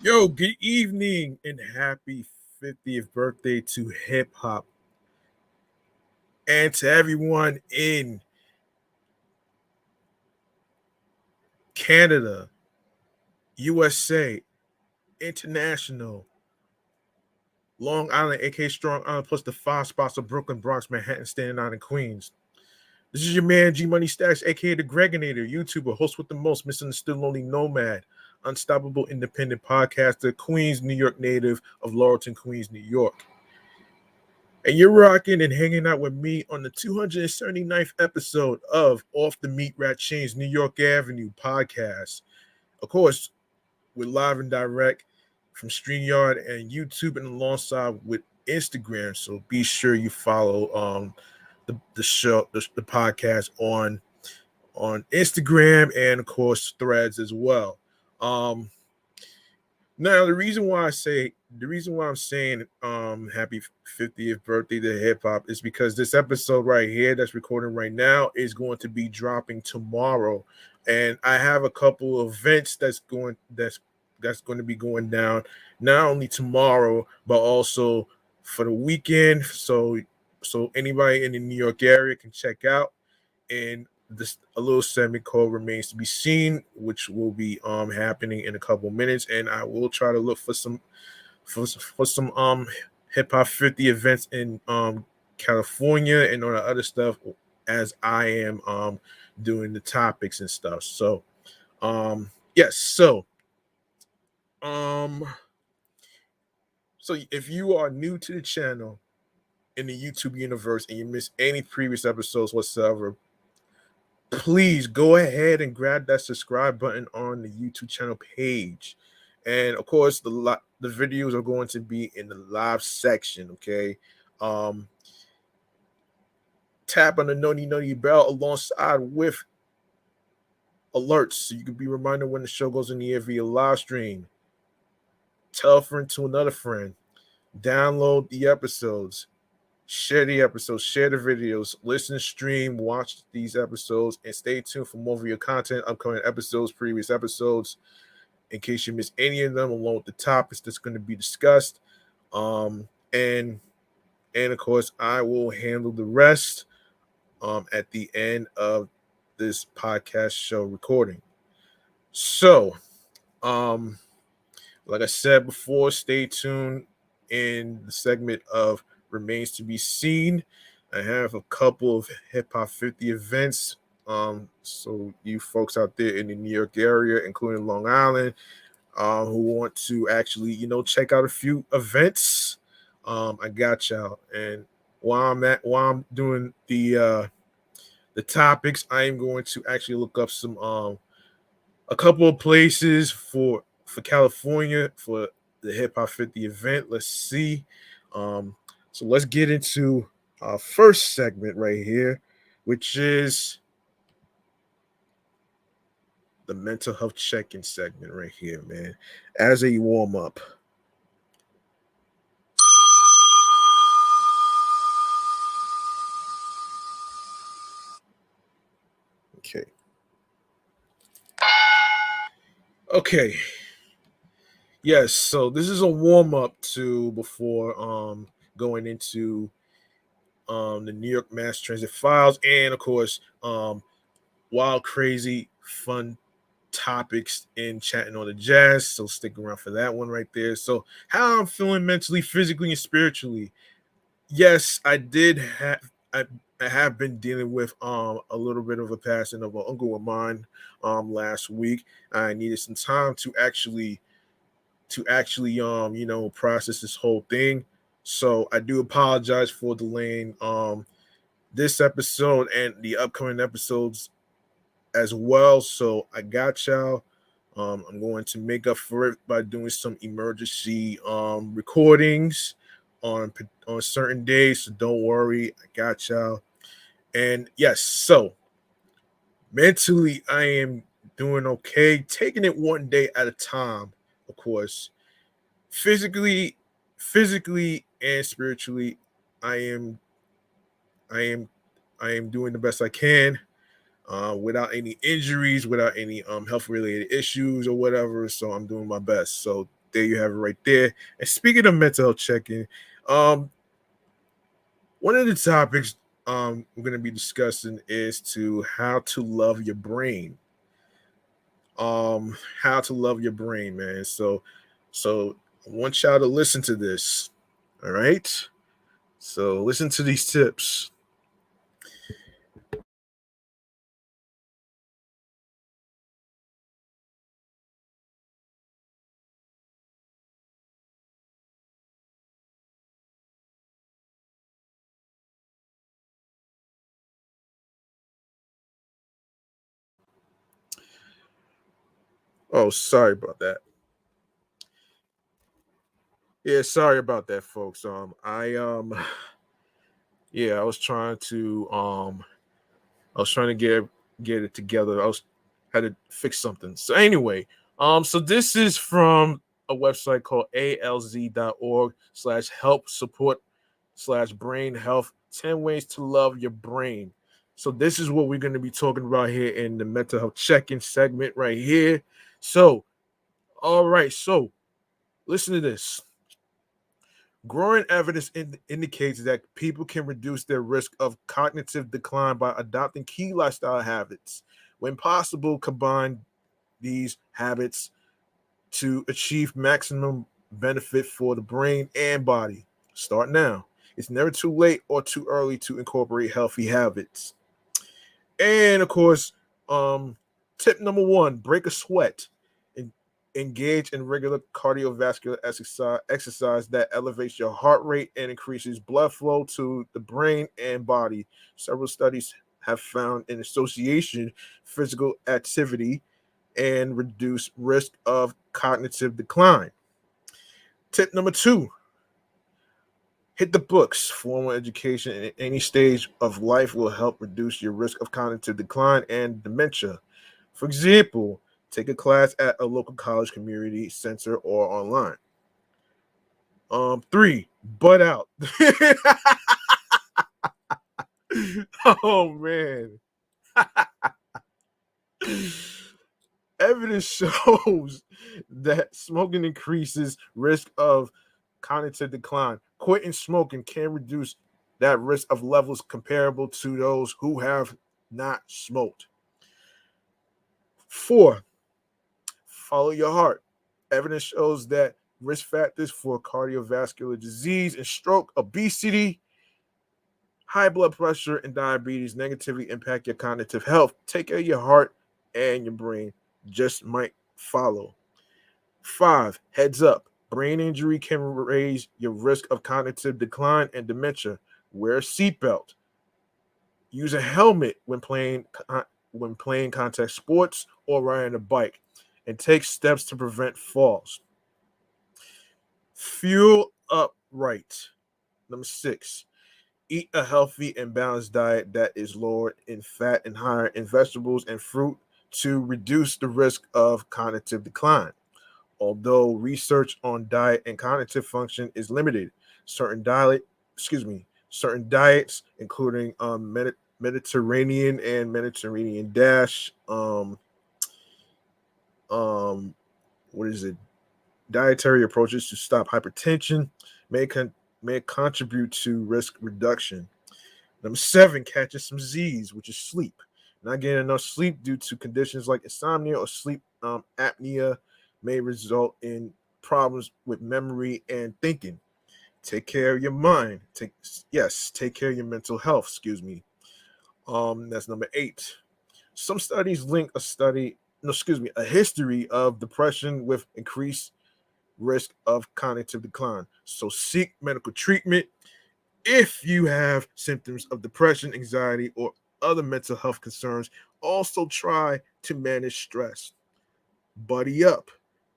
Yo, good evening and happy 50th birthday to hip hop and to everyone in Canada, USA, International, Long Island, aka Strong Island, plus the five spots of Brooklyn, Bronx, Manhattan, Staten Island, and Queens. This is your man G Money Stacks, aka the Gregonator, YouTuber, host with the most, misunderstood lonely nomad, unstoppable independent podcaster, Queens, New York native of Laurelton, Queens, New York. And you're rocking and hanging out with me on the 279th episode of Off the Meat Rat Chainz New York Avenue podcast. Of course, we're live and direct from StreamYard and YouTube and alongside with Instagram. So be sure you follow the show, the podcast on Instagram and of course threads as well. Um Now the reason why I'm saying happy 50th birthday to hip hop is because this episode right here that's recording right now is going to be dropping tomorrow. And I have a couple of events that's going to be going down not only tomorrow but also for the weekend. So anybody in the New York area can check out, and this a little segment called remains to be seen, which will be happening in a couple minutes, and I will try to look for some hip hop 50 events in California and all the other stuff as I am doing the topics and stuff. So yes, um so if you are new to the channel in the YouTube universe and you missed any previous episodes whatsoever, please go ahead and grab that subscribe button on the YouTube channel page. And of course, the videos are going to be in the live section. Okay, um, tap on the noni bell alongside with alerts so you can be reminded when the show goes in the air via live stream. Tell a friend to another friend. Download the episodes. Share the episodes, share the videos, listen, stream, watch these episodes, and stay tuned for more of your content, upcoming episodes, previous episodes, in case you miss any of them, along with the topics that's going to be discussed. Um, and and of course, I will handle the rest at the end of this podcast show recording. So, um, like I said before, stay tuned in the segment of Remains to be Seen. I have a couple of Hip Hop 50 events. So you folks out there in the New York area, including Long Island, who want to actually, check out a few events, I got y'all. And while I'm doing the topics, I am going to actually look up some a couple of places for California for the Hip Hop 50 event. Let's see. Um, so let's get into our first segment right here, which is the mental health check-in segment right here, man. As a warm up. Okay. Okay. Yes, so this is a warm up to before going into the New York Mass Transit Files, and of course wild, crazy, fun topics in chatting on the jazz. So stick around for that one right there. So how I'm feeling mentally, physically, and spiritually. Yes, I have been dealing with a little bit of a passing of an uncle of mine last week. I needed some time to actually process this whole thing. So I do apologize for delaying this episode and the upcoming episodes as well. So I got y'all. I'm going to make up for it by doing some emergency recordings on certain days. So don't worry, I got y'all. And yes, so mentally I am doing okay, taking it one day at a time, of course. Physically, physically and spiritually, I am I am I am doing the best I can. Without any injuries, without any health related issues or whatever. So I'm doing my best. So there you have it right there. And speaking of mental health check-in, one of the topics we're going to be discussing is to how to love your brain. How to love your brain, man. So I want y'all to listen to this. All right. So listen to these tips. Oh, sorry about that. Yeah, sorry about that, folks. Yeah, I was trying to get it together. I was had to fix something. So anyway, so this is from a website called alz.org/help support/brain health 10 ways to love your brain. So this is what we're going to be talking about here in the mental health check-in segment right here. So, all right, so listen to this. Growing evidence indicates that people can reduce their risk of cognitive decline by adopting key lifestyle habits. When possible, combine these habits to achieve maximum benefit for the brain and body. Start now. It's never too late or too early to incorporate healthy habits. And of course, tip number 1, break a sweat. Engage in regular cardiovascular exercise that elevates your heart rate and increases blood flow to the brain and body. Several studies have found an association physical activity and reduce risk of cognitive decline. Tip number 2, hit the books. Formal education in any stage of life will help reduce your risk of cognitive decline and dementia. For example, take a class at a local college, community center, or online. 3, butt out. Oh man. Evidence shows that smoking increases risk of cognitive decline. Quitting smoking can reduce that risk of levels comparable to those who have not smoked. 4, follow your heart. Evidence shows that risk factors for cardiovascular disease and stroke, obesity, high blood pressure, and diabetes negatively impact your cognitive health. Take care of your heart and your brain. Just might follow. 5, heads up. Brain injury can raise your risk of cognitive decline and dementia. Wear a seatbelt. Use a helmet when playing contact sports or riding a bike, and take steps to prevent falls. Fuel up right. Number 6, eat a healthy and balanced diet that is lower in fat and higher in vegetables and fruit to reduce the risk of cognitive decline. Although research on diet and cognitive function is limited, certain diets, including Mediterranean and Mediterranean dash, what is it? Dietary approaches to stop hypertension may contribute to risk reduction. Number 7, catching some Z's, which is sleep. Not getting enough sleep due to conditions like insomnia or sleep apnea may result in problems with memory and thinking. Take care of your mind. Take care of your mental health. Excuse me. That's number 8. Some studies link a history of depression with increased risk of cognitive decline. So seek medical treatment if you have symptoms of depression, anxiety, or other mental health concerns. Also try to manage stress. Buddy up.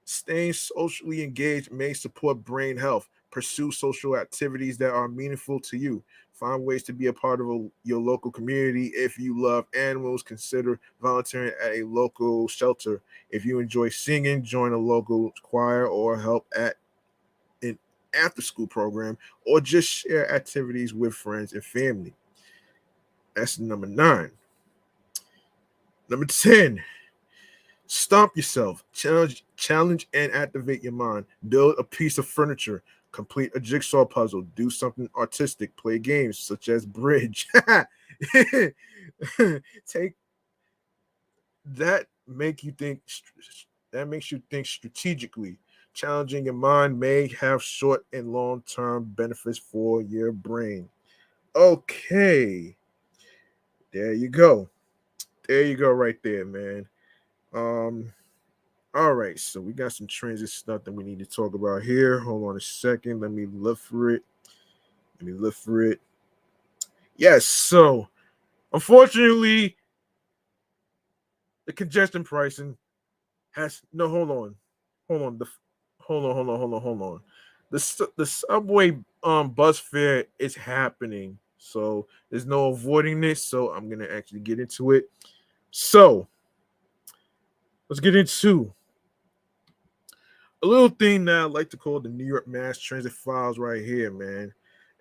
Staying socially engaged may support brain health. Pursue social activities that are meaningful to you. Find ways to be a part of your local community. If you love animals, consider volunteering at a local shelter. If you enjoy singing, join a local choir or help at an after school program, or just share activities with friends and family. That's number 9. Number 10, Stomp yourself. Challenge and activate your mind. Build a piece of furniture. Complete a jigsaw puzzle. Do something artistic. Play games such as bridge. Take that make you think that makes you think strategically. Challenging your mind may have short and long-term benefits for your brain. Okay. There you go. There you go right there, man. Um all right, so we got some transit stuff that we need to talk about here. Hold on a second. Let me look for it. Let me look for it. Yes, so unfortunately, the congestion pricing has no hold on the hold on the subway bus fare is happening, so there's no avoiding this, so I'm gonna actually get into it. So let's get into a little thing that I like to call the New York Mass Transit Files right here, man.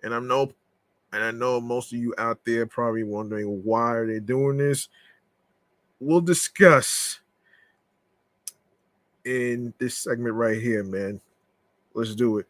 And I know most of you out there probably wondering why are they doing this. We'll discuss in this segment right here, man. Let's do it.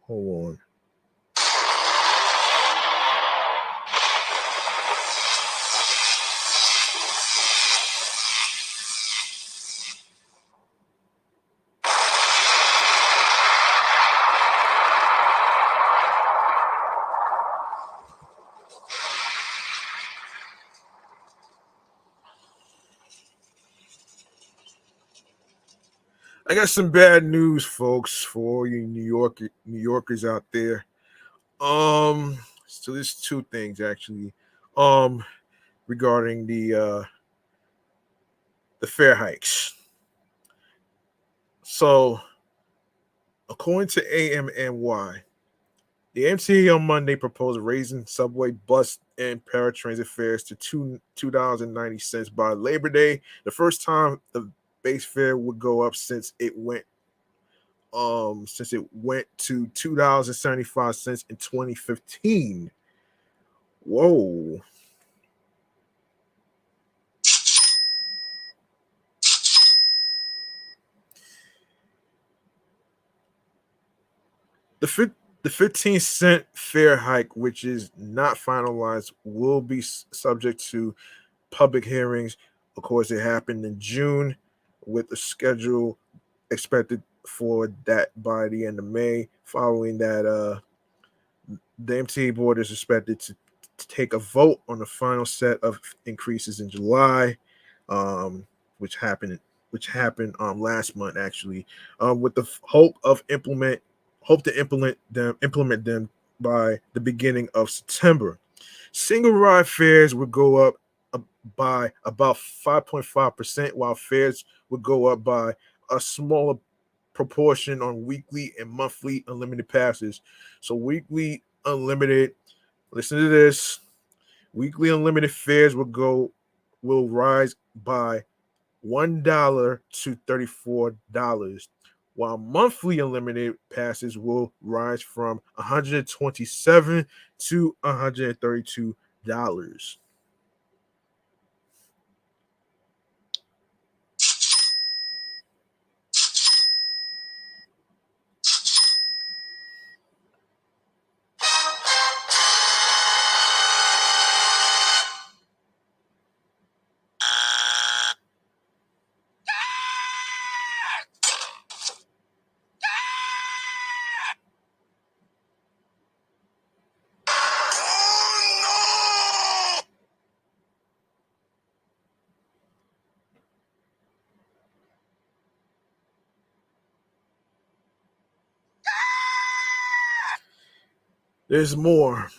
Hold on. I got some bad news, folks, for all you New Yorkers out there. So there's two things actually. Regarding the fare hikes. So according to AMNY, the MTA on Monday proposed raising subway, bus, and paratransit fares to $2.90 by Labor Day. The first time the base fare would go up since it went to $2.75 in 2015. Whoa. The 15-cent fare hike, which is not finalized, will be subject to public hearings. Of course, it happened in June, with a schedule expected for that by the end of May. Following that, the MTA board is expected to take a vote on the final set of increases in July, um, which happened last month actually, with the hope to implement them by the beginning of September. Single ride fares would go up by about 5.5%, while fares would go up by a smaller proportion on weekly and monthly unlimited passes. So weekly unlimited, listen to this, weekly unlimited fares will rise by $1 to $34, while monthly unlimited passes will rise from $127 to $132. There's more.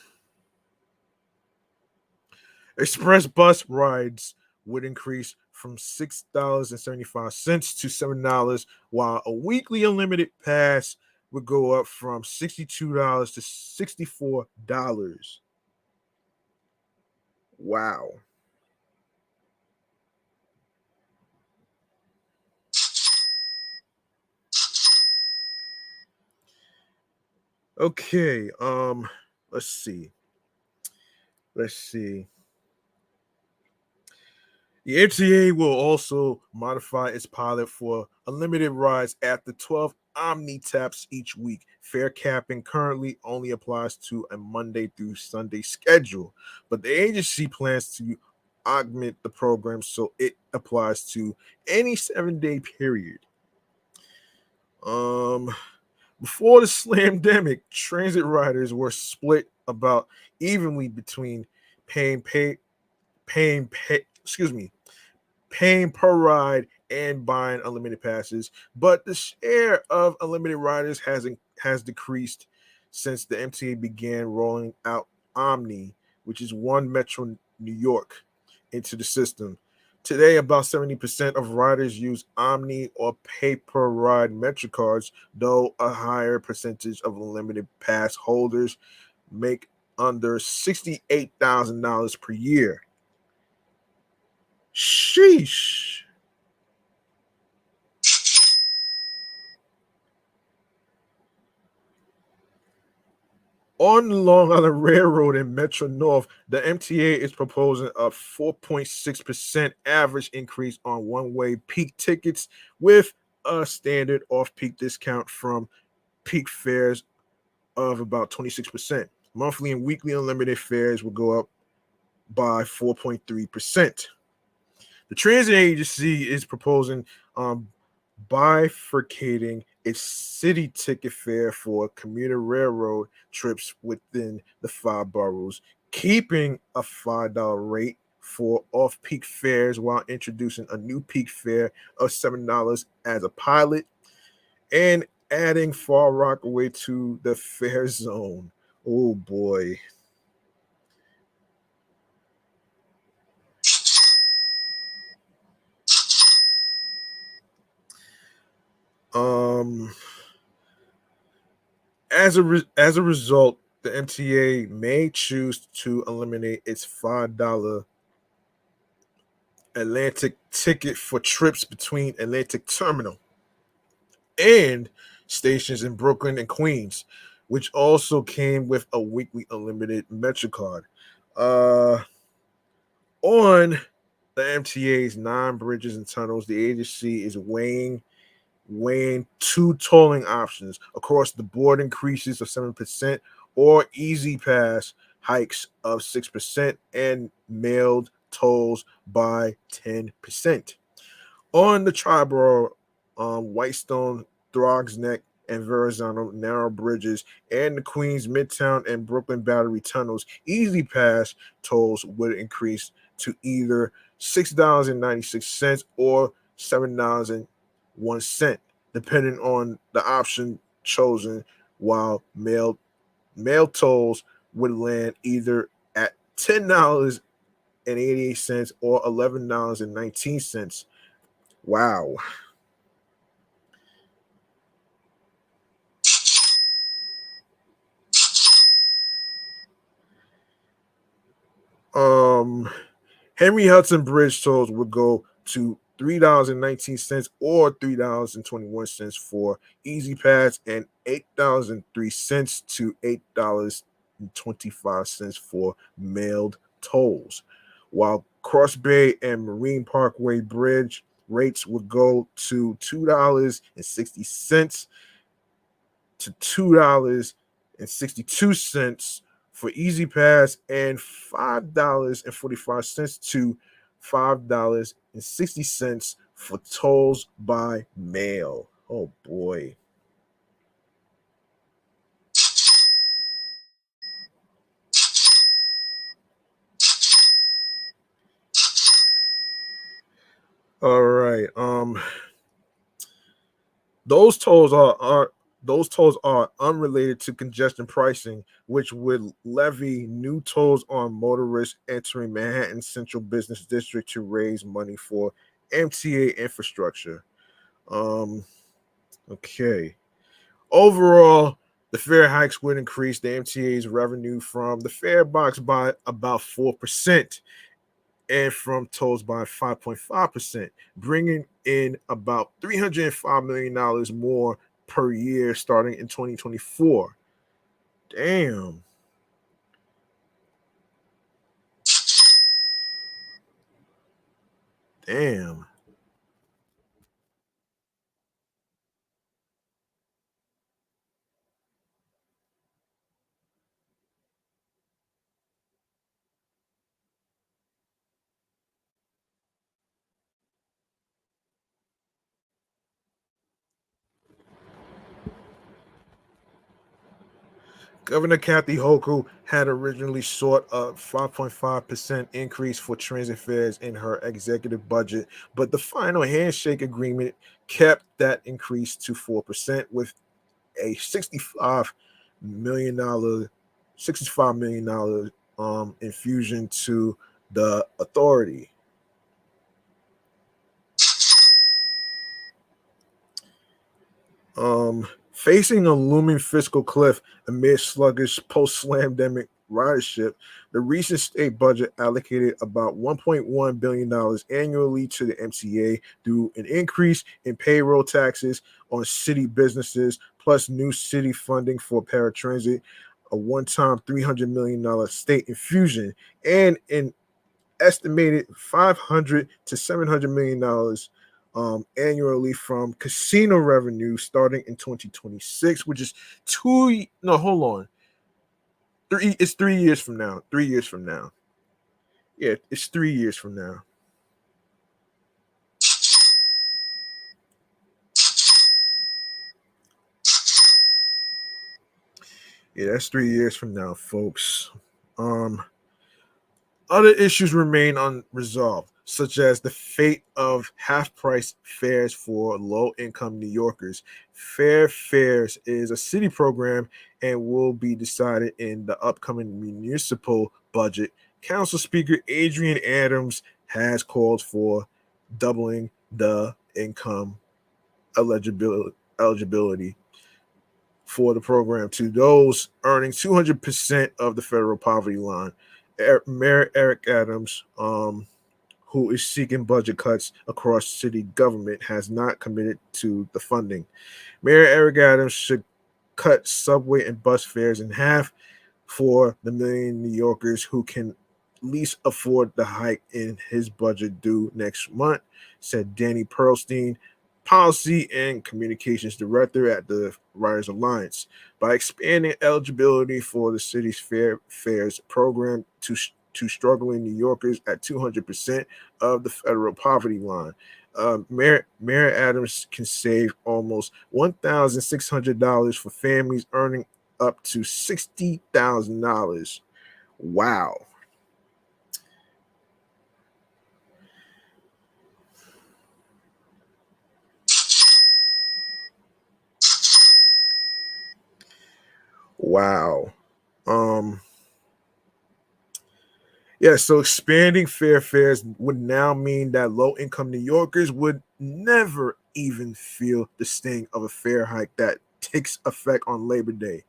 Express bus rides would increase from $6.75 to $7, while a weekly unlimited pass would go up from $62 to $64. Wow. Okay, let's see. Let's see. The MTA will also modify its pilot for unlimited rides after 12 Omni taps each week. Fare capping currently only applies to a Monday through Sunday schedule, but the agency plans to augment the program so it applies to any 7-day period. Before the slamdemic, transit riders were split about evenly between paying pay paying pay excuse me paying per ride and buying unlimited passes, but the share of unlimited riders has decreased since the MTA began rolling out Omni, which is one Metro New York, into the system. Today, about 70% of riders use Omni or pay per ride Metro cards, though a higher percentage of unlimited pass holders make under $68,000 per year. Sheesh. On the Long Island Railroad and Metro North, the MTA is proposing a 4.6% average increase on one-way peak tickets with a standard off-peak discount from peak fares of about 26%. Monthly and weekly unlimited fares will go up by 4.3%. The transit agency is proposing bifurcating its city ticket fare for commuter railroad trips within the 5 boroughs, keeping a $5 rate for off-peak fares while introducing a new peak fare of $7 as a pilot and adding Far Rockaway to the fare zone. Oh boy. Um as a result, the MTA may choose to eliminate its $5 Atlantic ticket for trips between Atlantic Terminal and stations in Brooklyn and Queens, which also came with a weekly unlimited MetroCard. Uh, on the MTA's 9 bridges and tunnels, the agency is weighing two tolling options: across the board increases of 7% or easy pass hikes of 6% and mailed tolls by 10%. On the Triborough, Whitestone, Throgs Neck, and Verrazano narrow bridges, and the Queens, Midtown, and Brooklyn Battery tunnels, easy pass tolls would increase to either $6.96 or $7.01, depending on the option chosen, while mail tolls would land either at $10.88 or $11.19. Wow. Um, Henry Hudson Bridge tolls would go to $3.19 or $3.21 for Easy Pass, and $8.03 to $8.25 for mailed tolls. While Cross Bay and Marine Parkway Bridge rates would go to $2.60 to $2.62 for Easy Pass, and $5.45 to $5.60 for tolls by mail. Oh boy. All right. Those tolls are unrelated to congestion pricing, which would levy new tolls on motorists entering Manhattan Central Business District to raise money for MTA infrastructure. Um, okay. Overall, the fare hikes would increase the MTA's revenue from the fare box by about 4% and from tolls by 5.5%, bringing in about $305 million more per year starting in 2024. Damn. Damn. Governor Kathy Hochul had originally sought a 5.5% increase for transit fares in her executive budget, but the final handshake agreement kept that increase to 4% with a $65 million infusion to the authority. Facing a looming fiscal cliff amid sluggish post-slamdemic ridership, the recent state budget allocated about $1.1 billion annually to the MTA through an increase in payroll taxes on city businesses, plus new city funding for paratransit, a one-time $300 million state infusion, and an estimated $500 to $700 million annually from casino revenue starting in 2026, which is no, hold on. It's 3 years from now. 3 years from now. Yeah, it's 3 years from now. Yeah, that's 3 years from now, folks. Other issues remain unresolved, such as the fate of half price fares for low income New Yorkers. Fair Fares is a city program and will be decided in the upcoming municipal budget. Council Speaker Adrian Adams has called for doubling the income eligibility for the program to those earning 200% of the federal poverty line. Mayor Eric Adams, who is seeking budget cuts across city government, has not committed to the funding. Mayor Eric Adams should cut subway and bus fares in half for the million New Yorkers who can least afford the hike in his budget due next month, said Danny Pearlstein, Policy and Communications Director at the Riders Alliance. By expanding eligibility for the city's fares program to struggling New Yorkers at 200% of the federal poverty line, Mayor Adams can save almost $1,600 for families earning up to $60,000. Wow. Wow. Um, yeah, so expanding fares would now mean that low income New Yorkers would never even feel the sting of a fare hike that takes effect on Labor Day.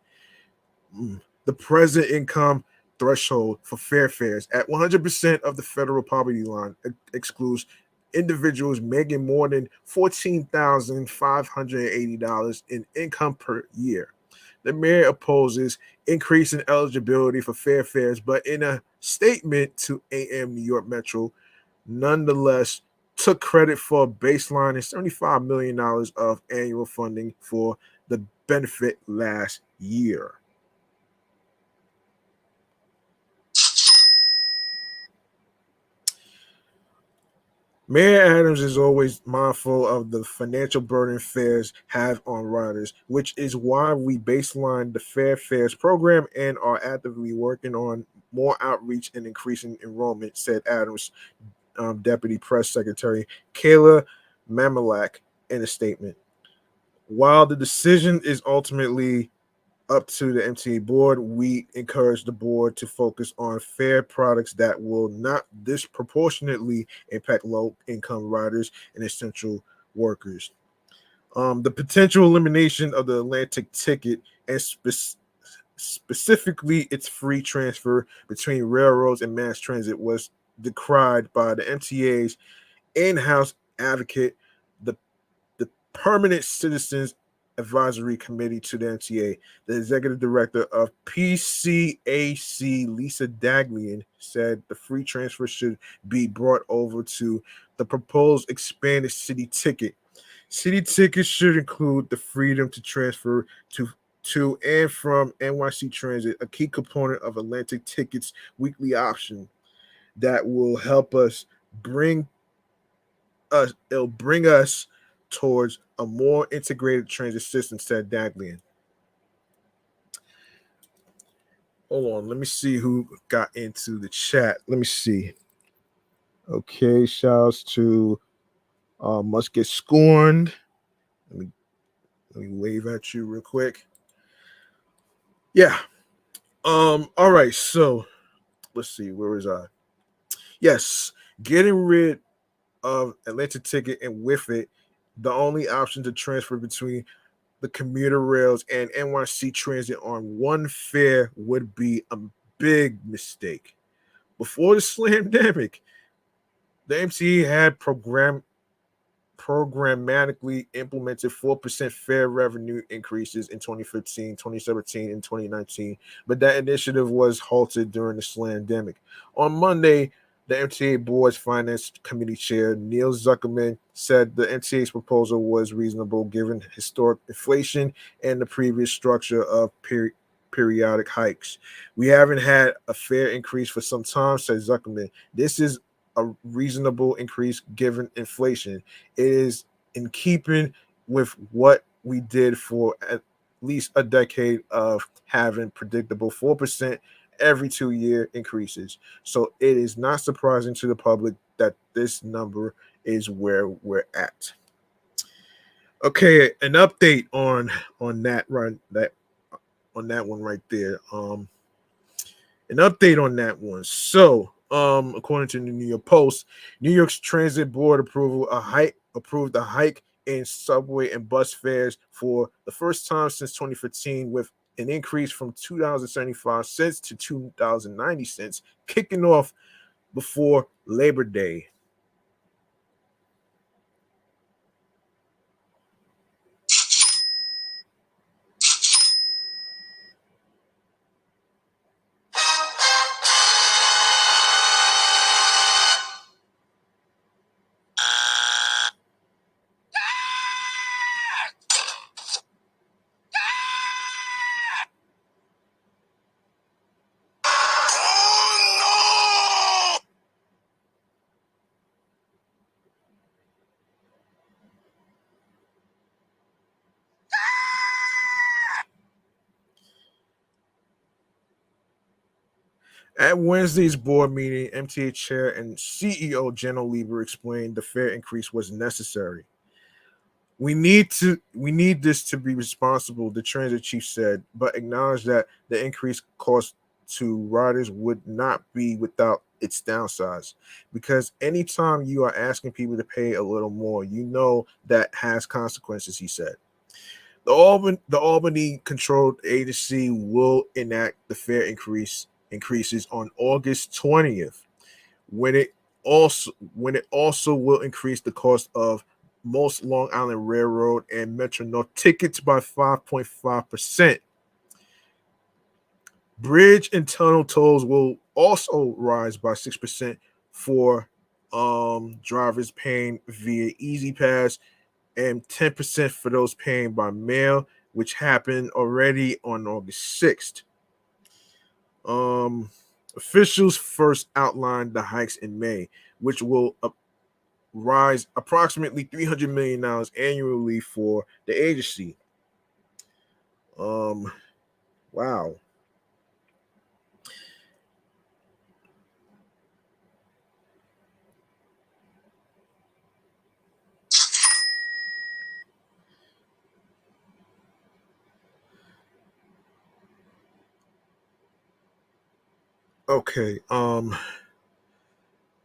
The present income threshold for fares at 100% of the federal poverty line excludes individuals making more than $14,580 in income per year. The mayor opposes increasing eligibility for fares, but in a statement to AM New York Metro, nonetheless took credit for a baseline and $75 million of annual funding for the benefit last year. Mayor Adams is always mindful of the financial burden fares have on riders, which is why we baseline the fares program and are actively working on more outreach and increasing enrollment, said Adams' Deputy Press Secretary Kayla Mamalak in a statement. While the decision is ultimately up to the MTA board, we encourage the board to focus on fair products that will not disproportionately impact low income riders and essential workers. The potential elimination of the Atlantic ticket and specifically its free transfer between railroads and mass transit was decried by the MTA's in-house advocate, the Permanent Citizens Advisory Committee to the MTA. The executive director of PCAC, Lisa Daglian, said the free transfer should be brought over to the proposed expanded city ticket. City tickets should include the freedom to transfer to and from NYC Transit, a key component of Atlantic Ticket's weekly option that will help us bring us towards a more integrated transit system, said Daglian. Hold on, let me see who got into the chat. Let me see. Okay, shouts to Must Get Scorned. Let me wave at you real quick. Yeah. All right, so let's see, where was I? Yes, getting rid of Atlantic Ticket and with it, the only option to transfer between the commuter rails and NYC Transit on one fare would be a big mistake. Before the slamdemic, the MTA had programmatically implemented 4% fare revenue increases in 2015, 2017, and 2019, but that initiative was halted during the slamdemic. On Monday, the MTA Board's Finance Committee Chair, Neil Zuckerman, said the MTA's proposal was reasonable given historic inflation and the previous structure of periodic hikes. We haven't had a fare increase for some time, said Zuckerman. This is a reasonable increase given inflation. It is in keeping with what we did for at least a decade of having predictable 4% every 2-year increases. So it is not surprising to the public that this number is where we're at. Okay, an update on that on that one right there. An update on that one. So, according to the New York Post, New York's Transit Board approved a hike in subway and bus fares for the first time since 2015, with an increase from $2.75 to $2.90, kicking off before Labor Day. At Wednesday's board meeting, MTA Chair and CEO General Lieber explained the fare increase was necessary. We need this to be responsible, the transit chief said, but acknowledged that the increased cost to riders would not be without its downsides. Because anytime you are asking people to pay a little more, you know that has consequences, he said. The Albany controlled agency will enact the fare increases on August 20th, when it also will increase the cost of most Long Island Railroad and Metro North tickets by 5.5%. Bridge and tunnel tolls will also rise by 6% for drivers paying via Easy Pass and 10% for those paying by mail, which happened already on August 6th. Officials first outlined the hikes in May, which will rise approximately $300 million annually for the agency. Wow. Okay.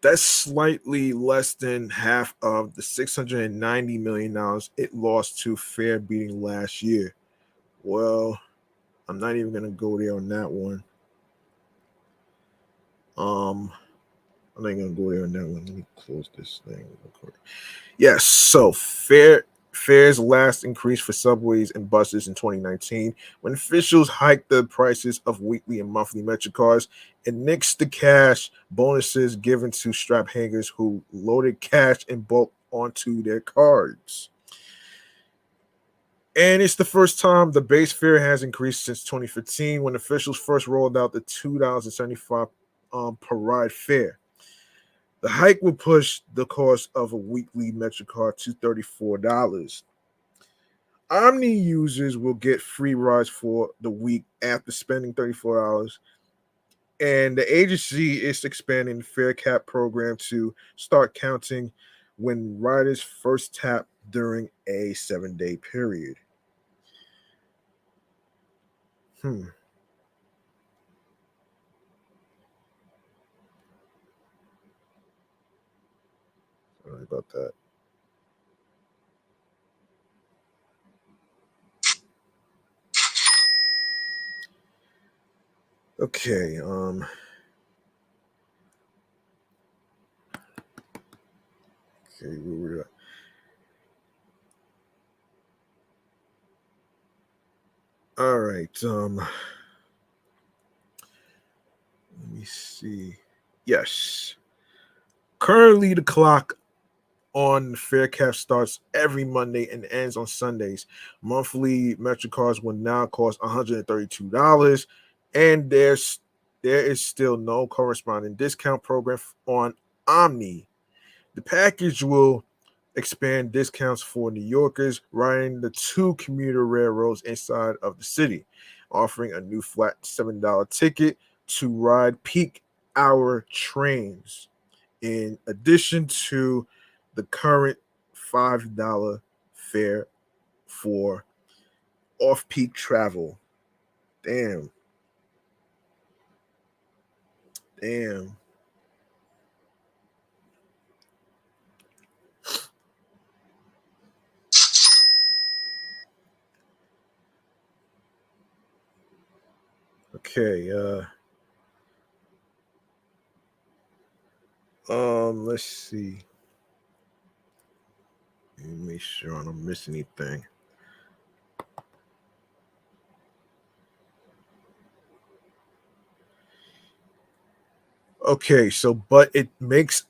That's slightly less than half of the $690 million it lost to fare beating last year. Well, I'm not even going to go there on that one. I'm not going to go there on that one. Let me close this thing real quick. Yes, so fares last increased for subways and buses in 2019 when officials hiked the prices of weekly and monthly MetroCards and nixed the cash bonuses given to strap hangers who loaded cash in bulk onto their cards. And it's the first time the base fare has increased since 2015 when officials first rolled out the $2.75 per ride fare. The hike will push the cost of a weekly MetroCard to $34. Omni users will get free rides for the week after spending $34. And the agency is expanding the fare cap program to start counting when riders first tap during a 7-day period. Sorry about that. Okay, okay, where were we at? All right, let me see. Yes. Currently the clock on fare cap starts every Monday and ends on Sundays. Monthly MetroCards will now cost $132, and there is still no corresponding discount program on Omni. The package will expand discounts for New Yorkers riding the two commuter railroads inside of the city, offering a new flat $7 ticket to ride peak hour trains, in addition to the current $5 fare for off peak travel. Damn. Damn. Okay, let's see. Let me make sure I don't miss anything. Okay, so but it makes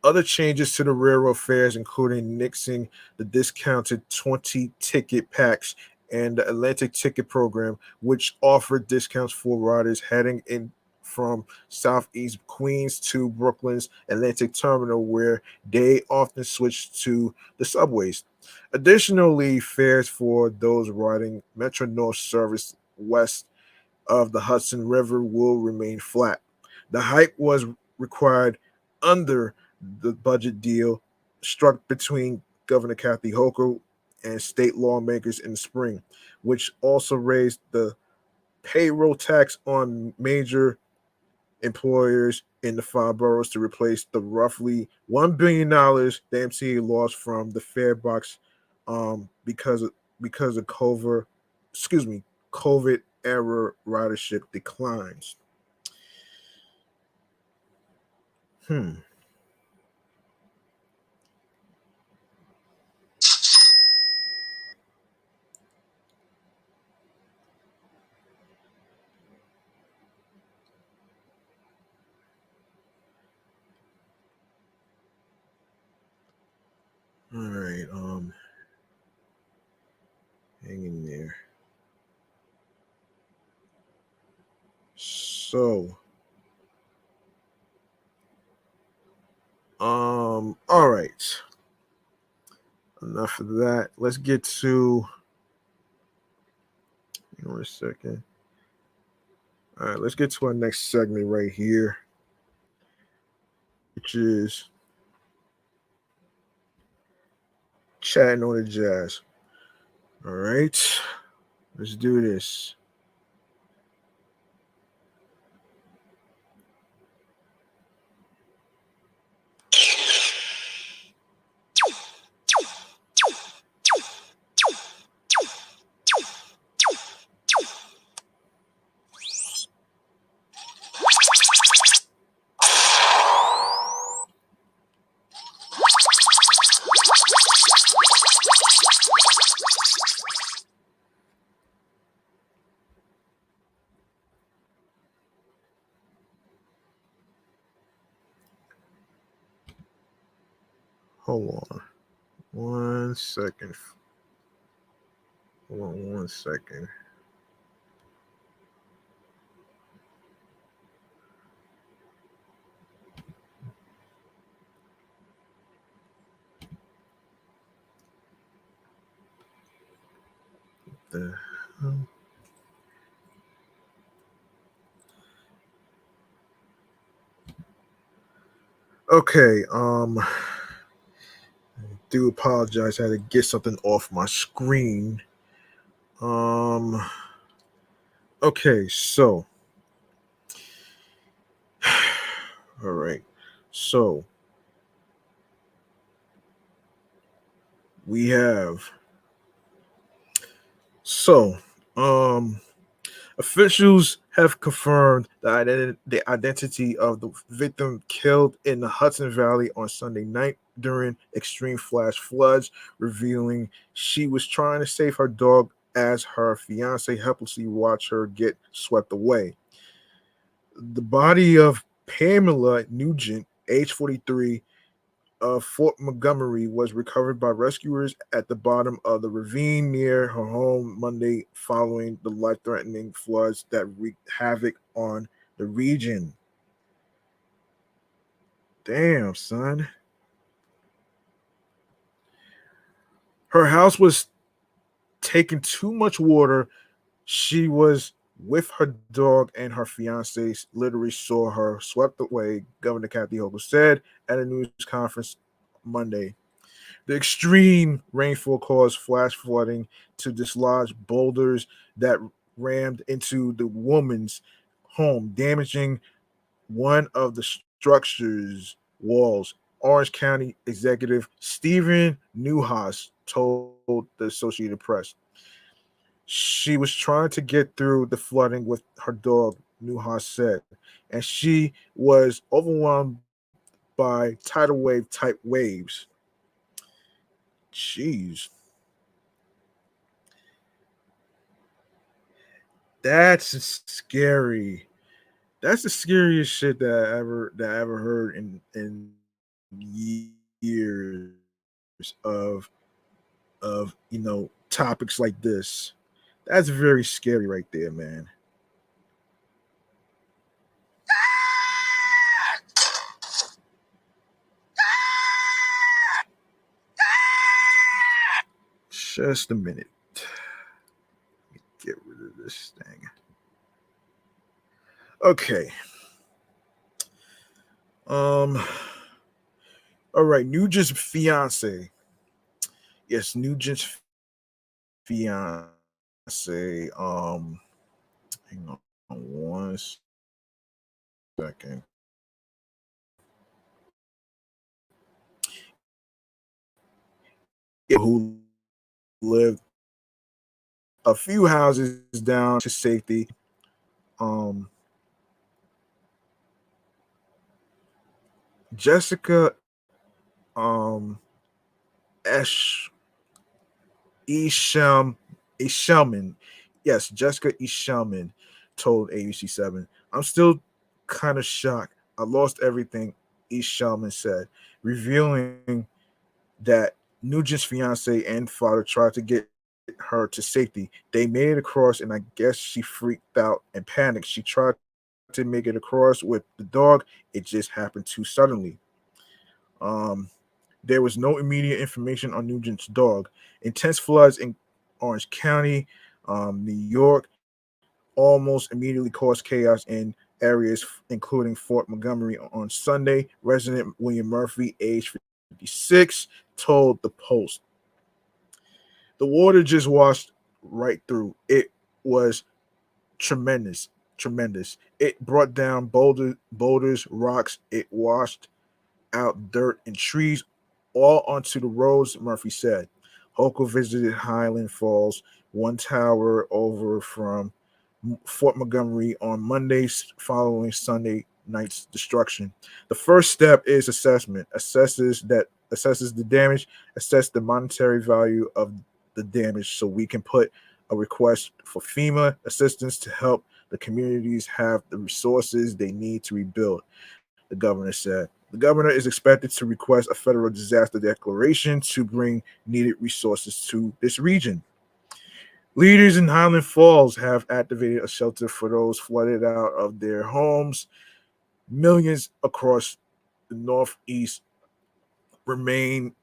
other changes to the railroad fares, including nixing the discounted 20 ticket packs and the Atlantic Ticket Program, which offered discounts for riders heading in from Southeast Queens to Brooklyn's Atlantic Terminal, where they often switch to the subways. Additionally, fares for those riding Metro North service west of the Hudson River will remain flat. The hike was required under the budget deal struck between Governor Kathy Hochul and state lawmakers in the spring, which also raised the payroll tax on major employers in the five boroughs to replace the roughly $1 billion the MTA lost from the fare box because of COVID era ridership declines. Hmm. All right. Hang in there. So, all right. Enough of that. Let's get to. Hang on a second. All right, let's get to our next segment right here, which is chatting on the jazz. All right, let's do this. Hold on 1 second. Hold on 1 second. The hell? Okay, do apologize. I had to get something off my screen. Okay, so all right. So we have so officials have confirmed the identity of the victim killed in the Hudson Valley on Sunday night during extreme flash floods, revealing she was trying to save her dog as her fiance helplessly watched her get swept away. The body of Pamela Nugent, age 43, of Fort Montgomery, was recovered by rescuers at the bottom of the ravine near her home Monday following the life-threatening floods that wreaked havoc on the region. Damn, son. Her house was taking too much water. She was with her dog and her fiance literally saw her swept away, Governor Kathy Hochul said at a news conference Monday. The extreme rainfall caused flash flooding to dislodge boulders that rammed into the woman's home, damaging one of the structure's walls. Orange County Executive Stephen Newhouse told the Associated Press. She was trying to get through the flooding with her dog, Newhouse said, and she was overwhelmed by tidal wave type waves. Jeez. That's scary. That's the scariest shit that I ever heard in years of topics like this. That's very scary right there, man. Just a minute. Get rid of this thing. Okay. Um. All right. Nugent's fiance. Yes, Nugent's fiance. Hang on 1 second. Who lived a few houses down to safety. Um, Jessica um Esh Eshelman. Yes, Jessica Eshelman told ABC7. I'm still kind of shocked. I lost everything, Eshelman said, revealing that Nugent's fiance and father tried to get her to safety. They made it across, and I guess she freaked out and panicked. She tried to make it across with the dog. It just happened too suddenly. Um, there was no immediate information on Nugent's dog. Intense floods in Orange County, New York, almost immediately caused chaos in areas including Fort Montgomery on Sunday. Resident William Murphy, age 56, told the Post. The water just washed right through. It was tremendous, tremendous. It brought down boulders, rocks. It washed out dirt and trees all onto the roads, Murphy said. Hochul visited Highland Falls, one tower over from Fort Montgomery on Mondays following Sunday night's destruction. The first step is assessment. Assesses the damage, assess the monetary value of the damage so we can put a request for FEMA assistance to help the communities have the resources they need to rebuild, the governor said. The governor is expected to request a federal disaster declaration to bring needed resources to this region. Leaders in Highland Falls have activated a shelter for those flooded out of their homes. Millions across the Northeast remain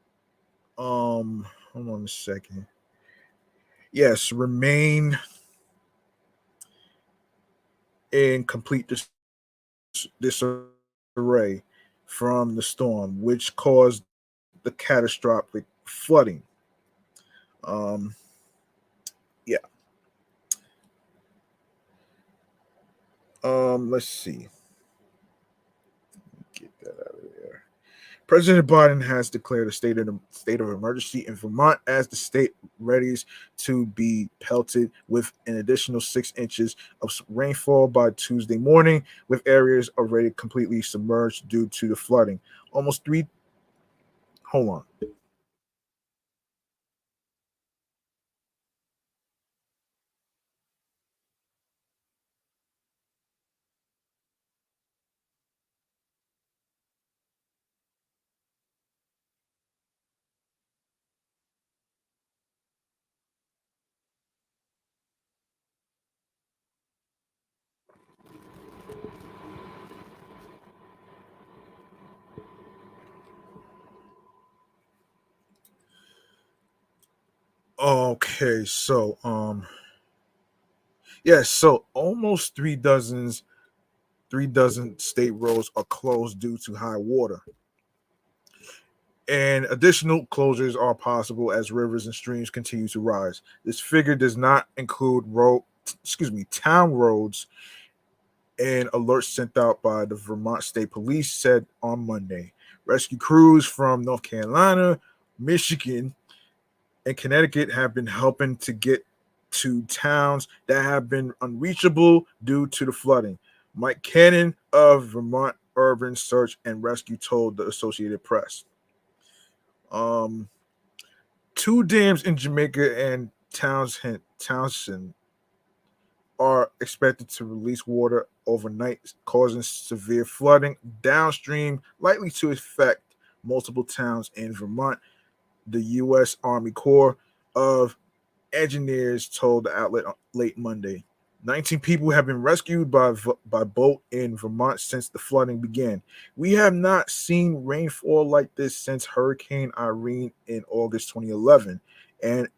hold on a second. Yes, remain in complete disarray from the storm, which caused the catastrophic flooding. Um, yeah. Let's see. Get that out of there. President Biden has declared a state of emergency in Vermont as the state readies to be pelted with an additional 6 inches of rainfall by Tuesday morning, with areas already completely submerged due to the flooding. Almost three. Hold on. Okay, so yes, so almost 3 dozen state roads are closed due to high water. And additional closures are possible as rivers and streams continue to rise. This figure does not include town roads, and alerts sent out by the Vermont State Police said on Monday. Rescue crews from North Carolina, Michigan, and Connecticut have been helping to get to towns that have been unreachable due to the flooding. Mike Cannon of Vermont Urban Search and Rescue told the Associated Press. Um, Two dams in Jamaica and Townsend are expected to release water overnight, causing severe flooding downstream, likely to affect multiple towns in Vermont. The U.S. Army Corps of Engineers told the outlet late Monday. 19 people have been rescued by boat in Vermont since the flooding began. We have not seen rainfall like this since Hurricane Irene in August 2011, and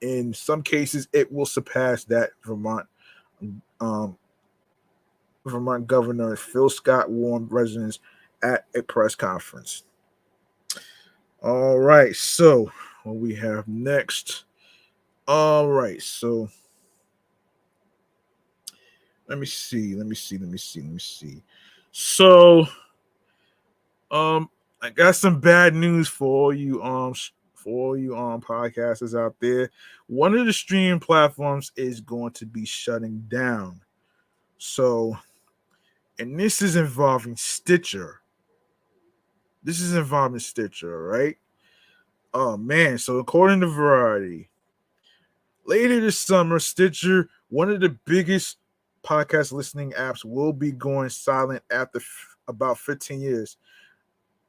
in some cases, it will surpass that. Um, Vermont Governor Phil Scott warned residents at a press conference. All right, so what we have next? All right, so let me see. So, um, I got some bad news for all you podcasters out there. One of the streaming platforms is going to be shutting down. So, and this is involving Stitcher. Right? Oh man! So according to Variety, later this summer, Stitcher, one of the biggest podcast listening apps, will be going silent after about 15 years.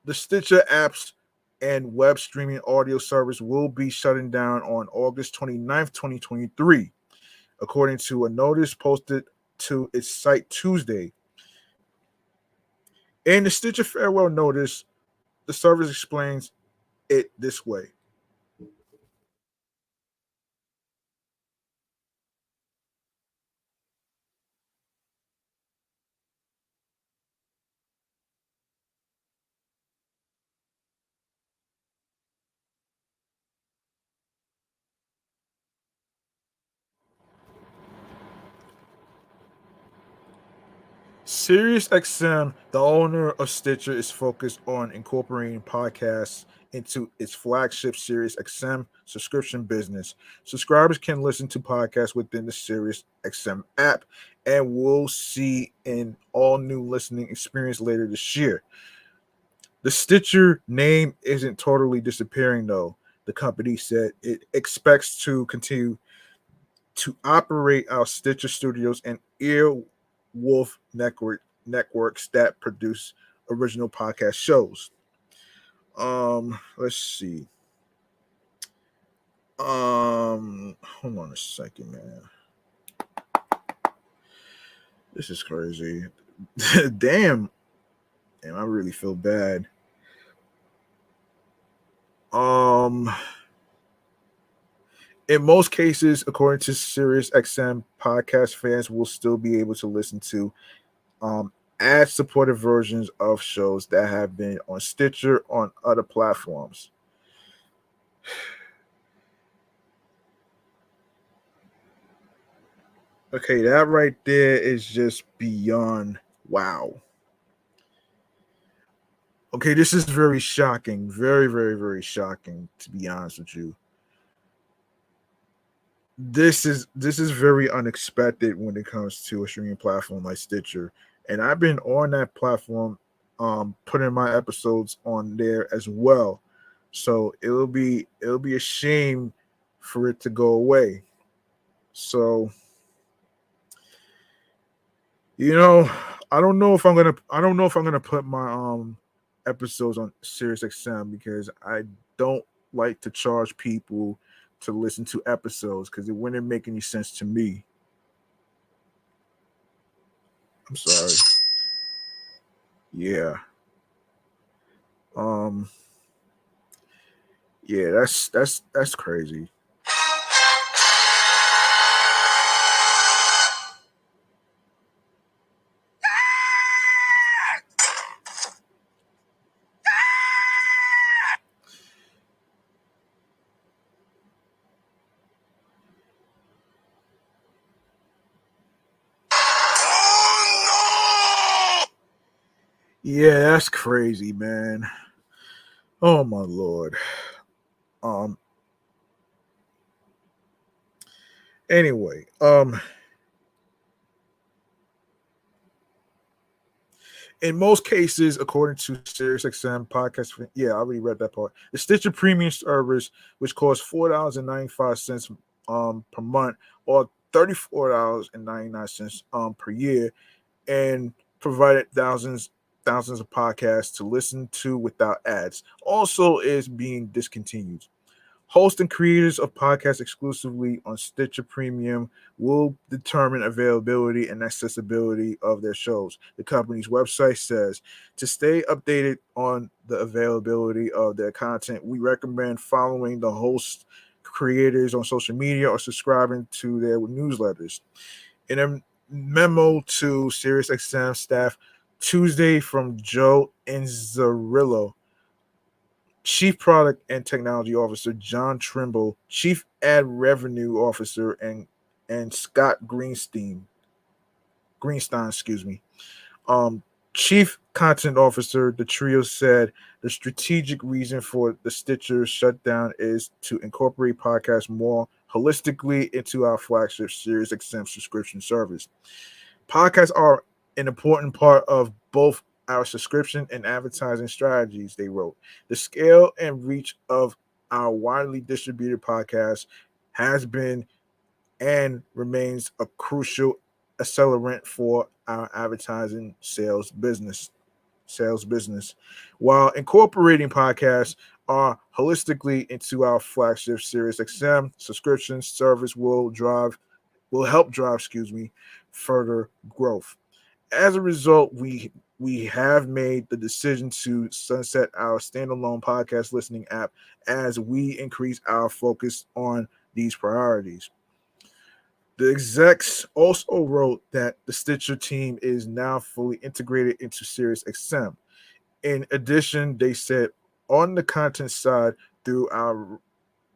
The Stitcher apps and web streaming audio service will be shutting down on August 29th, 2023, according to a notice posted to its site Tuesday. In the Stitcher farewell notice, the service explains it this way. SiriusXM, the owner of Stitcher, is focused on incorporating podcasts into its flagship SiriusXM subscription business. Subscribers can listen to podcasts within the SiriusXM app and will see an all new listening experience later this year. The Stitcher name isn't totally disappearing, though. The company said it expects to continue to operate our Stitcher Studios and Earwolf networks that produce original podcast shows. Let's see. Hold on a second, man. This is crazy. Damn, I really feel bad. In most cases, according to SiriusXM, podcast fans will still be able to listen to ad-supported versions of shows that have been on Stitcher on other platforms. Okay, that right there is just beyond wow. Okay, this is very shocking. Very, very, very shocking, to be honest with you. This is very unexpected when it comes to a streaming platform like Stitcher. And I've been on that platform, putting my episodes on there as well. So it'll be a shame for it to go away. So I don't know if I'm gonna put my episodes on SiriusXM because I don't like to charge people to listen to episodes because it wouldn't make any sense to me. I'm sorry. Yeah. Yeah, that's crazy. Yeah, that's crazy, man. Oh my lord. Anyway, in most cases, according to SiriusXM podcast, yeah, I already read that part. The Stitcher Premium service, which costs $4.95 per month, or $34.99 per year, and provided thousands of podcasts to listen to without ads, also is being discontinued. Hosts and creators of podcasts exclusively on Stitcher Premium will determine availability and accessibility of their shows. The company's website says to stay updated on the availability of their content, we recommend following the host creators on social media or subscribing to their newsletters. In a memo to SiriusXM staff Tuesday from Joe Inzerillo, Chief Product and Technology Officer John Trimble, Chief Ad Revenue Officer and Scott Greenstein, excuse me, Chief Content Officer, the trio said the strategic reason for the Stitcher shutdown is to incorporate podcasts more holistically into our flagship SiriusXM subscription service. Podcasts are an important part of both our subscription and advertising strategies, they wrote. The scale and reach of our widely distributed podcast has been and remains a crucial accelerant for our advertising sales business. While incorporating podcasts are holistically into our flagship SiriusXM subscription service will help drive, further growth. As a result, we have made the decision to sunset our standalone podcast listening app as we increase our focus on these priorities. The execs also wrote that the Stitcher team is now fully integrated into SiriusXM. In addition, they said on the content side, through our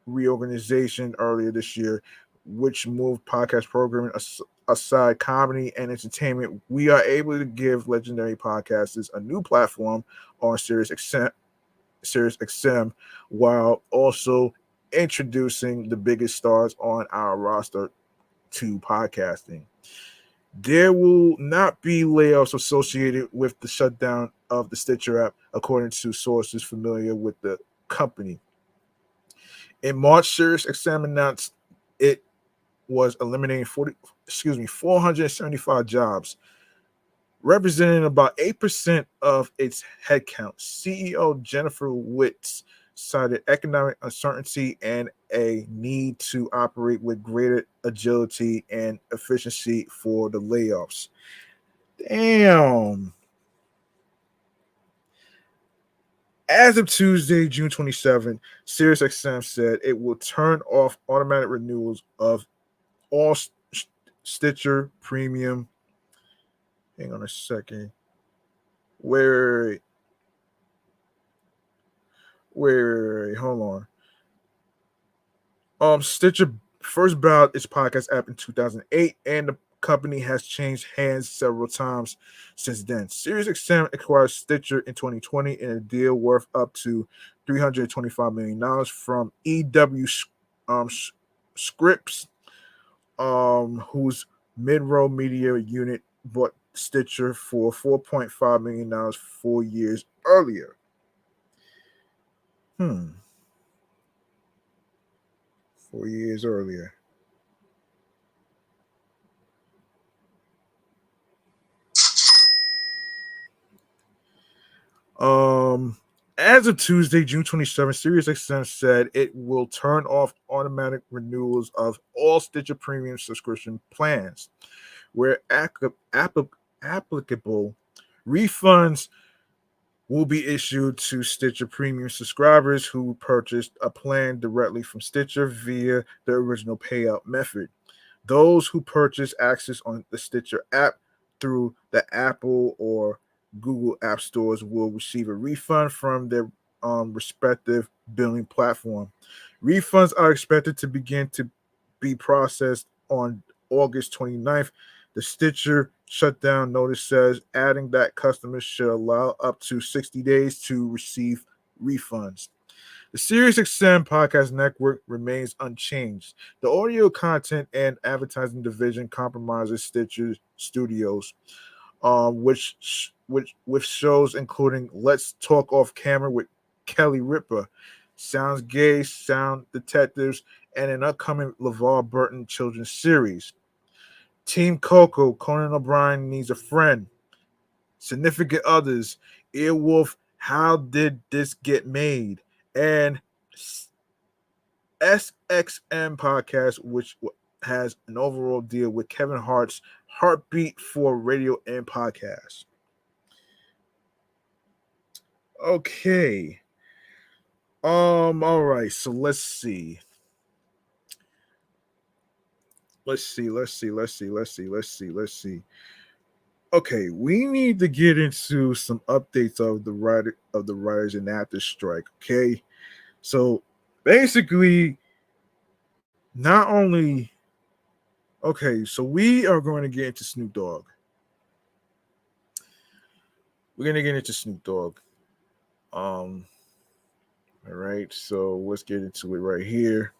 reorganization earlier this year, which moved podcast programming aside comedy and entertainment, we are able to give legendary podcasters a new platform on SiriusXM while also introducing the biggest stars on our roster to podcasting. There will not be layoffs associated with the shutdown of the Stitcher app, according to sources familiar with the company. In March, SiriusXM announced it was eliminating 475 jobs, representing about 8% of its headcount. CEO Jennifer Witz cited economic uncertainty and a need to operate with greater agility and efficiency for the layoffs. Damn. As of Tuesday, June 27, SiriusXM said it will turn off automatic renewals of all Stitcher Premium. Hang on a second. Wait, hold on. Stitcher first brought its podcast app in 2008, and the company has changed hands several times since then. SiriusXM acquired Stitcher in 2020 in a deal worth up to $325 million from EW Scripps, whose mid-roll media unit bought Stitcher for $4.5 million 4 years earlier. 4 years earlier. As of Tuesday, June 27th, SiriusXM said it will turn off automatic renewals of all Stitcher Premium subscription plans. Where applicable, refunds will be issued to Stitcher Premium subscribers who purchased a plan directly from Stitcher via the original payout method. Those who purchase access on the Stitcher app through the Apple or Google app stores will receive a refund from their respective billing platform. Refunds are expected to begin to be processed on August 29th. The Stitcher shutdown notice says, adding that customers should allow up to 60 days to receive refunds. The SiriusXM podcast network remains unchanged. The audio content and advertising division compromises Stitcher Studios, with shows including Let's Talk Off Camera with Kelly Ripa, Sounds Gay, Sound Detectives, and an upcoming LeVar Burton children's series. Team Coco, Conan O'Brien Needs a Friend, Significant Others, Earwolf, How Did This Get Made, and SXM podcast, which has an overall deal with Kevin Hart's Heartbeat for radio and podcast. Okay. All right. So let's see. Okay, we need to get into some updates of the writers and actors strike. Okay, so basically, not only so we are going to get into Snoop Dogg. We're gonna get into Snoop Dogg. All right, so let's get into it right here.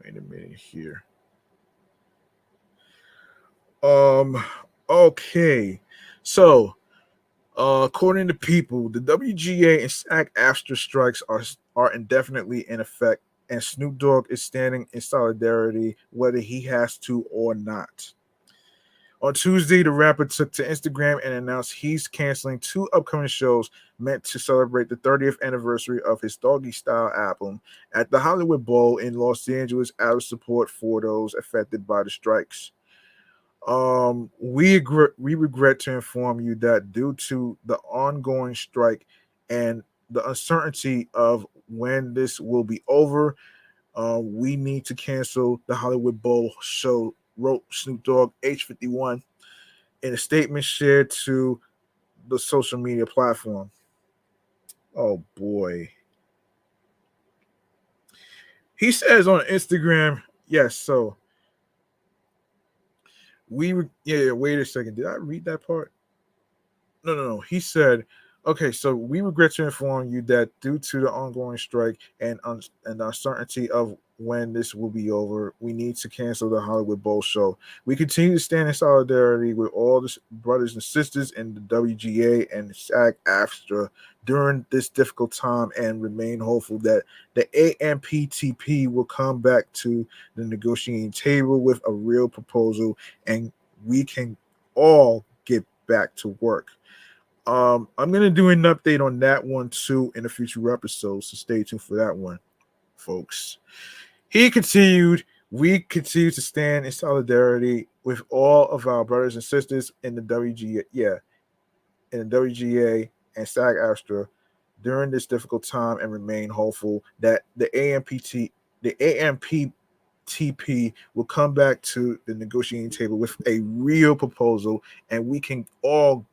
Wait a minute here. Okay, so according to People, the WGA and SAG-AFTRA strikes are indefinitely in effect, and Snoop Dogg is standing in solidarity whether he has to or not. On Tuesday, the rapper took to Instagram and announced he's canceling 2 upcoming shows meant to celebrate the 30th anniversary of his Doggy Style album at the Hollywood Bowl in Los Angeles out of support for those affected by the strikes. We regret to inform you that due to the ongoing strike and the uncertainty of when this will be over, we need to cancel the Hollywood Bowl show, wrote Snoop Dogg, age 51, in a statement shared to the social media platform. Oh boy. He says on Instagram, yes, so wait a second. Did I read that part? No. He said, okay, so we regret to inform you that due to the ongoing strike and the uncertainty of when this will be over, we need to cancel the Hollywood Bowl show. We continue to stand in solidarity with all the brothers and sisters in the WGA and SAG-AFTRA during this difficult time and remain hopeful that the AMPTP will come back to the negotiating table with a real proposal and we can all get back to work. I'm gonna do an update on that one too in a future episode, so stay tuned for that one, folks. He continued, we continue to stand in solidarity with all of our brothers and sisters in the WGA and SAG-AFTRA during this difficult time, and remain hopeful that the AMPTP will come back to the negotiating table with a real proposal, and we can all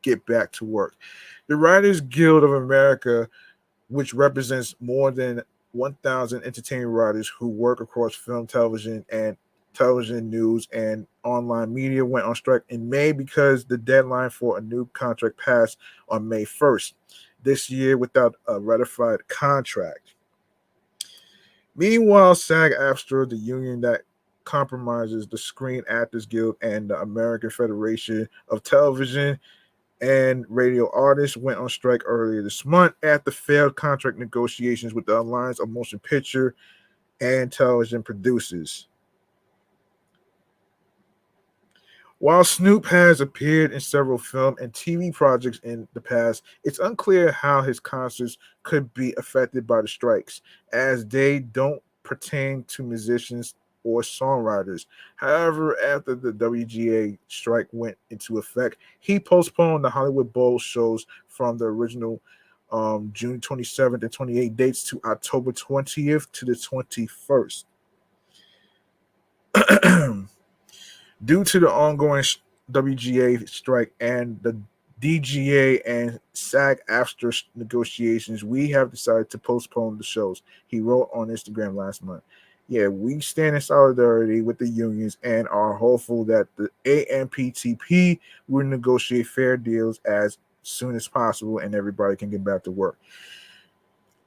get back to work. The Writers Guild of America, which represents more than 1,000 entertainment writers who work across film, television news, and online media, went on strike in May because the deadline for a new contract passed on May 1st this year without a ratified contract. Meanwhile, SAG-AFTRA, the union that compromises the Screen Actors Guild and the American Federation of Television and radio artists, went on strike earlier this month after failed contract negotiations with the Alliance of Motion Picture and Television Producers. While Snoop has appeared in several film and TV projects in the past, it's unclear how his concerts could be affected by the strikes, as they don't pertain to musicians or songwriters. However, after the WGA strike went into effect, he postponed the Hollywood Bowl shows from the original June 27th and 28th dates to October 20th to the 21st. Due to the ongoing WGA strike and the DGA and SAG-AFTRA negotiations, we have decided to postpone the shows, he wrote on Instagram last month. Yeah, we stand in solidarity with the unions and are hopeful that the AMPTP will negotiate fair deals as soon as possible and everybody can get back to work.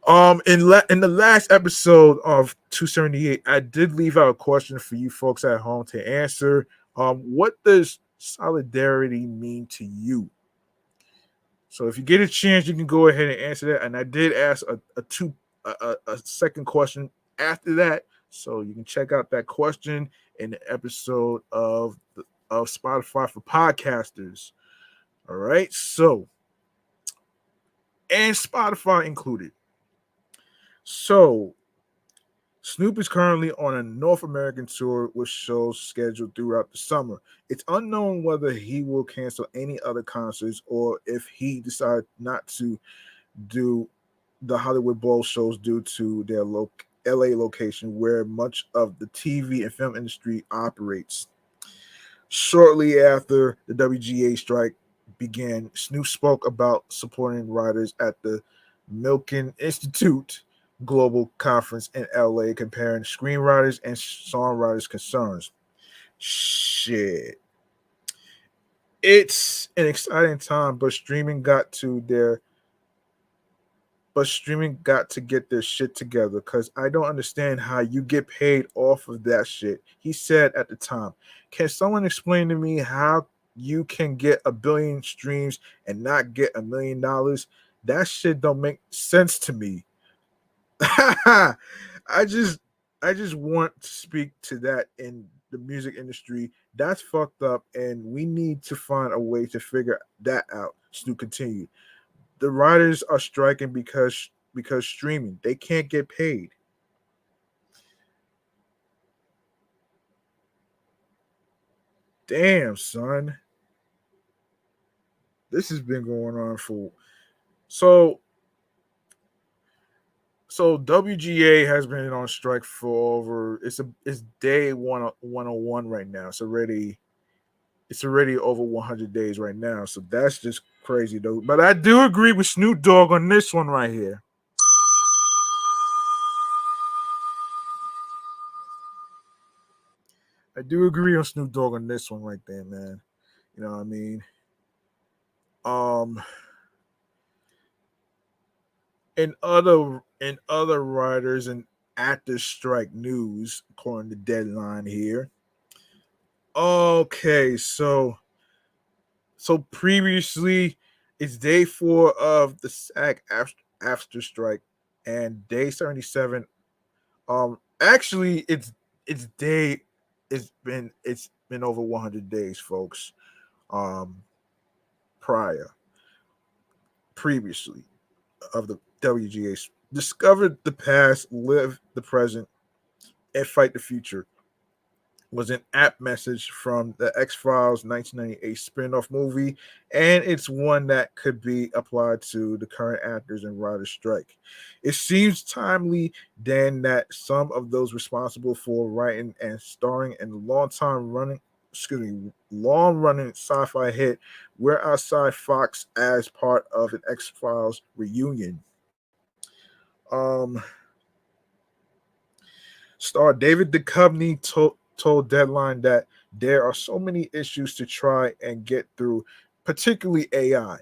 In the last episode of 278, I did leave out a question for you folks at home to answer. What does solidarity mean to you? So if you get a chance, you can go ahead and answer that. And I did ask a second question after that, so you can check out that question in the episode of Spotify for podcasters. All right, so and Spotify included. So Snoop is currently on a North American tour with shows scheduled throughout the summer. It's unknown whether he will cancel any other concerts or if he decides not to do the Hollywood Bowl shows due to their LA location, where much of the TV and film industry operates. Shortly after the WGA strike began, Snoop spoke about supporting writers at the Milken Institute Global Conference in LA, comparing screenwriters and songwriters' concerns. Shit. It's an exciting time, but streaming got to get their shit together, because I don't understand how you get paid off of that shit. He said at the time, can someone explain to me how you can get 1 billion streams and not get $1 million? That shit don't make sense to me. I just want to speak to that in the music industry. That's fucked up, and we need to find a way to figure that out. Stu continued. The writers are striking because streaming, they can't get paid. Damn, son. This has been going on for so WGA has been on strike for over it's day 101 right now. It's already over 100 days right now. So that's just crazy though. But I do agree with Snoop Dogg on this one right here. I do agree on Snoop Dogg on this one right there, man. You know what I mean? Um in other writers and actors strike news, according to Deadline here. Okay, so previously it's day 4 of the SAG after strike, and day 77. Actually, it's been over 100 days, folks. um, previously of the WGA. Discovered the past, live the present, and fight the future was an apt message from the X-Files 1998 spin-off movie, and it's one that could be applied to the current actors and writers strike. It seems timely then that some of those responsible for writing and starring in the long-running sci-fi hit We're Outside Fox as part of an X-Files reunion. Um Star David Duchovny told Deadline that there are so many issues to try and get through, particularly AI.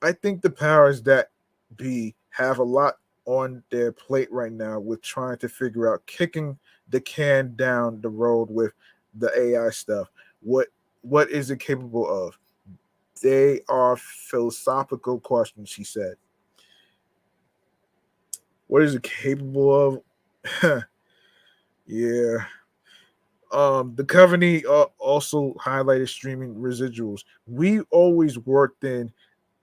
I think the powers that be have a lot on their plate right now with trying to figure out kicking the can down the road with the AI stuff. What is it capable of? They are philosophical questions, he said. What is it capable of? Yeah. The company also highlighted streaming residuals. We always worked in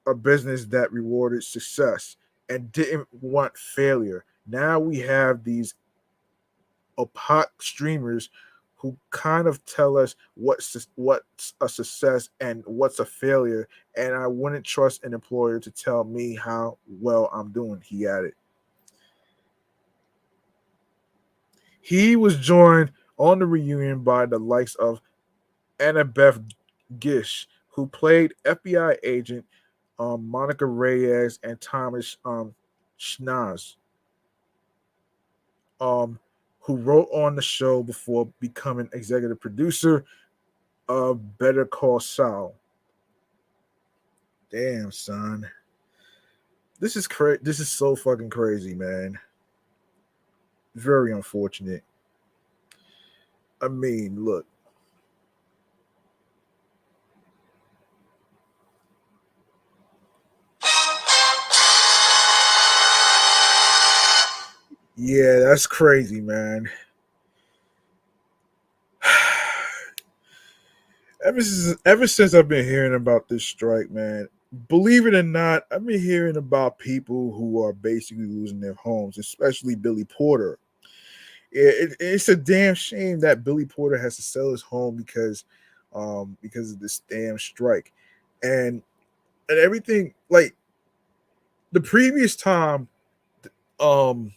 a business that rewarded success and didn't want failure. Now we have these opaque streamers who kind of tell us what's a success and what's a failure, and I wouldn't trust an employer to tell me how well I'm doing, he added. He was joined on the reunion by the likes of Annabeth Gish, who played FBI agent Monica Reyes, and Thomas Schnaz, who wrote on the show before becoming executive producer of Better Call Saul. Damn, son. This is crazy. This is so fucking crazy, man. Very unfortunate. I mean, look. Yeah, that's crazy, man. Ever since I've been hearing about this strike, man, believe it or not, I've been hearing about people who are basically losing their homes, especially Billy Porter. It's a damn shame that Billy Porter has to sell his home because of this damn strike, and everything like the previous time, um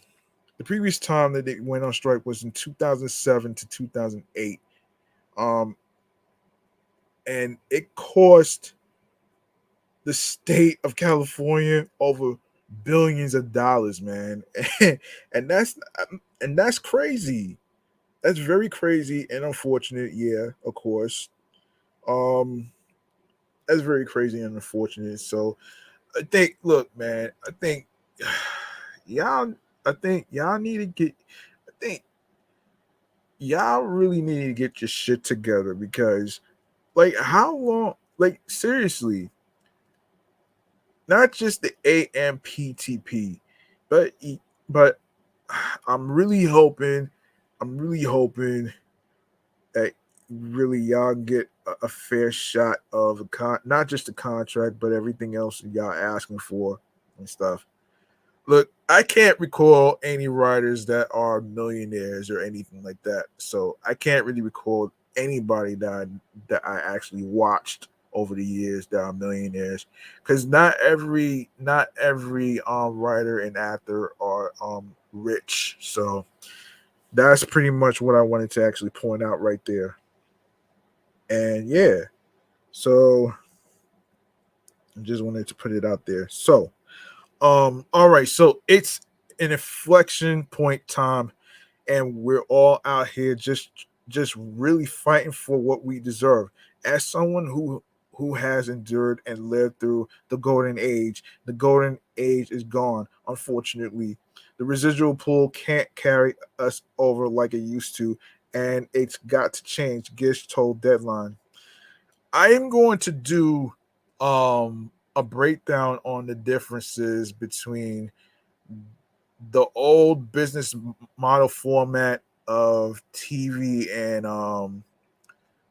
the previous time that they went on strike was in 2007 to 2008, um and it cost the state of California over billions of dollars, man. and that's and that's crazy. That's very crazy and unfortunate. Yeah, of course. Um, that's very crazy and unfortunate. So I think, look, man, y'all, I think y'all need to get. I think y'all really need to get your shit together because, like, how long? Like, seriously, not just the AMPTP, but but I'm really hoping that really y'all get a fair shot of not just the contract, but everything else y'all asking for and stuff. Look, I can't recall any writers that are millionaires or anything like that, so I can't really recall anybody that I actually watched over the years that are millionaires, because not every writer and actor are rich. So that's pretty much what I wanted to actually point out right there. And yeah, so I just wanted to put it out there. So all right, so it's an inflection point time, and we're all out here just really fighting for what we deserve. As someone who has endured and lived through the golden age is gone, unfortunately. The residual pool can't carry us over like it used to, and it's got to change, Gish told Deadline. I am going to do a breakdown on the differences between the old business model format of TV and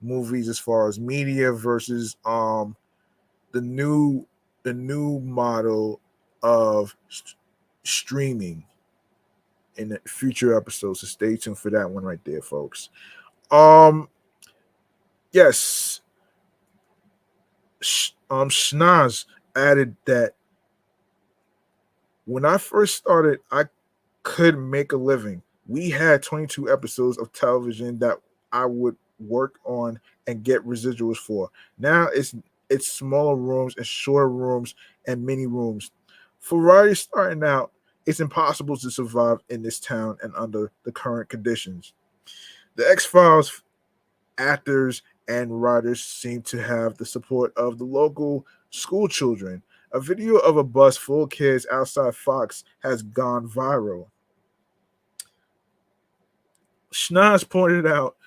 movies as far as media versus the new model of streaming in the future episodes. So stay tuned for that one right there, folks. Yes. Schnoz added that when I first started, I could make a living. We had 22 episodes of television that I would work on and get residuals for. Now it's smaller rooms and shorter rooms and mini rooms. For writers starting out, it's impossible to survive in this town and under the current conditions. The X-Files actors and writers seem to have the support of the local school children. A video of a bus full of kids outside Fox has gone viral. Schnoz pointed out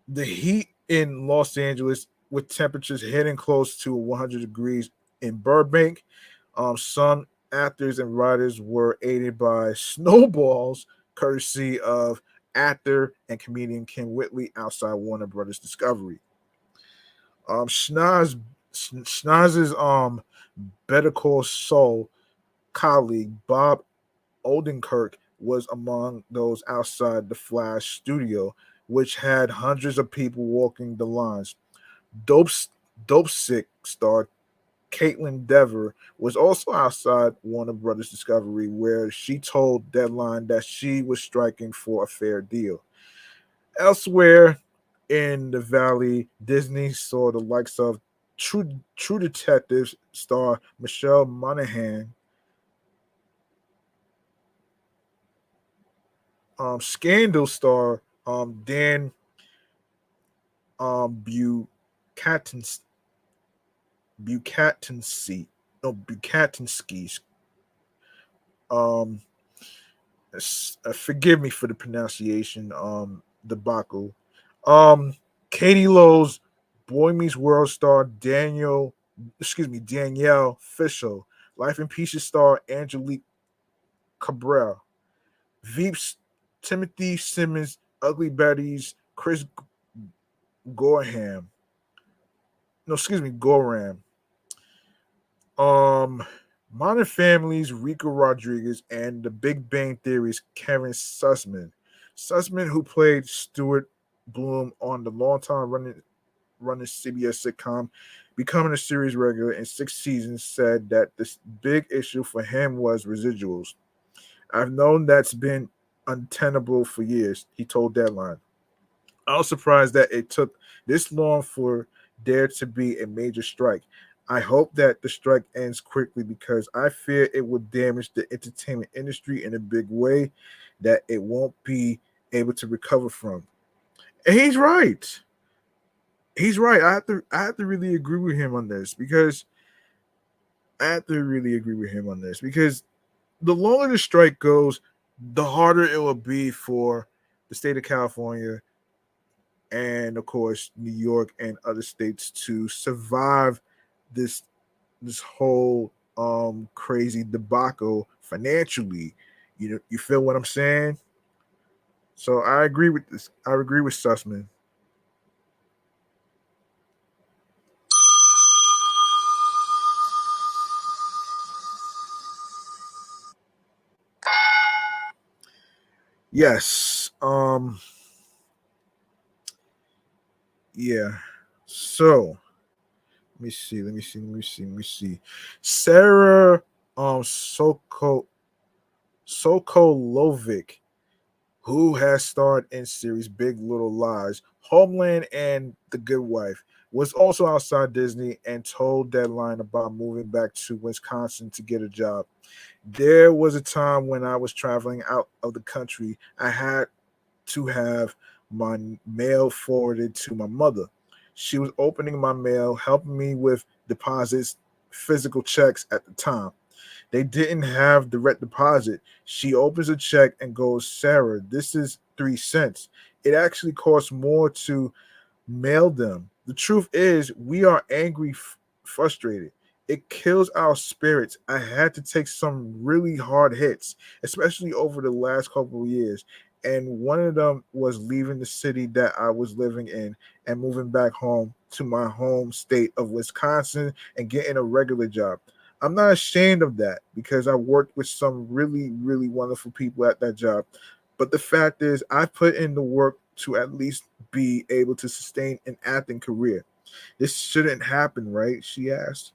the heat in Los Angeles, with temperatures hitting close to 100 degrees in Burbank. Some actors and writers were aided by snowballs, courtesy of actor and comedian Ken Whitley outside Warner Brothers Discovery. Schnoz's Better Call Saul colleague Bob Odenkirk was among those outside the Flash studio, which had hundreds of people walking the lines. Dope, Dope Sick star Caitlin Dever was also outside Warner Brothers Discovery, where she told Deadline that she was striking for a fair deal. Elsewhere in the Valley, Disney saw the likes of True Detective star Michelle Monaghan, Scandal star Dan Buchanan Bucatansky, no Bucatansky. Um, Forgive me for the pronunciation. Debacle. Um, Katie Lowe's Boy Meets World star Danielle Fisher, Life in Pieces star Angelique Cabral, Veep's Timothy Simmons, Ugly Betty's Chris Gorham. No, excuse me, Goram. Um, Modern Family's Rico Rodriguez and The Big Bang Theory's Kevin Sussman. Sussman, who played Stuart Bloom on the long-time running CBS sitcom, becoming a series regular in 6 seasons, said that the big issue for him was residuals. I've known that's been untenable for years, he told Deadline. I was surprised that it took this long for there to be a major strike. I hope that the strike ends quickly because I fear it will damage the entertainment industry in a big way that it won't be able to recover from. And he's right. He's right. I have to really agree with him on this because the longer the strike goes, the harder it will be for the state of California and of course New York and other states to survive this whole crazy debacle financially. You feel what I'm saying? So I agree with this. I agree with Sussman. Yes. Yeah. So let me see. Sarah Sokolovic, who has starred in series Big Little Lies, Homeland, and The Good Wife, was also outside Disney and told Deadline about moving back to Wisconsin to get a job. There was a time when I was traveling out of the country. I had to have my mail forwarded to my mother. She was opening my mail, helping me with deposits, physical checks at the time. They didn't have direct deposit. She opens a check and goes, Sarah, this is 3 cents. It actually costs more to mail them. The truth is, we are angry, frustrated. It kills our spirits. I had to take some really hard hits, especially over the last couple of years. and one of them was leaving the city that I was living in and moving back home to my home state of Wisconsin and getting a regular job. I'm not ashamed of that because I worked with some really, really wonderful people at that job. But the fact is, I put in the work to at least be able to sustain an acting career. This shouldn't happen, right? She asked.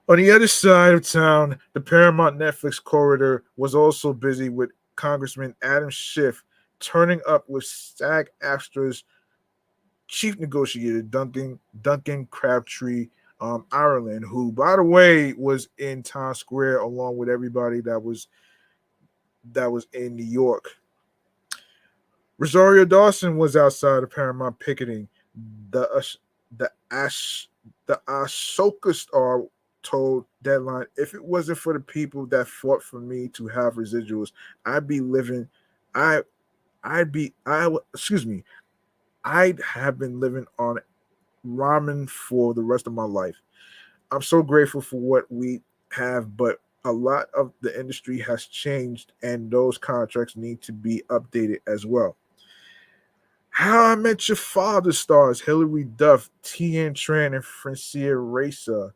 On the other side of town, the Paramount Netflix corridor was also busy with Congressman Adam Schiff turning up with SAG-AFTRA's chief negotiator Duncan Crabtree, Ireland, who, by the way, was in Times Square along with everybody that was in New York. Rosario Dawson was outside of Paramount picketing. The the Ash the Ashoka star told Deadline, "If it wasn't for the people that fought for me to have residuals, I'd be living. I I'd be I excuse me. I'd have been living on ramen for the rest of my life. I'm so grateful for what we have, but a lot of the industry has changed, and those contracts need to be updated as well." How I Met Your Father stars Hilary Duff, Tien Tran, and Francia Racer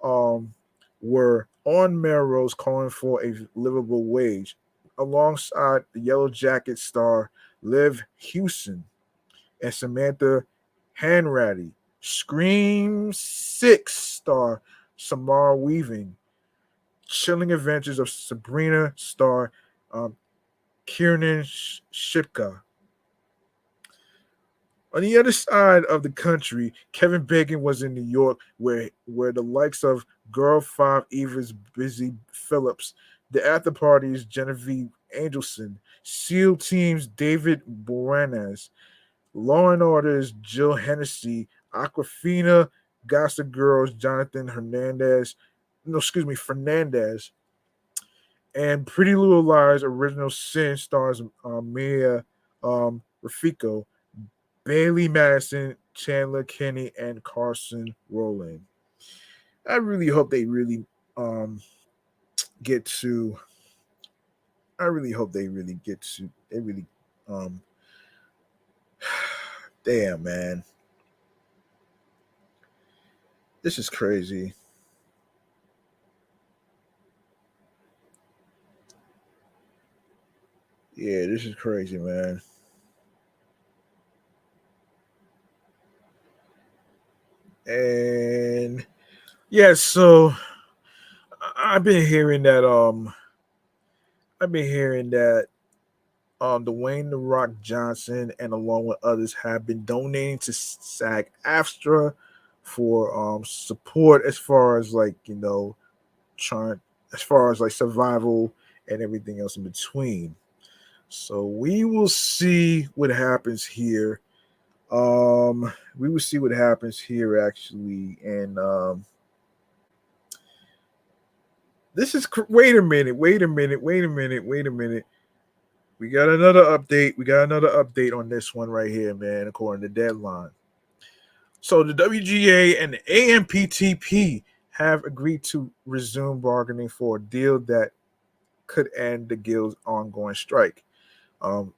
um, were on Melrose calling for a livable wage, alongside the Yellow Jacket star Liv Hewson and Samantha Hanratty. Scream 6 star Samara Weaving. Chilling Adventures of Sabrina star um, Kiernan Shipka. On the other side of the country, Kevin Bacon was in New York, where the likes of Girl Five Eva's Busy Phillips, the After Party's Genevieve Angelson, SEAL Team's David Boreanaz, Law and Order's Jill Hennessy, Aquafina, Gossip Girl's Jonathan Fernandez, and Pretty Little Liars Original Sin stars Mia Rafiko, Bailey Madison, Chandler Kinney, and Carson Rowland. I really hope they really um get to. I really hope they really get to. They really um. Damn, man, this is crazy. Yeah, this is crazy, man. And yeah, so I've been hearing that Dwayne the Rock Johnson and along with others have been donating to SAG-AFTRA for support as far as like trying as far as like survival and everything else in between. So we will see what happens here. We will see what happens here actually, and this is wait a minute, wait a minute, wait a minute, wait a minute. We got another update. We got another update on this one right here, man, according to Deadline. So the WGA and the AMPTP have agreed to resume bargaining for a deal that could end the guild's ongoing strike. Um,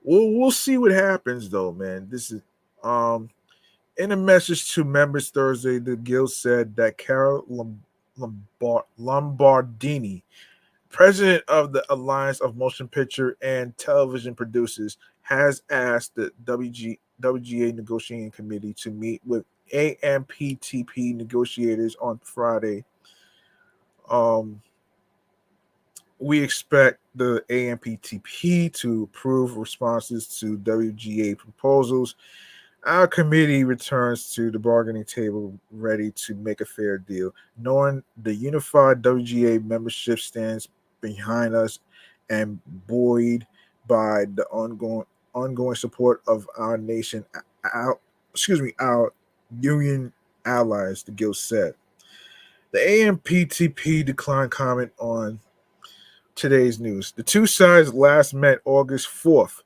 we'll see what happens though, man. This is in a message to members Thursday, the guild said that Carol Lombardini, president of the Alliance of Motion Picture and Television Producers, has asked the WGA negotiating committee to meet with AMPTP negotiators on Friday. Um, we expect the AMPTP to approve responses to WGA proposals. Our committee returns to the bargaining table ready to make a fair deal, knowing the unified WGA membership stands behind us and buoyed by the ongoing support of our nation, our union allies, the guild said. The AMPTP declined comment on today's news. The two sides last met August 4th,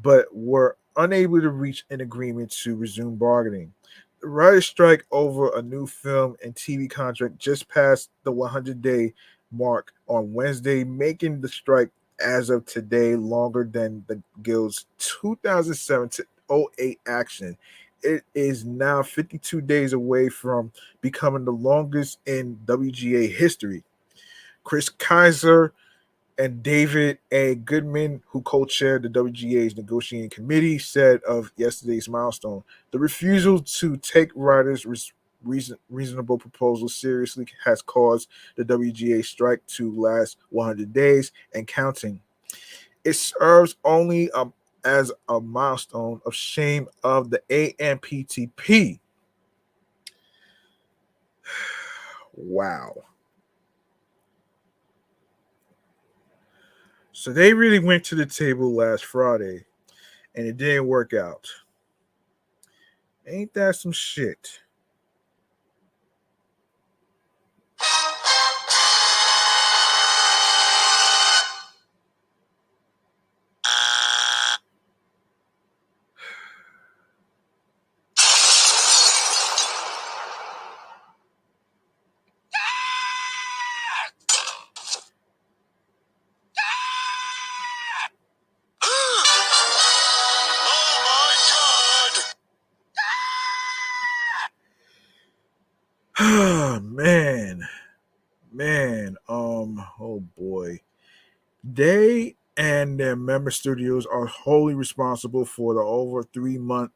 but were unable to reach an agreement to resume bargaining. The writers' strike over a new film and TV contract just passed the 100-day mark on Wednesday, making the strike as of today longer than the Guild's 2007 to '08 action. It is now 52 days away from becoming the longest in WGA history. Chris Kaiser and David A. Goodman, who co-chaired the WGA's negotiating committee, said of yesterday's milestone, the refusal to take writers' reasonable proposals seriously has caused the WGA strike to last 100 days and counting. It serves only as a milestone of shame of the AMPTP. Wow. So they really went to the table last Friday and it didn't work out. Ain't that some shit? man, oh boy. They and their member studios are wholly responsible for the over 3 month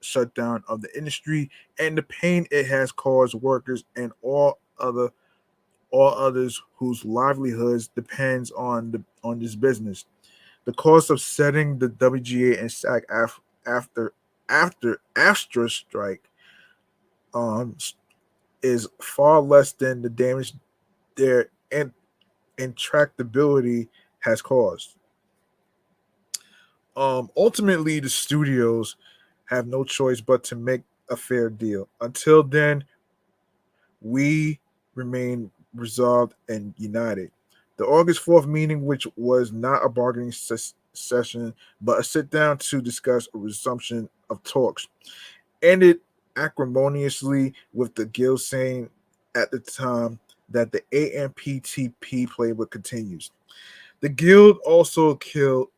shutdown of the industry and the pain it has caused workers and all others whose livelihoods depends on this business. The cost of setting the WGA and SAG after AFTRA strike um, is far less than the damage their intractability has caused. Ultimately, the studios have no choice but to make a fair deal. Until then, we remain resolved and united. The August 4th meeting, which was not a bargaining session but a sit down to discuss a resumption of talks, ended acrimoniously with the Guild saying at the time that the AMPTP playbook continues. The Guild also killed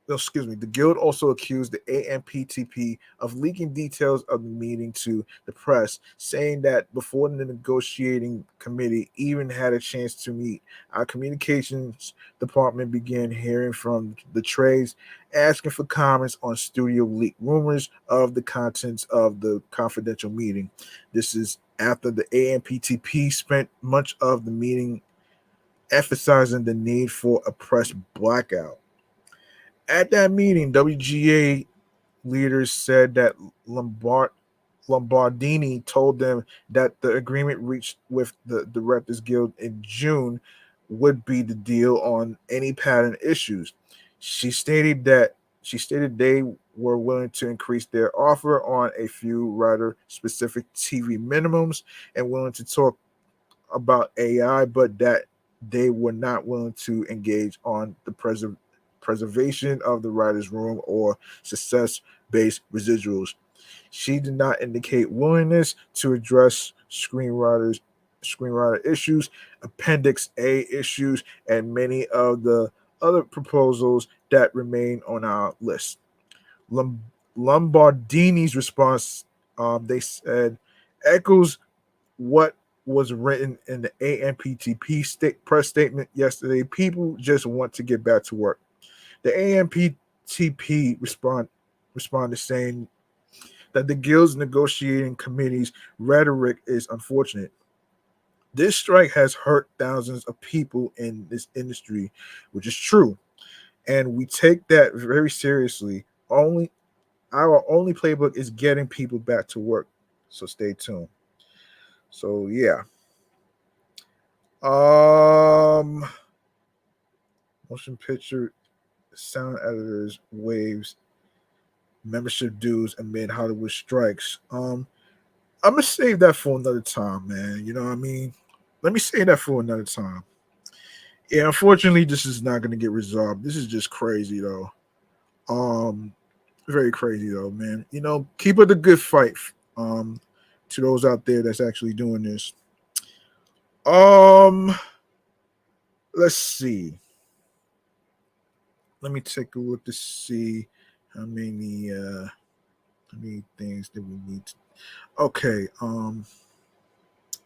the Guild also accused the AMPTP of leaking details of the meeting to the press, saying that before the negotiating committee even had a chance to meet, our communications department began hearing from the trades, asking for comments on studio leak rumors of the contents of the confidential meeting. This is after the AMPTP spent much of the meeting emphasizing the need for a press blackout. At that meeting, WGA leaders said that Lombardini told them that the agreement reached with the Directors Guild in June would be the deal on any patent issues. She stated they were willing to increase their offer on a few writer specific TV minimums and willing to talk about AI, but that they were not willing to engage on the preservation of the writer's room or success based residuals. She did not indicate willingness to address screenwriter issues, Appendix A issues, and many of the other proposals that remain on our list. Lombardini's response, they said, echoes what was written in the AMPTP press statement yesterday. People just want to get back to work. The AMPTP responded saying that the Guild's negotiating committee's rhetoric is unfortunate. This strike has hurt thousands of people in this industry, which is true, and we take that very seriously. Our only playbook is getting people back to work. So stay tuned. So yeah. Motion picture sound editors waves membership dues amid Hollywood strikes. I'm gonna save that for another time, man. You know what I mean? Let me save that for another time. Yeah, unfortunately, this is not gonna get resolved. This is just crazy though. Um, Very crazy though, man. You know, keep up the good fight. To those out there that's actually doing this. Um, let's see. let me take a look to see how many things that we need to, okay,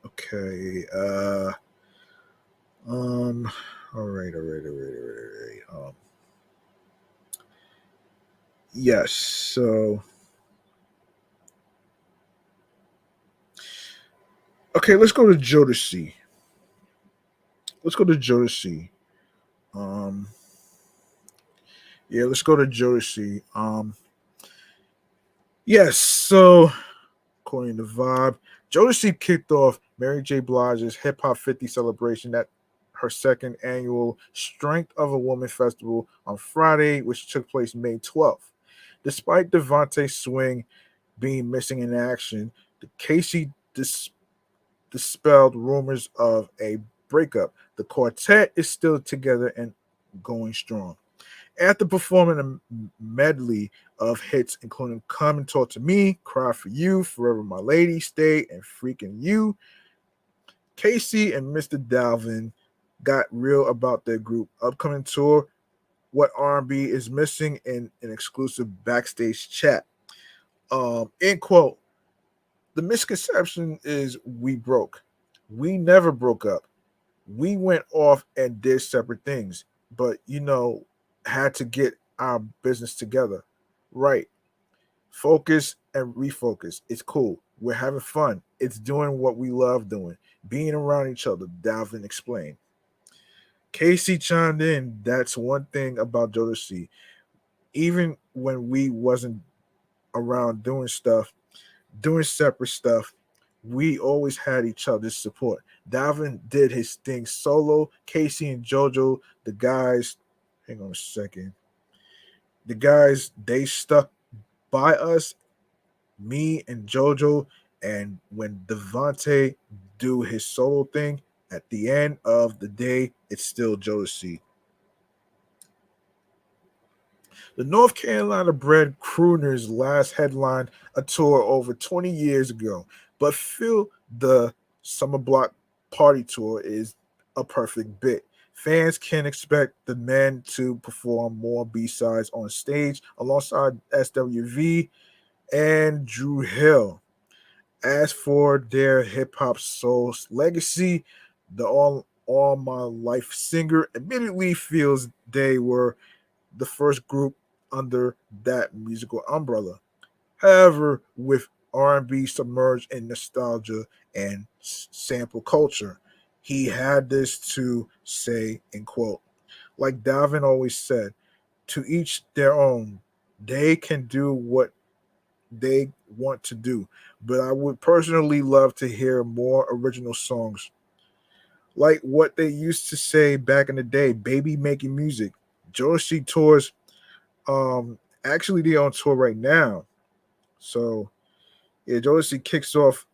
okay, all right. Yes, so okay, let's go to Jodeci. Let's go to Jodeci. Um, yeah, let's go to Jodeci. Yes, so according to Vibe, Jodeci kicked off Mary J. Blige's Hip Hop 50 celebration at her second annual Strength of a Woman festival on Friday, which took place May 12th. Despite Devontae Swing being missing in action, the Casey dispelled rumors of a breakup. The quartet is still together and going strong. After performing a medley of hits, including Come and Talk to Me, Cry for You, Forever My Lady, Stay, and Freaking You, Casey and Mr. Dalvin got real about their group upcoming tour, what R&B is missing in an exclusive backstage chat. End quote. The misconception is we broke. We never broke up. We went off and did separate things, but had to get our business together. Right. Focus and refocus. It's cool. We're having fun. It's doing what we love doing. Being around each other, Dalvin explained. Casey chimed in. That's one thing about Jodeci. Even when we wasn't around doing separate stuff, we always had each other's support. Dalvin did his thing solo. Casey and JoJo, the guys, hang on a second. The guys, they stuck by us, me and JoJo, and when Devontae do his solo thing, at the end of the day, it's still Jodeci. The North Carolina bred crooners last headlined a tour over 20 years ago, but feel the Summer Block Party Tour is a perfect bit. Fans can expect the men to perform more B-sides on stage alongside SWV and Drew Hill. As for their hip hop soul legacy, the all my life singer admittedly feels they were the first group under that musical umbrella. However, with R&B submerged in nostalgia and sample culture, he had this to say in quote, like Dalvin always said, to each their own. They can do what they want to do, but I would personally love to hear more original songs. Like what they used to say back in the day, baby making music. Joshi tours actually they're on tour right now. So yeah, Jodeci kicks off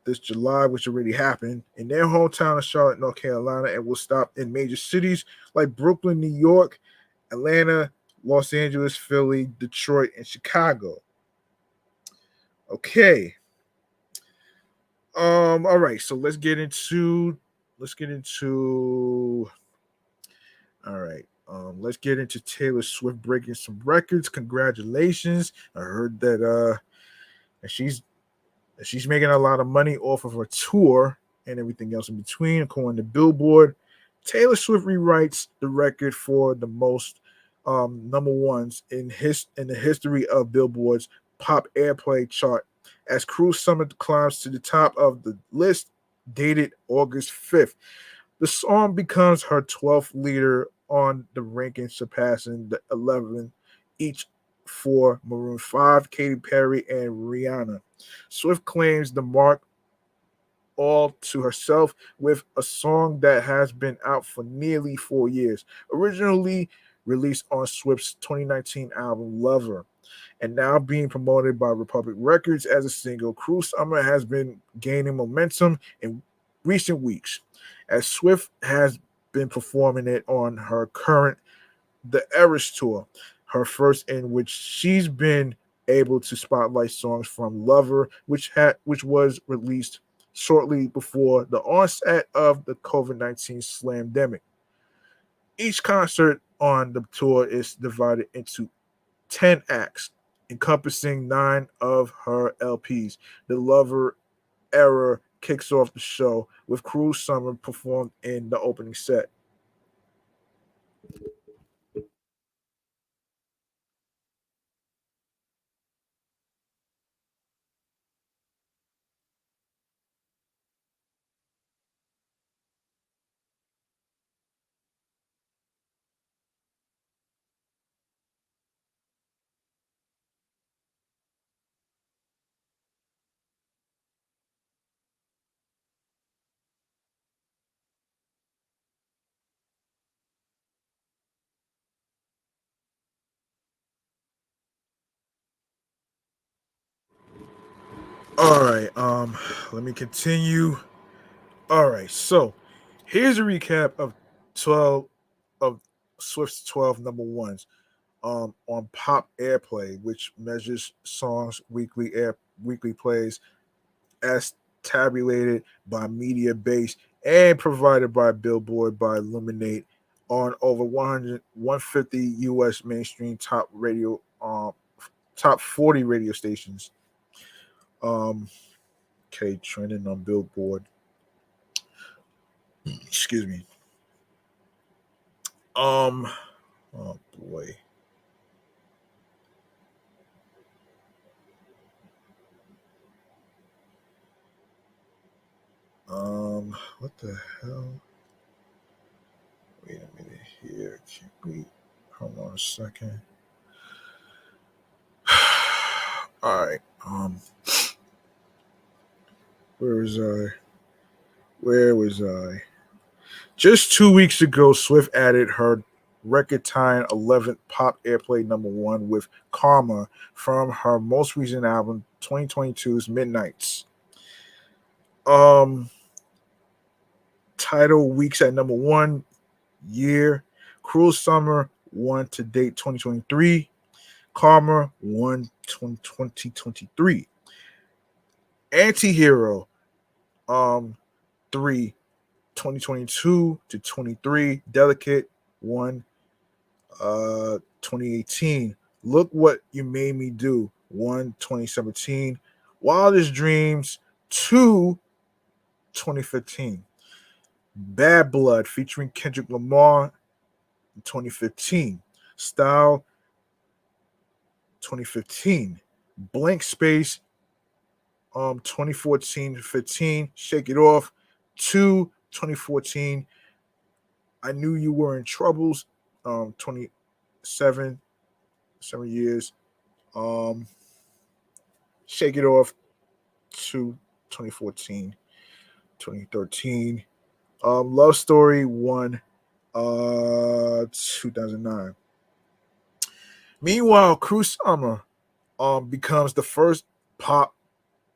this July, which already happened, in their hometown of Charlotte, North Carolina, and will stop in major cities like Brooklyn, New York, Atlanta, Los Angeles, Philly, Detroit, and Chicago. Okay. All right, so let's get into all right. Let's get into Taylor Swift breaking some records. Congratulations. I heard that she's making a lot of money off of her tour and everything else in between, according to Billboard. Taylor Swift rewrites the record for the most number ones in the history of Billboard's pop airplay chart as Cruel Summer climbs to the top of the list, dated August 5th. The song becomes her 12th leader on the ranking, surpassing the 11 each for Maroon 5, Katy Perry, and Rihanna. Swift claims the mark all to herself with a song that has been out for nearly 4 years, originally released on Swift's 2019 album Lover, and now being promoted by Republic Records as a single. Cruel Summer has been gaining momentum in recent weeks, as Swift has been performing it on her current The Eras tour, her first in which she's been able to spotlight songs from Lover, which was released shortly before the onset of the COVID-19 slamdemic. Each concert on the tour is divided into 10 acts, encompassing 9 of her LPs. The Lover era kicks off the show with Cruel Summer performed in the opening set. All right, let me continue. All right, so here's a recap of 12 of Swift's 12 number ones on Pop Airplay, which measures songs weekly plays as tabulated by Media Base and provided by Billboard by Illuminate on over 150 US mainstream top 40 radio stations. Um okay, trending on Billboard. Excuse me. Um oh boy. What the hell? Wait a minute here. Can we hold on a second? All right. Where was I? Where was I? Just 2 weeks ago, Swift added her record-tying 11th pop airplay number one with "Karma" from her most recent album, 2022's Midnights. Um, Title weeks at number one, year, Cruel Summer one to date 2023, Karma 1 2023, Antihero 3 2022 to 23, Delicate 1 2018, Look What You Made Me Do 1 2017, Wildest Dreams 2 2015, Bad Blood featuring Kendrick Lamar 2015, Style 2015, Blank Space 2014-15, Shake It Off 2 2014, I Knew You Were in Troubles 27 7 years, um Shake It Off 2 2014 2013, Love Story 1 2009. Meanwhile, Cruel Summer becomes the first pop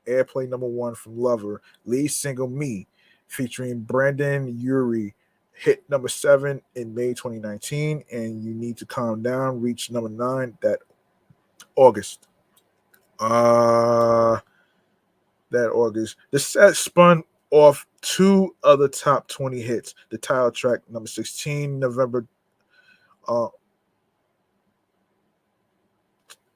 airplay number one from Lover, lead single Me, featuring Brandon Urie, hit number 7 in May 2019, and You Need to Calm Down reached number 9 that August. Uh that August. The set spun off two other top 20 hits. The title track number 16, uh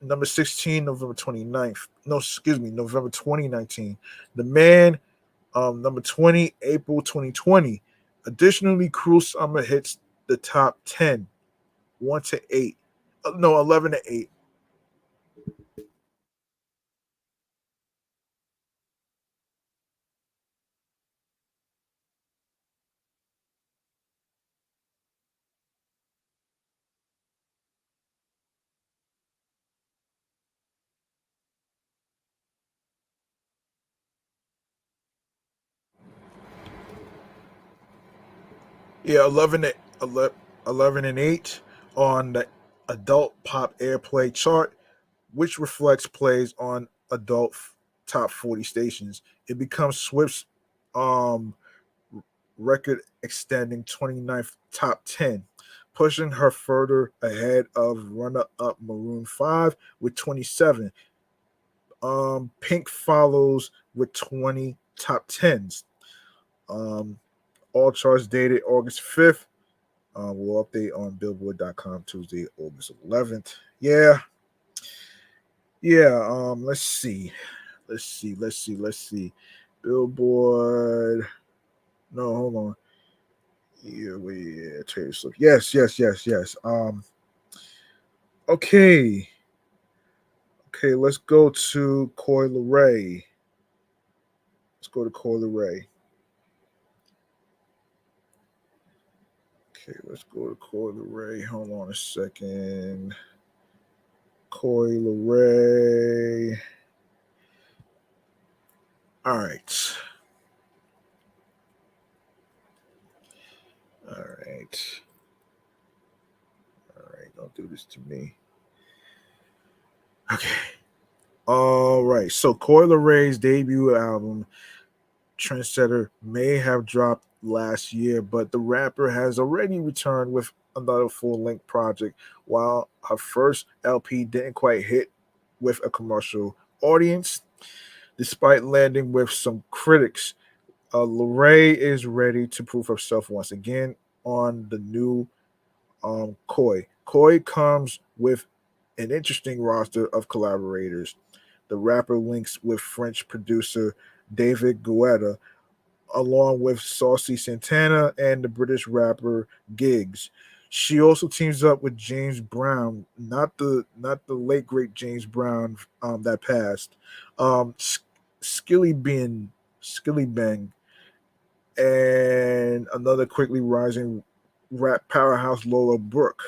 number 16, November 29th. No, excuse me, November 2019. The Man, number 20, April 2020. Additionally, Cruel Summer hits the top 10, 1 to 8. No, 11 to 8. Yeah, 11 and 8 on the adult pop airplay chart, which reflects plays on adult top 40 stations. It becomes Swift's um, record extending 29th top 10, pushing her further ahead of runner up Maroon 5 with 27. Pink follows with 20 top 10s. Um, all charts dated August 5th. We'll update on Billboard.com Tuesday, August 11th. Yeah. Let's see. Billboard. No, hold on. Yeah, Taylor Swift. Yes. Okay. Let's go to Coi Leray. Let's go to Coi Leray. Okay, let's go to Coi Leray. Hold on a second. Coi Leray. All right. Don't do this to me. Okay. All right. So Coi Leray's debut album, Trendsetter, may have dropped last year, but the rapper has already returned with another full-length project. While her first LP didn't quite hit with a commercial audience, despite landing with some critics, Leray is ready to prove herself once again on the new Coi. Coi comes with an interesting roster of collaborators. The rapper links with French producer David Guetta, along with Saucy Santana and the British rapper Giggs. She also teams up with James Brown, not the late great James Brown that passed, Skilly Bang, and another quickly rising rap powerhouse Lola Brooke.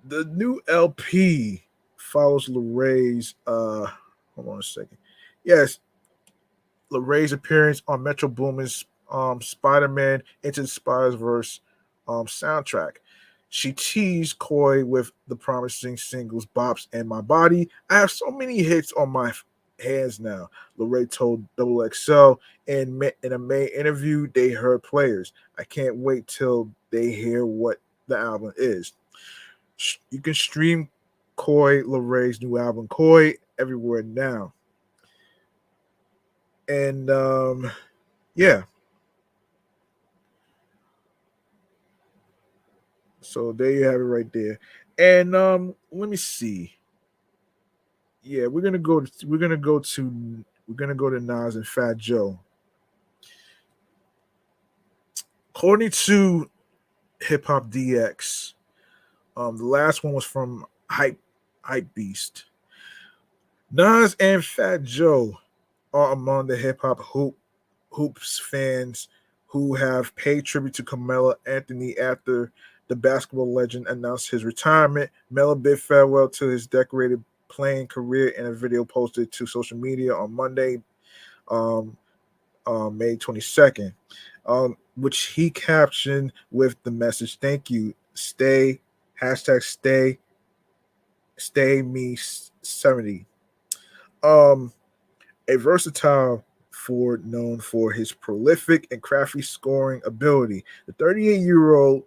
The new LP follows Leray's hold on a second. Yes, Leray's appearance on Metro Boomin's Spider-Man Into the Spider-Verse soundtrack. She teased Coi with the promising singles Bops and My Body. I have so many hits on my hands now, Leray told XXL in a May interview they heard players. I can't wait till they hear what the album is. You can stream Coi Leray's new album, Coi, everywhere now. And yeah. So there you have it right there. And let me see. Yeah, we're gonna go to Nas and Fat Joe. According to Hip Hop DX, the last one was from Hype Beast. Nas and Fat Joe are among the hip hop hoops fans who have paid tribute to Carmelo Anthony after the basketball legend announced his retirement. Melo bid farewell to his decorated playing career in a video posted to social media on Monday, May 22nd, which he captioned with the message, "Thank you, stay me 70." A versatile forward known for his prolific and crafty scoring ability, the 38-year-old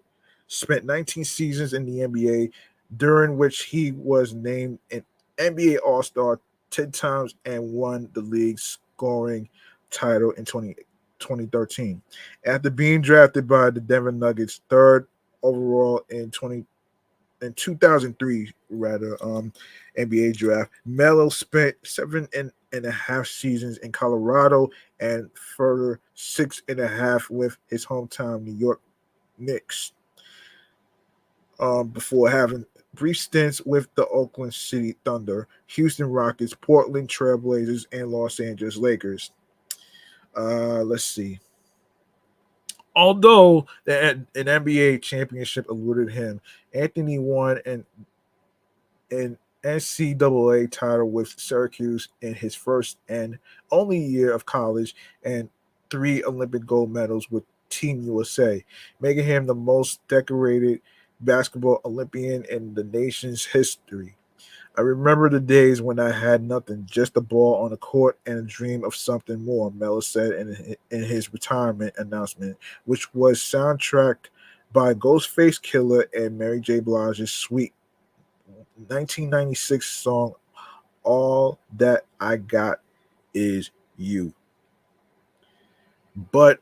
spent 19 seasons in the NBA, during which he was named an NBA All-Star 10 times and won the league's scoring title in 2013. After being drafted by the Denver Nuggets, third overall in 2003 NBA draft, Melo spent 7.5 seasons in Colorado and further 6.5 with his hometown New York Knicks, before having brief stints with the Oakland City Thunder, Houston Rockets, Portland Trail Blazers, and Los Angeles Lakers. Let's see. Although an NBA championship eluded him, Anthony won an NCAA title with Syracuse in his first and only year of college, and 3 Olympic gold medals with Team USA, making him the most decorated basketball Olympian in the nation's history. I remember the days when I had nothing, just a ball on the court and a dream of something more, Melo said in his retirement announcement, which was soundtracked by Ghostface Killer and Mary J. Blige's sweet 1996 song, All That I Got Is You. But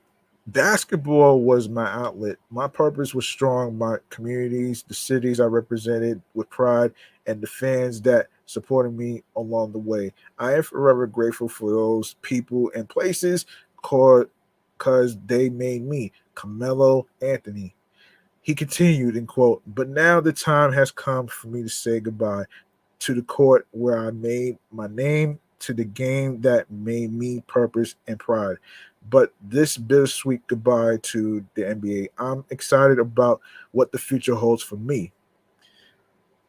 Basketball was my outlet. My purpose was strong. My communities, the cities I represented with pride, and the fans that supported me along the way. I am forever grateful for those people and places because they made me. Carmelo Anthony. He continued and quote, but now the time has come for me to say goodbye to the court where I made my name, to the game that made me purpose and pride. But this bittersweet goodbye to the NBA, I'm excited about what the future holds for me.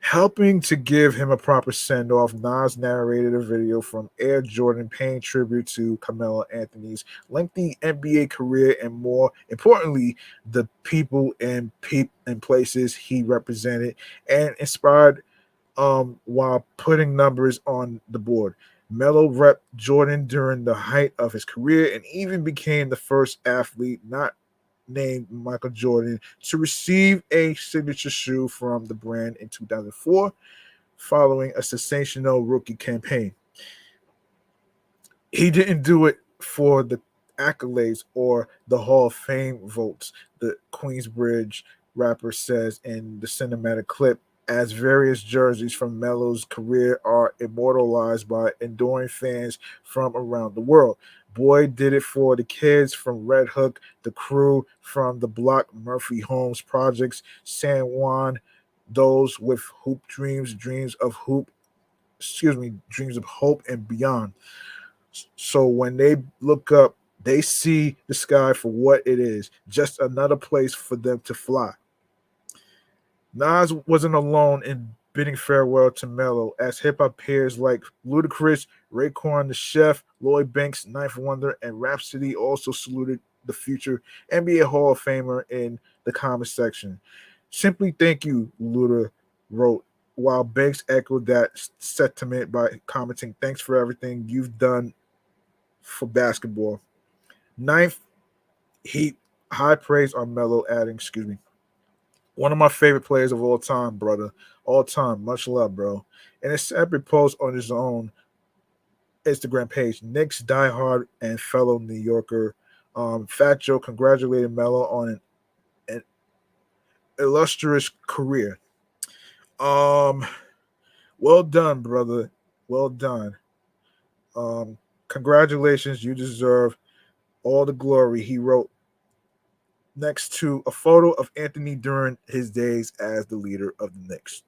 Helping to give him a proper send off, Nas narrated a video from Air Jordan paying tribute to Carmelo Anthony's lengthy NBA career and, more importantly, the people and places he represented and inspired while putting numbers on the board. Melo repped Jordan during the height of his career and even became the first athlete not named Michael Jordan to receive a signature shoe from the brand in 2004 following a sensational rookie campaign. He didn't do it for the accolades or the Hall of Fame votes, the Queensbridge rapper says in the cinematic clip, as various jerseys from Melo's career are immortalized by enduring fans from around the world. Boy did it for the kids from Red Hook, the crew from the Block Murphy Homes Projects, San Juan, those with hoop dreams, dreams of hope and beyond. So when they look up, they see the sky for what it is, just another place for them to fly. Nas wasn't alone in bidding farewell to Mello, as hip hop peers like Ludacris, Raekwon the Chef, Lloyd Banks, Ninth Wonder, and Rhapsody also saluted the future NBA Hall of Famer in the comment section. Simply thank you, Luda wrote, while Banks echoed that sentiment by commenting, thanks for everything you've done for basketball. Ninth, he high praise on Melo, adding, excuse me, one of my favorite players of all time, brother. All time. Much love, bro. In a separate post on his own Instagram page, Knicks diehard and fellow New Yorker Fat Joe congratulated Melo on an illustrious career. Um, well done, brother. Well done. Um, Congratulations. You deserve all the glory. He wrote next to a photo of Anthony during his days as the leader of the Knicks.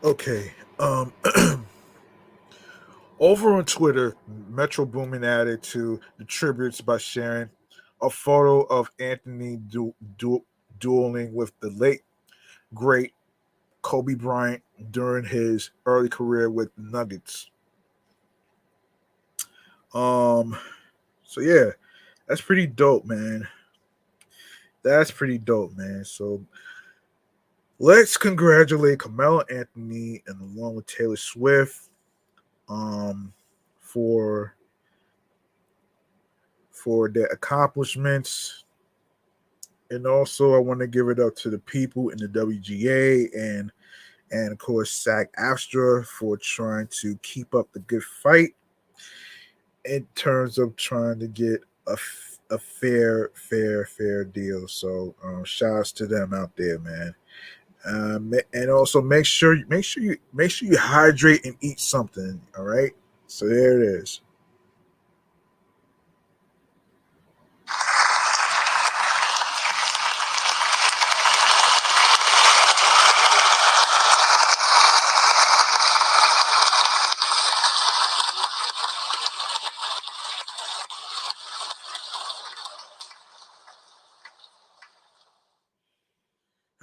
Okay. Over on Twitter, Metro Boomin added to the tributes by sharing a photo of Anthony dueling with the late great Kobe Bryant during his early career with the Nuggets. Um, so yeah, that's pretty dope, man. That's pretty dope, man. So let's congratulate Carmelo Anthony and along with Taylor Swift um for their accomplishments. And also I want to give it up to the people in the WGA and of course SAG-AFTRA for trying to keep up the good fight in terms of trying to get a fair deal. So shout outs to them out there, man. And also make sure you hydrate and eat something. All right. So there it is.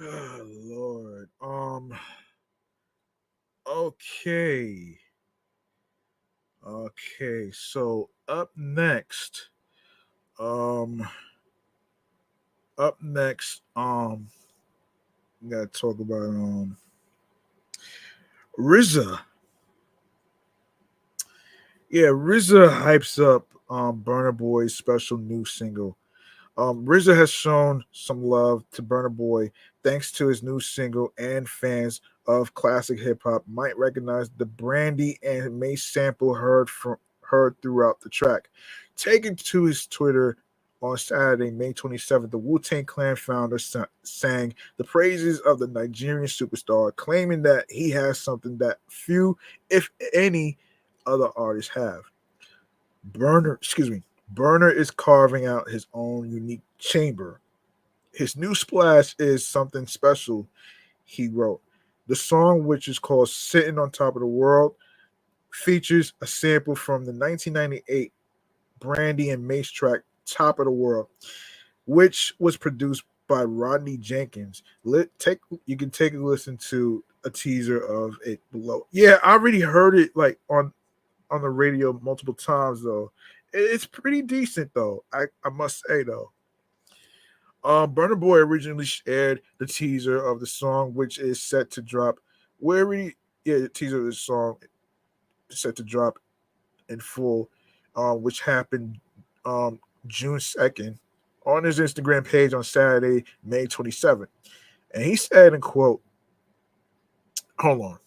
Oh, Lord. Okay. Okay, so um, we gotta talk about RZA. Yeah, RZA hypes up Burna Boy's special new single. RZA has shown some love to Burna Boy thanks to his new single, and fans of classic hip hop might recognize the Brandy and Mase sample heard throughout the track. Taken to his Twitter on Saturday, May 27th, the Wu-Tang Clan founder sang the praises of the Nigerian superstar, claiming that he has something that few, if any, other artists have. Burner is carving out his own unique chamber. His new splash is something special, he wrote. The song, which is called Sitting on Top of the World, features a sample from the 1998 Brandy and Mace track Top of the World, which was produced by Rodney Jenkins. You can take a listen to a teaser of it below. Yeah, I already heard it like on the radio multiple times though. It's pretty decent though. I must say though. Burna Boy originally shared the teaser of the song, which is set to drop. The teaser of the song is set to drop in full, which happened June 2nd on his Instagram page on Saturday, May 27th. And he said, in quote, hold on.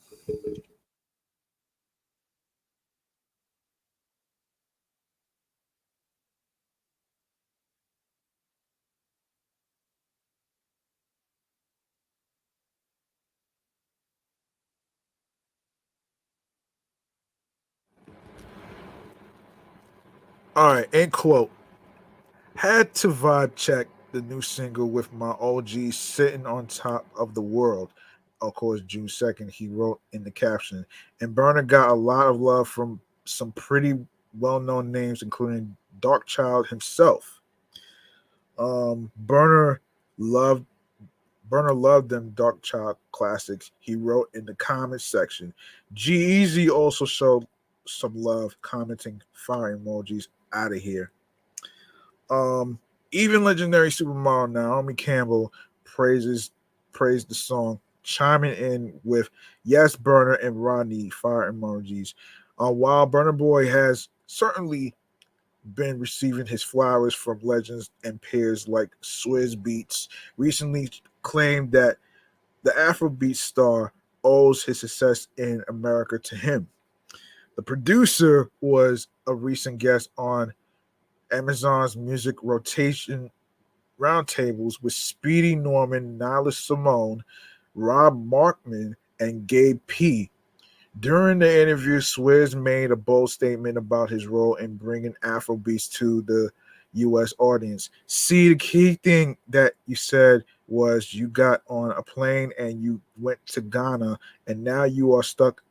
All right, end quote. Had to vibe check the new single with my OG sitting on top of the world. Of course, June 2nd, he wrote in the caption. And Burner got a lot of love from some pretty well known names, including Darkchild himself. Um, Burner loved Burner loved them Darkchild classics. He wrote in the comments section. G-Eazy also showed some love, commenting fire emojis out of here. Um, Even legendary supermodel Naomi Campbell praises praised the song, chiming in with "Yes, Burner" and Rodney fire emojis. While Burner Boy has certainly been receiving his flowers from legends and peers like Swizz Beats, recently claimed that the Afrobeat star owes his success in America to him. The producer was a recent guest on Amazon's music rotation roundtables with Speedy Norman, Nyla Simone, Rob Markman, and Gabe P. During the interview, Swizz made a bold statement about his role in bringing Afrobeats to the U.S. audience. See, the key thing that you said was you got on a plane and you went to Ghana, and now you are stuck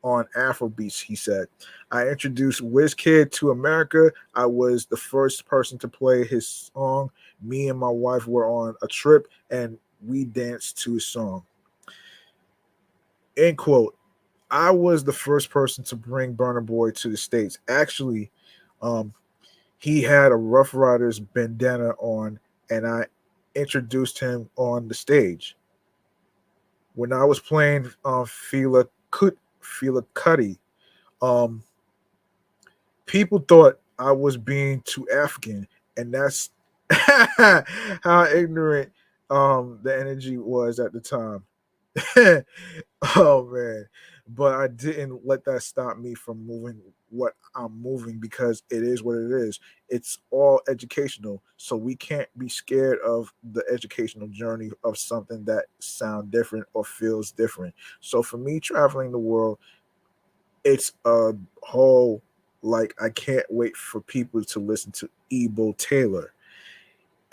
on Afrobeats, he said. I introduced WizKid to America. I was the first person to play his song. Me and my wife were on a trip and we danced to his song. End quote. I was the first person to bring Burna Boy to the States. Actually, um, he had a Rough Riders bandana on, and I introduced him on the stage. When I was playing Fela Kuti, um, people thought I was being too African, and that's how ignorant the energy was at the time. Oh man. But I didn't let that stop me from moving what I'm moving because it is what it is. It's all educational. So we can't be scared of the educational journey of something that sound different or feels different. So for me traveling the world, it's a whole like I can't wait for people to listen to Ebo Taylor.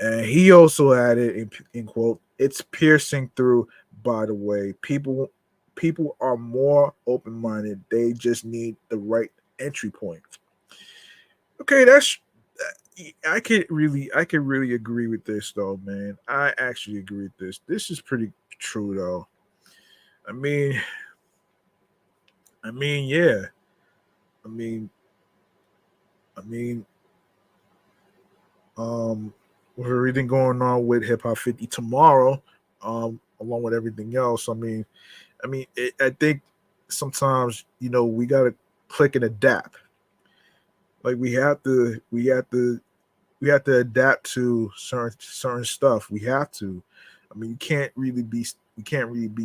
And he also added in quote, it's piercing through, by the way. People are more open-minded. They just need the right entry point. Okay, that's I could really agree with this though, man. I actually agree with this. This is pretty true though. I mean, yeah. I mean, I mean, um, with everything going on with Hip Hop 50 tomorrow, along with everything else, I think sometimes we gotta click and adapt. Like we have to adapt to certain stuff. We have to. I mean, you can't really be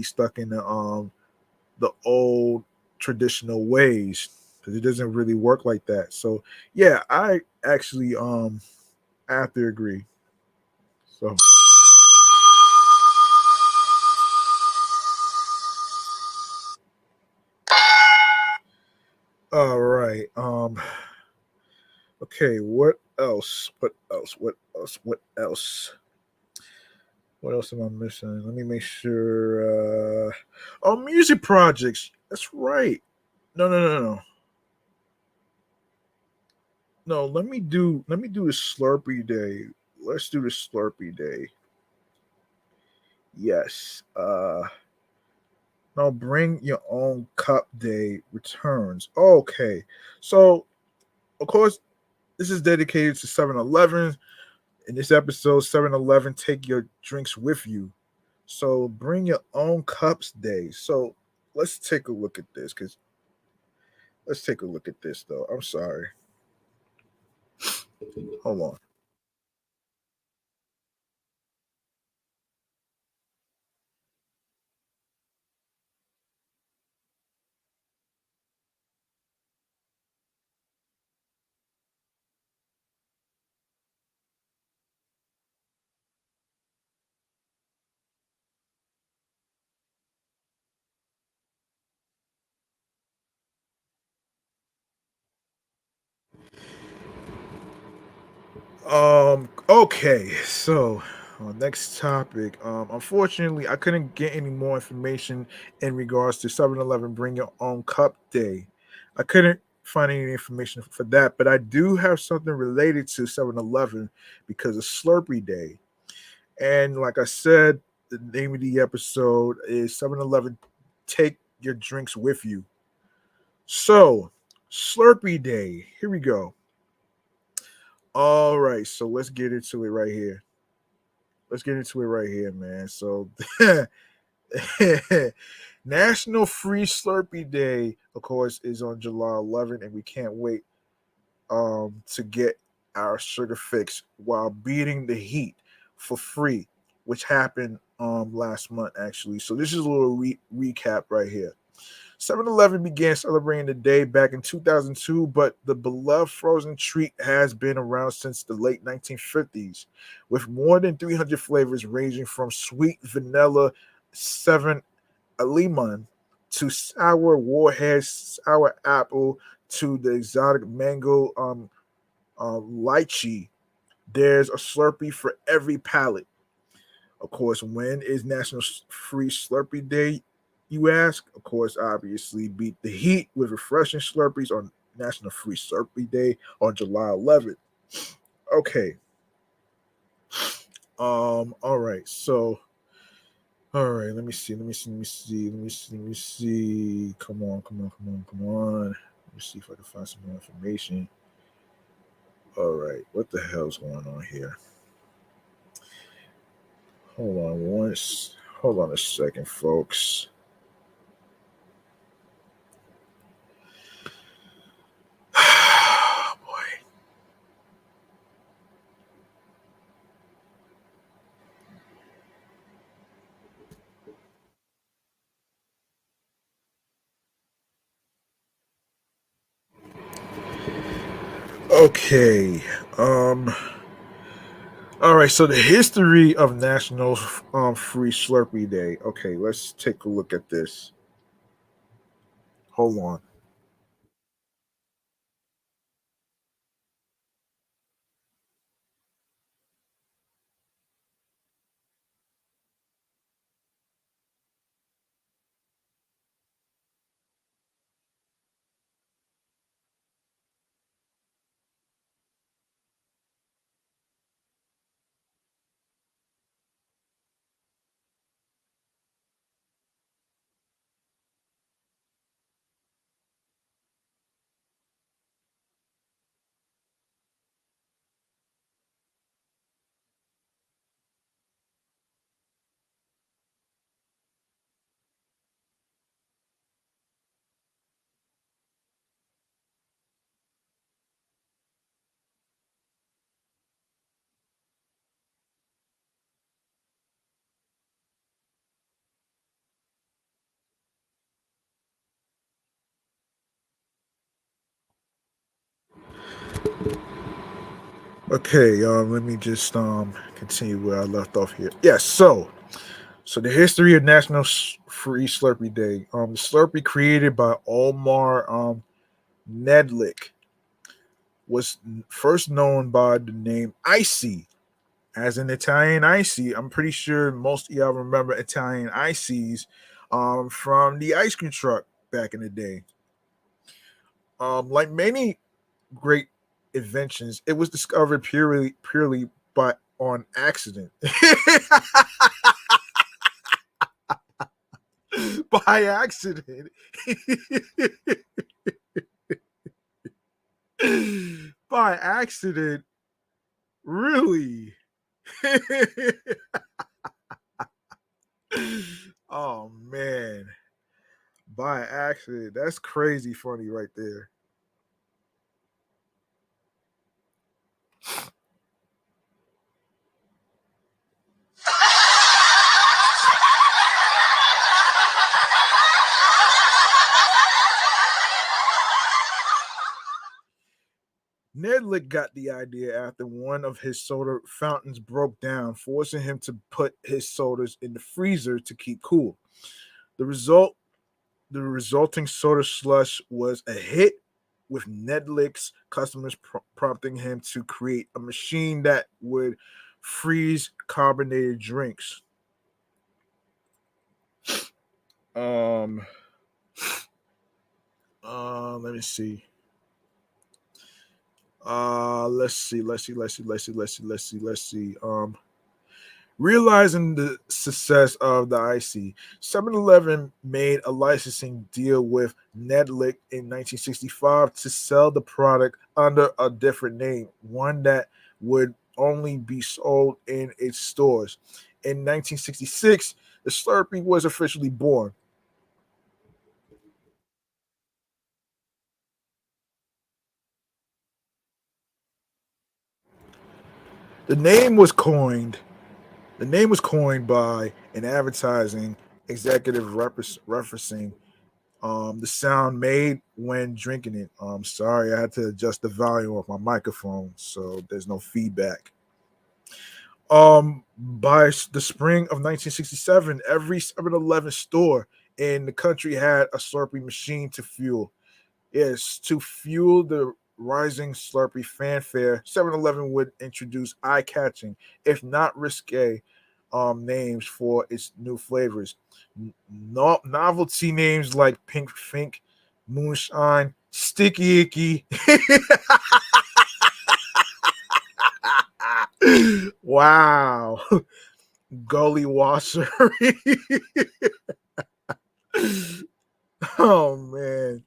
stuck in the old traditional ways because it doesn't really work like that. So yeah, I actually I have to agree. So all right. Okay, what else? What else? What else? What else? What else am I missing? Let me make sure. Oh, music projects. That's right. No, no, no, no. No, let me do the Slurpee Day. Let's do the Slurpee Day. Yes. Now bring your own cup day returns. Okay. So of course this is dedicated to 7-Eleven. In this episode, 7-Eleven take your drinks with you. So bring your own cups day. So let's take a look at this because let's take a look at this though. I'm sorry. Hold on. Okay, so next topic. Unfortunately, I couldn't get any more information in regards to 7-Eleven Bring Your Own Cup Day. I couldn't find any information for that, but I do have something related to 7-Eleven because of Slurpee Day. And like I said, the name of the episode is 7-Eleven Take Your Drinks With You. So, Slurpee Day. Here we go. All right, so let's get into it right here. Let's get into it right here, man. So, National Free Slurpee Day, of course, is on July 11th, and we can't wait to get our sugar fix while beating the heat for free, which happened last month actually. So this is a little recap right here. 7-Eleven began celebrating the day back in 2002, but the beloved frozen treat has been around since the late 1950s, with more than 300 flavors ranging from sweet vanilla 7 a lemon to sour warhead, sour apple to the exotic mango lychee. There's a Slurpee for every palate. Of course, when is National Free Slurpee Day? You ask. Of course, obviously, beat the heat with refreshing Slurpees on National Free Slurpee Day on July 11th. Okay. All right. So, all right. Let me see. Let me see. Let me see. Let me see. Let me see. Come on. Come on. Come on. Come on. Let me see if I can find some more information. All right. What the hell's going on here? Hold on once. Hold on a second, folks. Boy. Okay. All right. So the history of National Free Slurpee Day. Okay. Let's take a look at this. Hold on. Okay, let me just continue where I left off here. Yes, so the history of National Free Slurpee Day. The Slurpee created by Omar Nedlick was first known by the name Icy, as in Italian icy. I'm pretty sure most of y'all remember Italian ices from the ice cream truck back in the day. Like many great inventions, it was discovered purely by on accident. By accident. By accident. Really? Oh man. By accident. That's crazy funny right there. Nedlick got the idea after one of his soda fountains broke down, forcing him to put his sodas in the freezer to keep cool. The result, the resulting soda slush was a hit, with Nedlick's customers prompting him to create a machine that would freeze carbonated drinks. Um, let me see. Let's see. Realizing the success of the IC, 7-Eleven made a licensing deal with Nedlick in 1965 to sell the product under a different name, one that would only be sold in its stores. In 1966, the Slurpee was officially born. The name was coined. The name was coined by an advertising executive referencing the sound made when drinking it. Sorry, I had to adjust the volume of my microphone so there's no feedback. By the spring of 1967, every 7-Eleven store in the country had a Slurpee machine to fuel. Yes, to fuel the rising Slurpee fanfare, 7-Eleven would introduce eye-catching, if not risque, names for its new flavors. Novelty names like Pink Fink, Moonshine, Sticky Icky. Wow. Gully Washer. Oh man.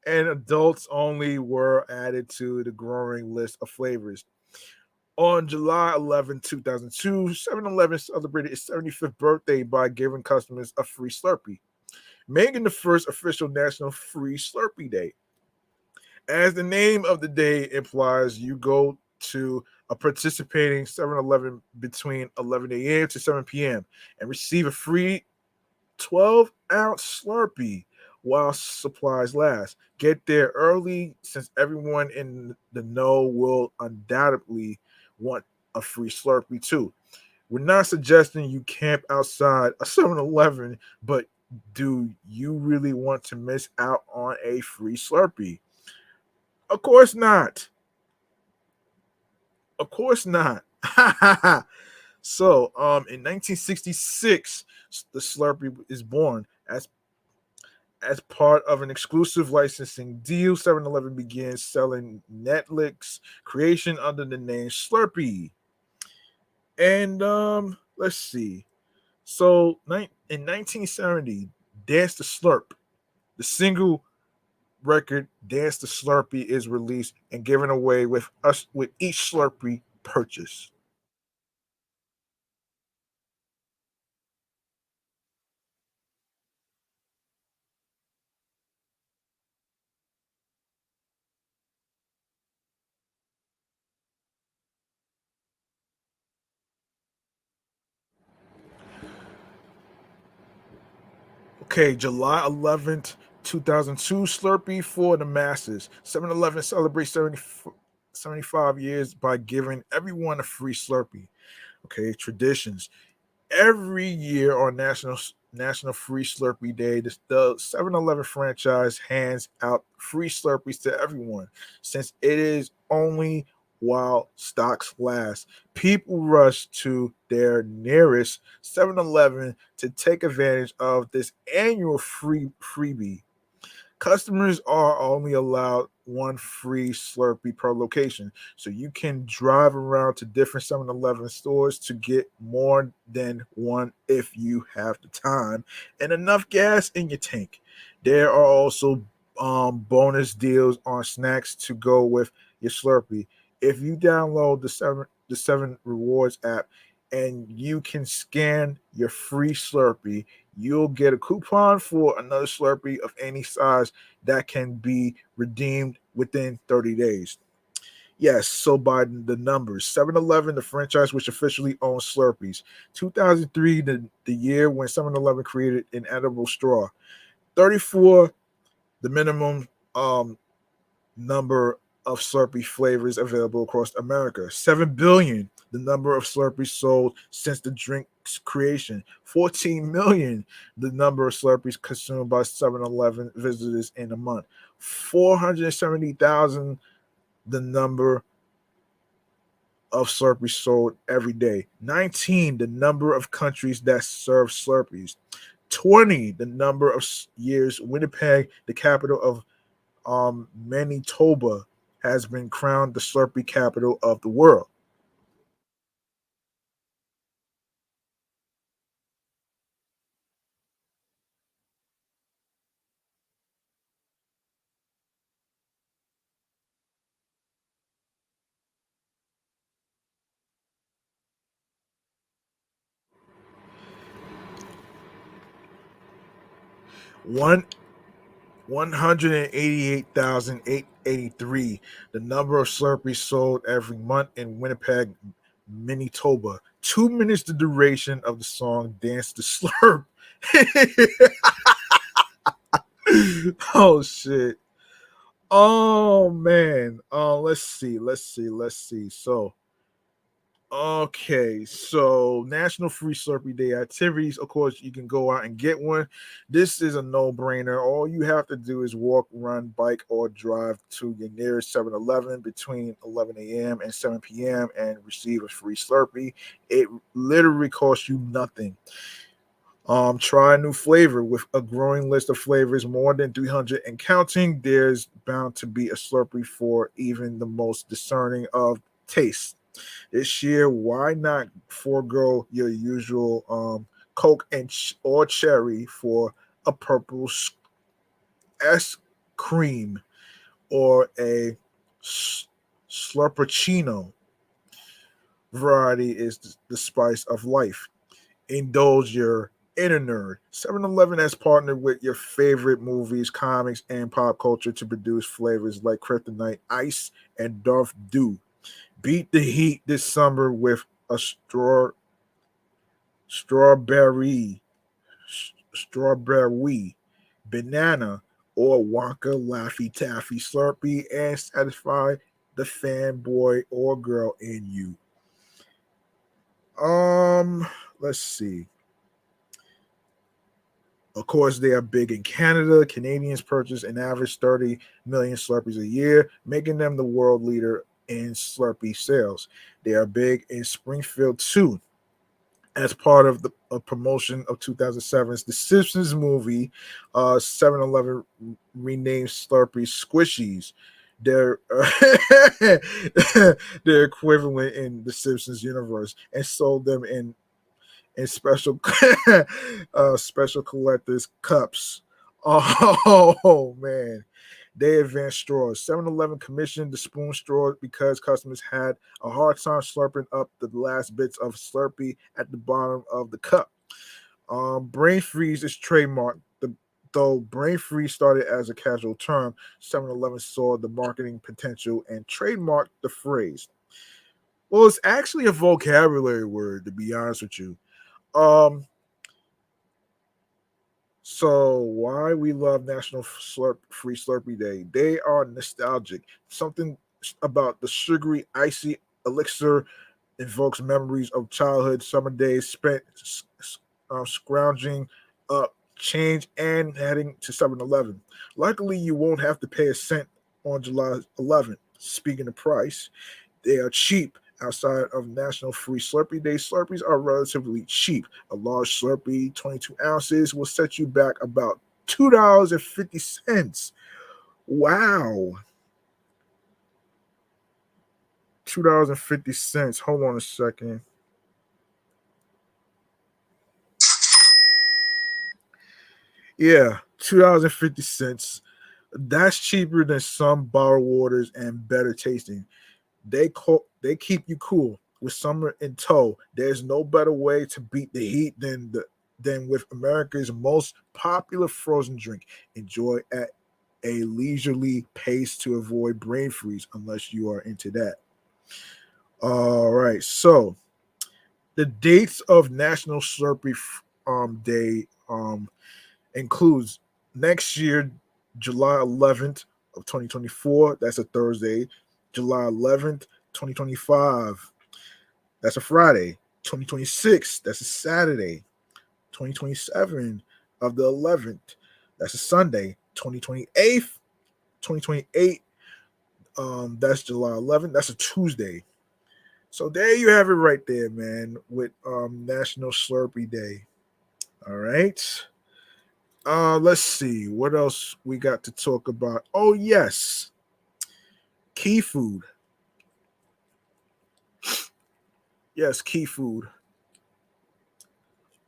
And adults only were added to the growing list of flavors. On July 11, 2002, 7-Eleven celebrated its 75th birthday by giving customers a free Slurpee, making the first official National Free Slurpee Day. As the name of the day implies, you go to a participating 7-Eleven between 11 a.m. to 7 p.m. and receive a free 12-ounce Slurpee while supplies last. Get there early since everyone in the know will undoubtedly want a free Slurpee too. We're not suggesting you camp outside a 7-Eleven, but do you really want to miss out on a free Slurpee? Of course not. Of course not. So, in 1966, the Slurpee is born as part of an exclusive licensing deal. 7-Eleven began selling Netflix creation under the name Slurpee. And let's see. So, in 1970, Dance to Slurp, the single record Dance to Slurpee is released and given away with each Slurpee purchase. Okay, July 11th, 2002, Slurpee for the masses. 7-Eleven celebrates 70 75 years by giving everyone a free Slurpee. Okay, traditions. Every year on National Free Slurpee Day, the 7-Eleven franchise hands out free Slurpees to everyone. Since it is only while stocks last, people rush to their nearest 7-Eleven to take advantage of this annual freebie. Customers are only allowed one free Slurpee per location, so you can drive around to different 7-Eleven stores to get more than one if you have the time and enough gas in your tank. There are also bonus deals on snacks to go with your Slurpee. If you download the Seven Rewards app and you can scan your free Slurpee, you'll get a coupon for another Slurpee of any size that can be redeemed within 30 days. Yes, so by the numbers, 7-Eleven, the franchise which officially owns Slurpees. 2003, the year when 7-Eleven created an edible straw. 34, the minimum number of Slurpee flavors available across America. 7 billion, the number of Slurpees sold since the drink's creation. 14 million, the number of Slurpees consumed by 7-Eleven visitors in a month. 470,000, the number of Slurpees sold every day. 19, the number of countries that serve Slurpees. 20, the number of years Winnipeg, the capital of Manitoba, has been crowned the Slurpee capital of the world. One 188,883, the number of Slurpees sold every month in Winnipeg, Manitoba. 2 minutes the duration of the song Dance the Slurp. Oh shit. Oh man. Let's see. So National Free Slurpee Day activities. Of course, you can go out and get one. This is a no-brainer. All you have to do is walk, run, bike, or drive to your nearest 7-Eleven between 11 a.m. and 7 p.m. and receive a free Slurpee. It literally costs you nothing. Try a new flavor with a growing list of flavors, more than 300 and counting. There's bound to be a Slurpee for even the most discerning of tastes. This year, why not forego your usual Coke or cherry for a purple S cream or a slurpuccino? Variety is the spice of life. Indulge your inner nerd. 7-Eleven has partnered with your favorite movies, comics, and pop culture to produce flavors like Kryptonite Ice and Darth Dew. Beat the heat this summer with a strawberry, strawberry, banana, or Wonka Laffy Taffy Slurpee and satisfy the fanboy or girl in you. Let's see. Of course, they are big in Canada. Canadians purchase an average 30 million Slurpees a year, making them the world leader in Slurpee sales. They are big in Springfield too. As part of the promotion of 2007's The Simpsons movie, 7-Eleven renamed Slurpee Squishies. Their their equivalent in the Simpsons universe, and sold them in special special collectors cups. Oh man. They advanced straws. 7-Eleven commissioned the spoon straw because customers had a hard time slurping up the last bits of Slurpee at the bottom of the cup. Brain freeze is trademarked. Though brain freeze started as a casual term, 7-Eleven saw the marketing potential and trademarked the phrase. Well, it's actually a vocabulary word, to be honest with you. Um, So why we love National Free Slurpee Day? They are nostalgic. Something about the sugary, icy elixir invokes memories of childhood summer days spent scrounging up change and heading to 7-Eleven. Luckily, you won't have to pay a cent on July 11th. Speaking of price, they are cheap. Outside of National Free Slurpee Day, Slurpees are relatively cheap. A large Slurpee, 22 ounces, will set you back about $2.50. Wow. $2.50. Hold on a second. Yeah, $2.50. That's cheaper than some bottled waters and better tasting. They keep you cool with summer in tow. There's no better way to beat the heat than with America's most popular frozen drink. Enjoy at a leisurely pace to avoid brain freeze, unless you are into that. All right, so the dates of National Slurpee Day includes next year, July 11th of 2024. That's a Thursday. July 11th, 2025. That's a Friday. 2026. That's a Saturday. 2027 of the 11th. That's a Sunday. 2028. 2028. That's July 11th. That's a Tuesday. So there you have it right there, man, with National Slurpee Day. All right. Let's see what else we got to talk about. Oh yes, key food. Yes, key food.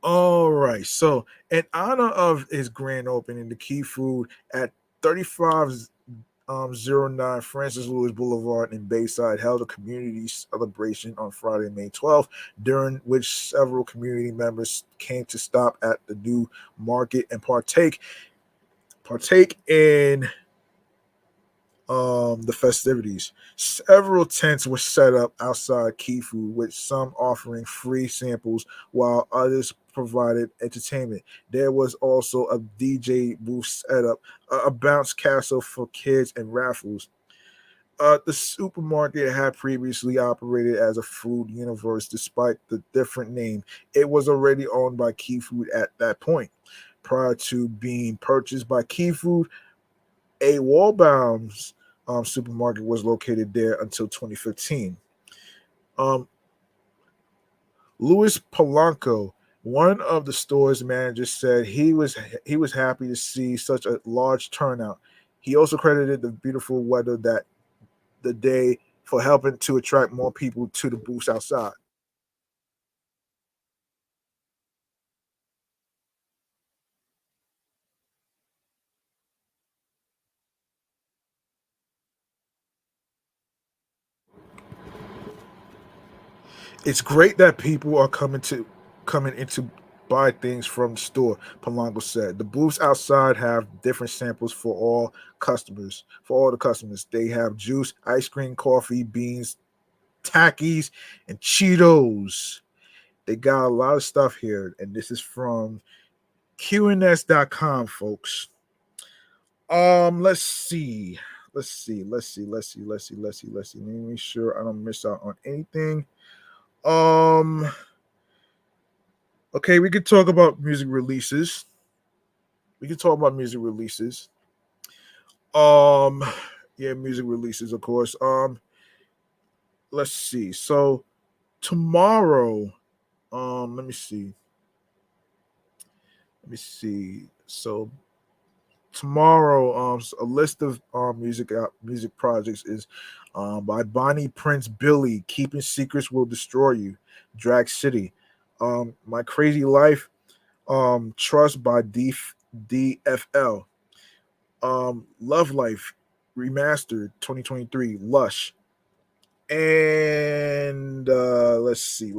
All right. So, in honor of his grand opening, the Key Food at 3509 Francis Lewis Boulevard in Bayside held a community celebration on Friday, May 12th, during which several community members came to stop at the new market and partake in the festivities. Several tents were set up outside Key Food, with some offering free samples while others provided entertainment. There was also a DJ booth set up, a bounce castle for kids, and raffles. The supermarket had previously operated as a food universe despite the different name. It was already owned by Key Food at that point. Prior to being purchased by Key Food, a Walbaum's supermarket was located there until 2015. Um, Louis Polanco, one of the store's managers, said he was happy to see such a large turnout. He also credited the beautiful weather that the day for helping to attract more people to the booths outside. It's great that people are coming into buy things from the store, Polanco said. The booths outside have different samples for all the customers. They have juice, ice cream, coffee, beans, Takis, and Cheetos. They got a lot of stuff here, and this is from QNS.com, folks. Let's see. Let me make sure I don't miss out on anything. Um, okay, we could talk about music releases. We can talk about music releases. Um, yeah, music releases, of course. Let's see. So tomorrow, let me see. So tomorrow, a list of music projects is by Bonnie Prince Billy. Keeping Secrets Will Destroy You. Drag City. My Crazy Life. Trust by DFL. Love Life Remastered 2023. Lush. And let's see.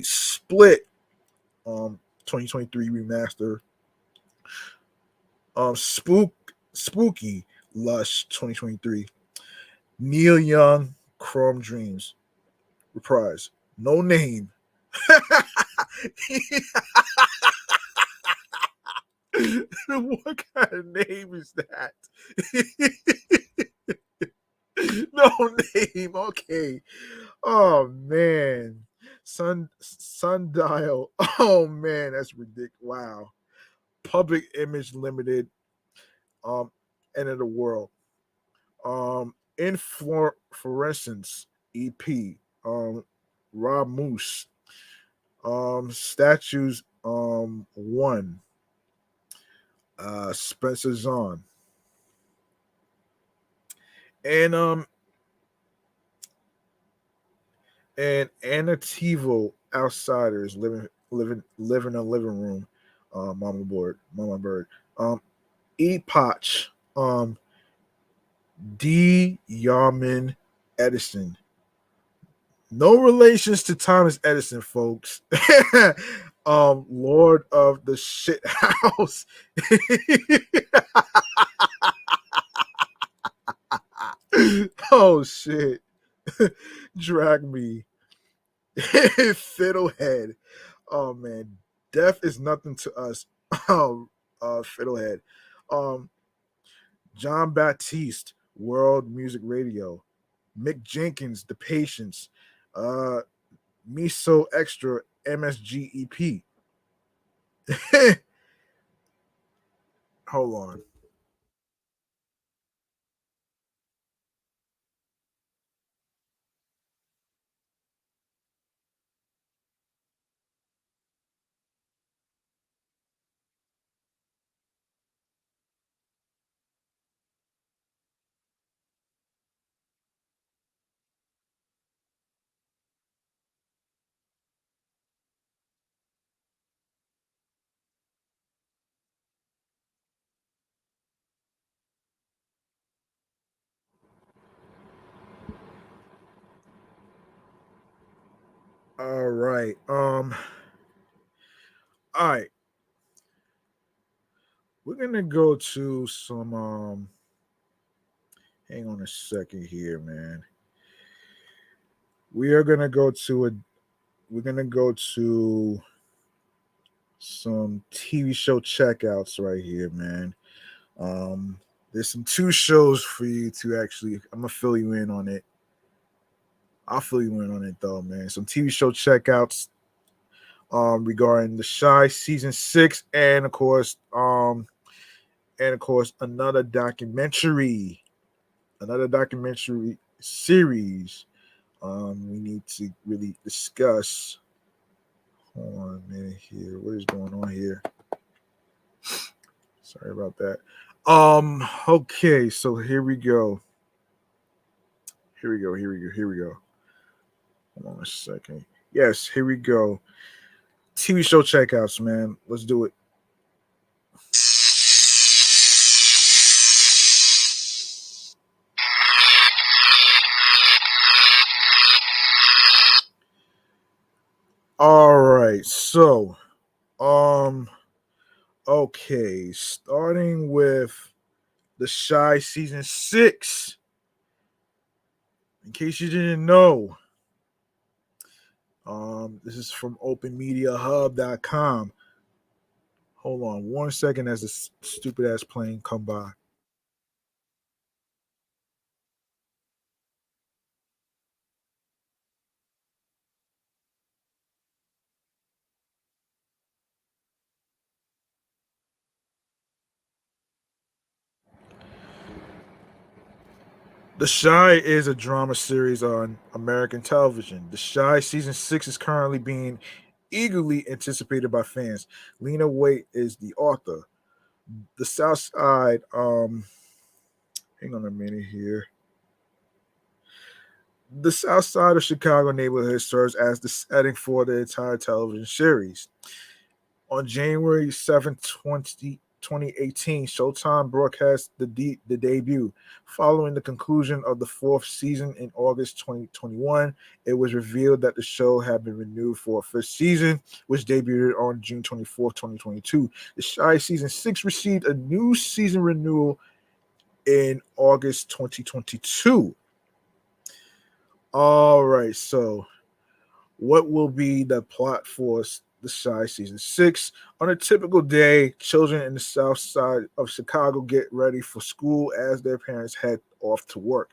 Split. 2023 remaster. Spooky Lush 2023. Neil Young Chrome Dreams reprise. No name. What kind of name is that? No name. Okay. Oh man. Sundial. Oh man, that's ridiculous. Wow. Public Image Limited. End of the world. Inflorescence EP. Rob Moose. Statues. One. Spencer Zahn. And Anativo Outsiders live in a living room. Mama Bird. Epoch. D. Yarman Edison. No relations to Thomas Edison, folks. Lord of the Shit House. Oh shit. Drag me. Fiddlehead. Oh man. Death is nothing to us. Fiddlehead. Um, John Baptiste, World Music Radio. Mick Jenkins, The Patience. Miso Extra, MSG EP. Hold on. All right. All right. We're gonna go to some hang on a second here, man. We are gonna go to a we're gonna go to some TV show checkouts right here, man. There's some two shows for you to actually I'm gonna fill you in on it. I'll fill you in on it though, man. Some TV show checkouts regarding The Shy season 6 and of course another documentary series we need to really discuss. Hold on a minute here. What is going on here? Sorry about that. Okay, so here we go. Here we go. Hold on a second. Yes, here we go. TV show checkouts, man. Let's do it. All right. So, um okay, starting with The Shy season 6. In case you didn't know, this is from openmediahub.com. Hold on one second as this stupid ass plane come by. The Shy is a drama series on American television. The Shy season 6 is currently being eagerly anticipated by fans. Lena Waite is the author. The South Side, hang on a minute here. The South Side of Chicago neighborhood serves as the setting for the entire television series. On January 7th, 2018, Showtime broadcast the debut. Following the conclusion of the 4th season in August 2021, it was revealed that the show had been renewed for a 5th season, which debuted on June 24th, 2022. The Shy season 6 received a new season renewal in August 2022. All right, so what will be the plot for The Shy season 6? On a typical day, children in the south side of Chicago get ready for school as their parents head off to work.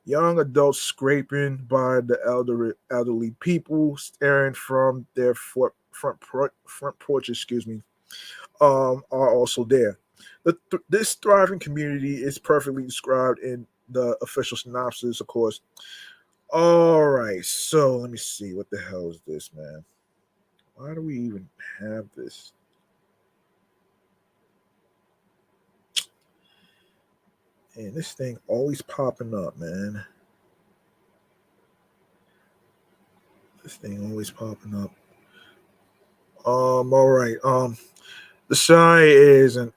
Young adults scraping by the elderly people staring from their front porch, are also there. This thriving community is perfectly described in the official synopsis, of course. All right, so let me see. What the hell is this, man? Why do we even have this? And this thing always popping up, man. This thing always popping up. All right. The Shy is an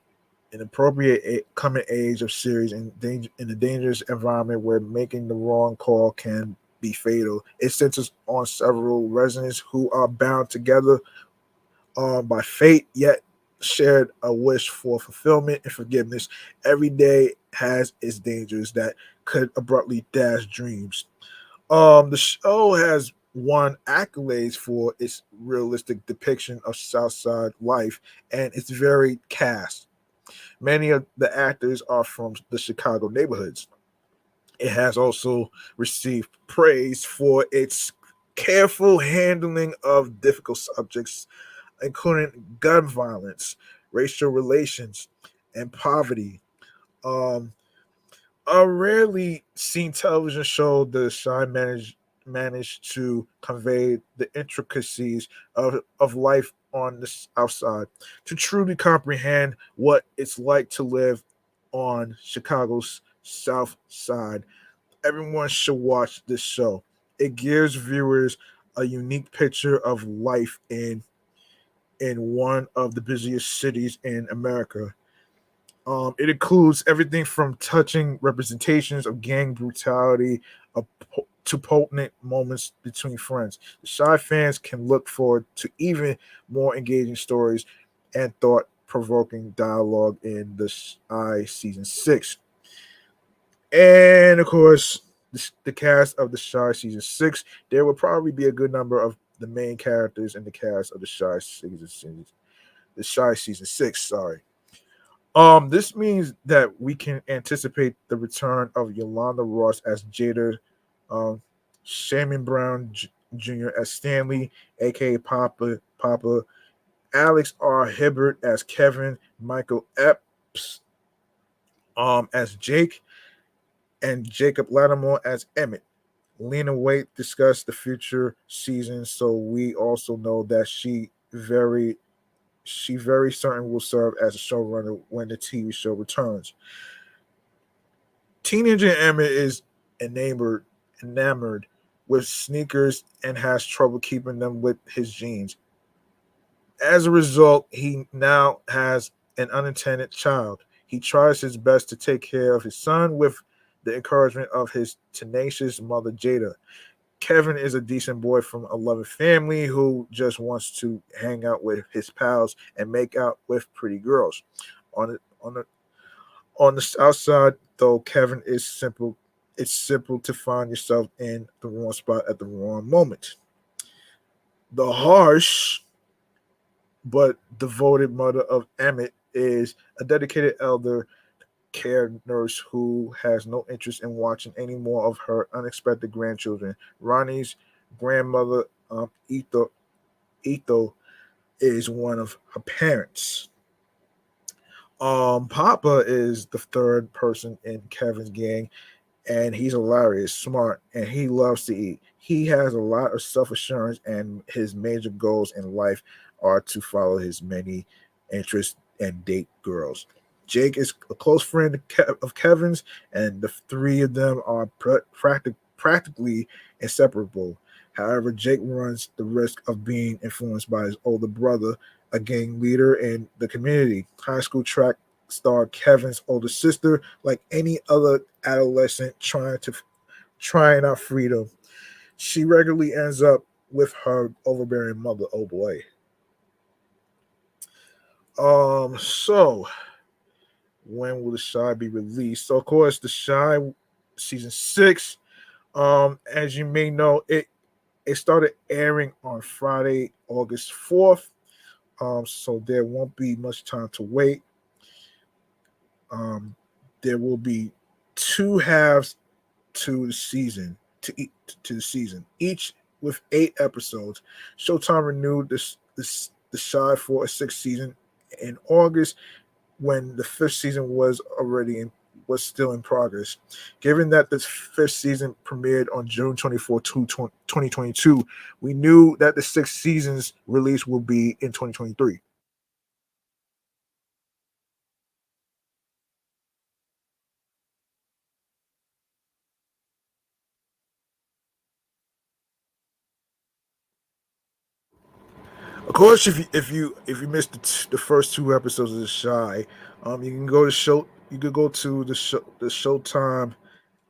appropriate coming age of series in a dangerous environment where making the wrong call can be fatal. It centers on several residents who are bound together by fate, yet shared a wish for fulfillment and forgiveness. Every day has its dangers that could abruptly dash dreams. The show has won accolades for its realistic depiction of Southside life and its varied cast. Many of the actors are from the Chicago neighborhoods. It has also received praise for its careful handling of difficult subjects, including gun violence, racial relations, and poverty. Um, a rarely seen television show, The Shy managed to convey the intricacies of life on the outside. To truly comprehend what it's like to live on Chicago's South Side, everyone should watch this show. It gives viewers a unique picture of life in one of the busiest cities in America. It includes everything from touching representations of gang brutality to potent moments between friends. The Shy fans can look forward to even more engaging stories and thought provoking dialogue in the Shy season 6. And of course, the cast of the Shy season 6, there will probably be a good number of the main characters in the cast of the Shy season 6, sorry. This means that we can anticipate the return of Yolanda Ross as Jada, um, Shaman Brown Jr. as Stanley, aka Papa, Alex R. Hibbert as Kevin, Michael Epps as Jake, and Jacob Lattimore as Emmett. Lena Waite discussed the future season, so we also know that she very certain will serve as a showrunner when the TV show returns. Teenager Emmett is enamored with sneakers and has trouble keeping them with his jeans. As a result, he now has an unintended child. He tries his best to take care of his son with the encouragement of his tenacious mother, Jada. Kevin is a decent boy from a loving family who just wants to hang out with his pals and make out with pretty girls. On the on the on the south side, though, Kevin is simple. It's simple to find yourself in the wrong spot at the wrong moment. The harsh but devoted mother of Emmett is a dedicated elder care nurse who has no interest in watching any more of her unexpected grandchildren. Ronnie's grandmother, Etho, is one of her parents. Papa is the third person in Kevin's gang, and he's hilarious, smart, and he loves to eat. He has a lot of self assurance, and his major goals in life are to follow his many interests and date girls. Jake is a close friend of Kevin's, and the three of them are practically inseparable. However, Jake runs the risk of being influenced by his older brother, a gang leader in the community. High school track star Kevin's older sister, like any other adolescent trying out freedom, she regularly ends up with her overbearing mother. Oh boy. So when will the Shy be released? So of course the Shy season 6, as you may know, it started airing on Friday, August 4th. So there won't be much time to wait. Um, there will be two halves to the season to the season, each with 8 episodes. Showtime renewed the Shy for a sixth season in August, when the fifth season was still in progress. Given that the fifth season premiered on June 24, 2022, we knew that the sixth season's release will be in 2023. Of course, if you missed the first 2 episodes of The Shy, you can go to show you could go to the Showtime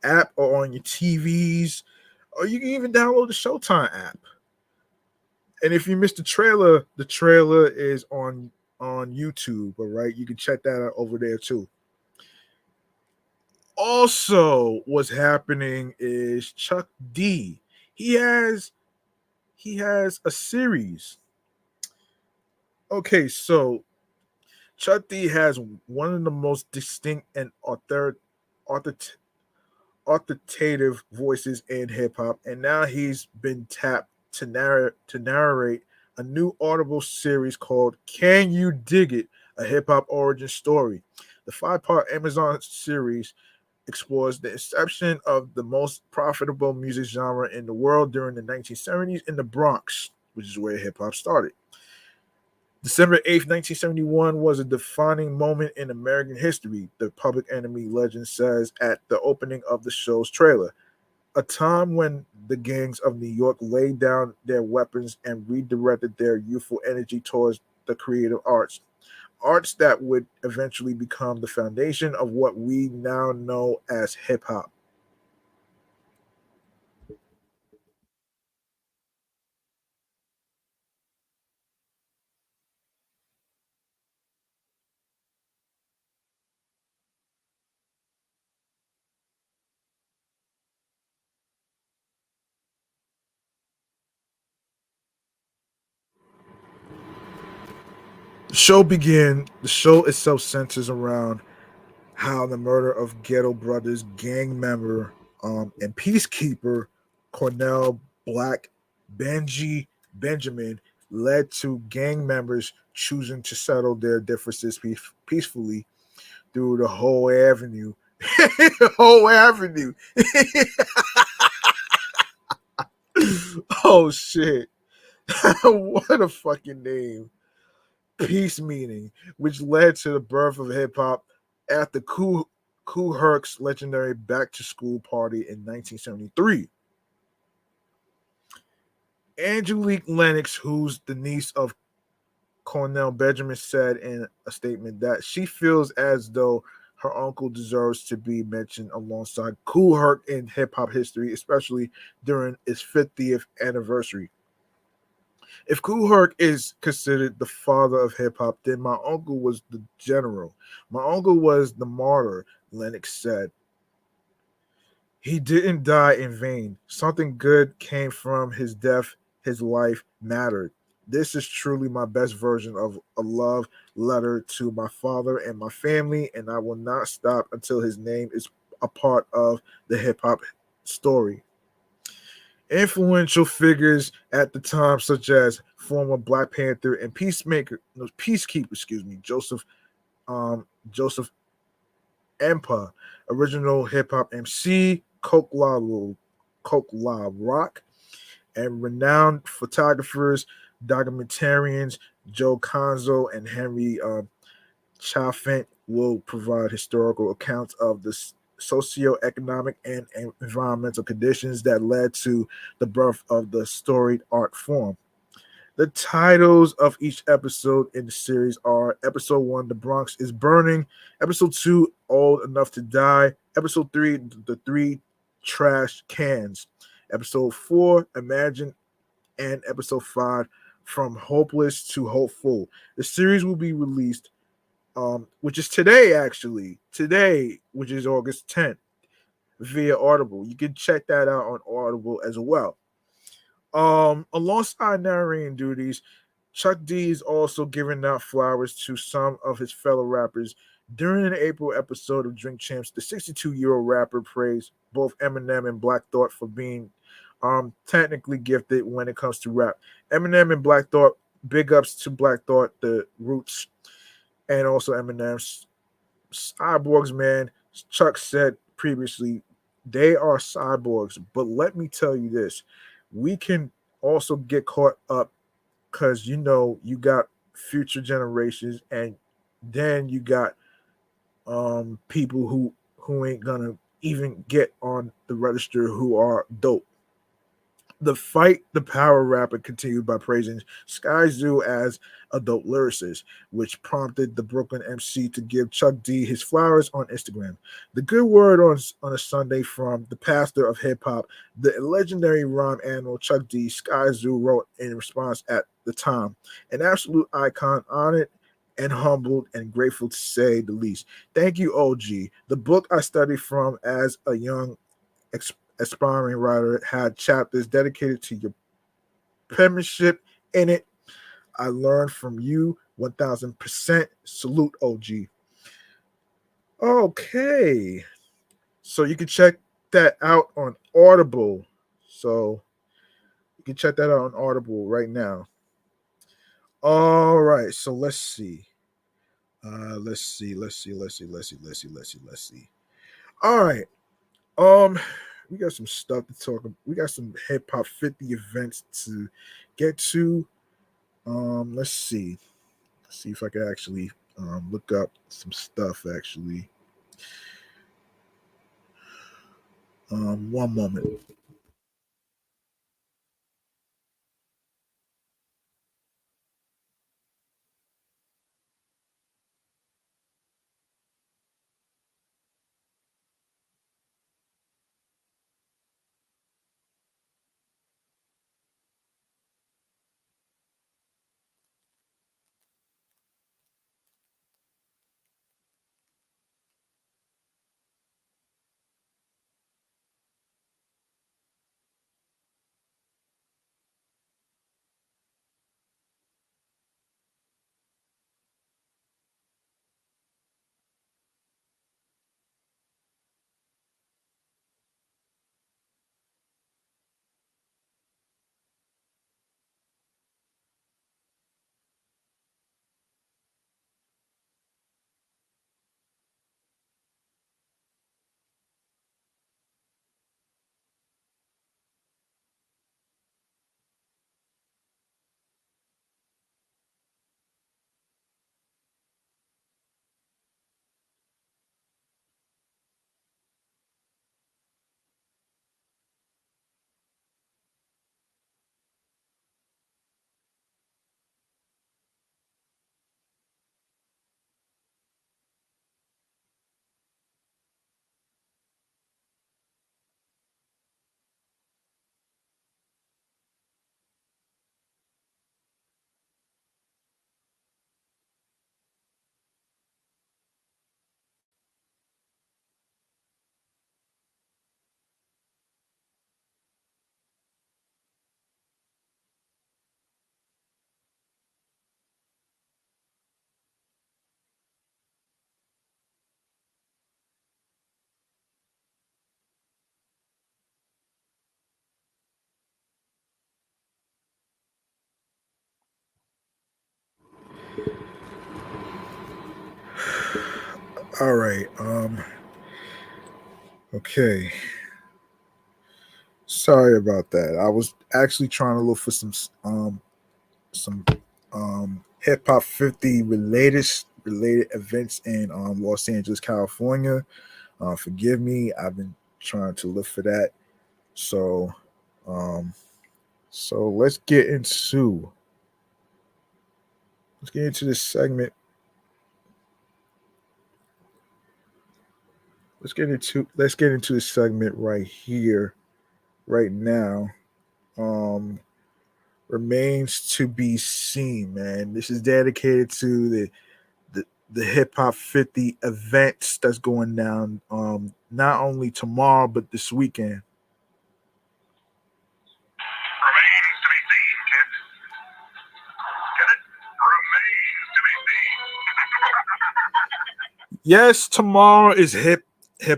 app or on your TVs, or you can even download the Showtime app. And if you missed the trailer is on YouTube. All right, you can check that out over there too. Also, what's happening is Chuck D. He has he has a series. Okay, so Chuck D has one of the most distinct and author, authoritative voices in hip hop, and now he's been tapped to narrate a new Audible series called "Can You Dig It?" A hip hop origin story. The 5-part Amazon series explores the inception of the most profitable music genre in the world during the 1970s in the Bronx, which is where hip hop started. December 8th, 1971 was a defining moment in American history, the Public Enemy legend says at the opening of the show's trailer. A time when the gangs of New York laid down their weapons and redirected their youthful energy towards the creative arts that would eventually become the foundation of what we now know as hip hop. The show itself centers around how the murder of Ghetto Brothers gang member and peacekeeper Cornell Black Benji Benjamin led to gang members choosing to settle their differences peacefully through the whole avenue. Whole avenue. Oh shit. What a fucking name. Peace meaning, which led to the birth of hip hop after Kool Herc's legendary Back to School party in 1973. Angelique Lennox, who's the niece of Cornell Benjamin, said in a statement that she feels as though her uncle deserves to be mentioned alongside Kool Herc in hip hop history, especially during its 50th anniversary. If Kool Herc is considered the father of hip hop, then my uncle was the general. My uncle was the martyr, Lennox said. He didn't die in vain. Something good came from his death. His life mattered. This is truly my best version of a love letter to my father and my family, and I will not stop until his name is a part of the hip hop story. Influential figures at the time, such as former Black Panther and Peacekeeper, Joseph Empa, original hip hop MC, Coke La Rock, and renowned photographers, documentarians Joe Conzo and Henry Chaffant will provide historical accounts of the socioeconomic and environmental conditions that led to the birth of the storied art form. The titles of each episode in the series are Episode 1, The Bronx is Burning, Episode 2, Old Enough to Die, Episode 3, The Three Trash Cans, Episode 4, Imagine, and Episode 5, From Hopeless to Hopeful. The series will be released, which is today, actually. Today, which is August 10th, via Audible. You can check that out on Audible as well. Alongside narrating duties, Chuck D is also giving out flowers to some of his fellow rappers. During an April episode of Drink Champs, the 62-year-old rapper praised both Eminem and Black Thought for being technically gifted when it comes to rap. Eminem and Black Thought, big ups to Black Thought, the Roots, and also Eminem's cyborgs, man. Chuck said previously, they are cyborgs, but let me tell you this: we can also get caught up because you got future generations, and then you got people who ain't gonna even get on the register who are dope. The fight the power rapper continued by praising Sky Zoo as a dope lyricist, which prompted the Brooklyn MC to give Chuck D his flowers on Instagram. The good word on a Sunday from the pastor of hip hop, the legendary rhyme animal Chuck D, Sky Zoo wrote in response at the time, an absolute icon, honored and humbled and grateful to say the least. Thank you, OG. The book I studied from as a young aspiring writer had chapters dedicated to your penmanship in it. I learned from you 1000%. Salute, OG. Okay. So you can check that out on Audible. So you can check that out on Audible right now. All right. So let's see. Let's see. All right. We got some stuff to talk about. We got some hip hop 50 events to get to. Let's see. Let's see if I can actually look up some stuff actually. One moment. All right. Okay. Sorry about that. I was actually trying to look for some hip hop 50 related events in Los Angeles, California. Forgive me. I've been trying to look for that. So um so let's get into this segment. Let's get into this segment right here, right now. Um Remains to be seen, man. This is dedicated to the hip hop 50 events that's going down not only tomorrow but this weekend. Remains to be seen, kids. Get Yes, tomorrow is Hip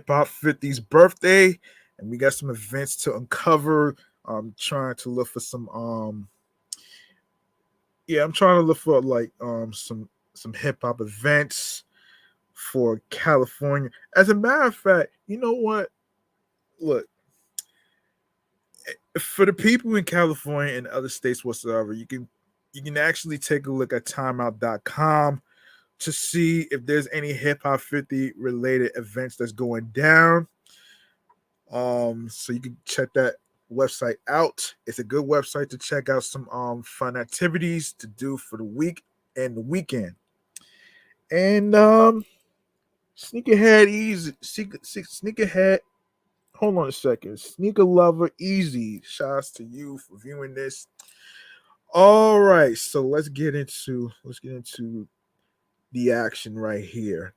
Hop 50's birthday, and we got some events to uncover. I'm trying to look for some I'm trying to look for like some hip hop events for California. As a matter of fact, you know what? Look, for the people in California and other states whatsoever, you can actually take a look at timeout.com to see if there's any hip hop 50 related events that's going down. So you can check that website out. It's a good website to check out some fun activities to do for the week and the weekend. And sneakerhead easy, sneakerhead. Hold on a second, sneaker lover easy. Shouts to you for viewing this. All right, so let's get into the action right here.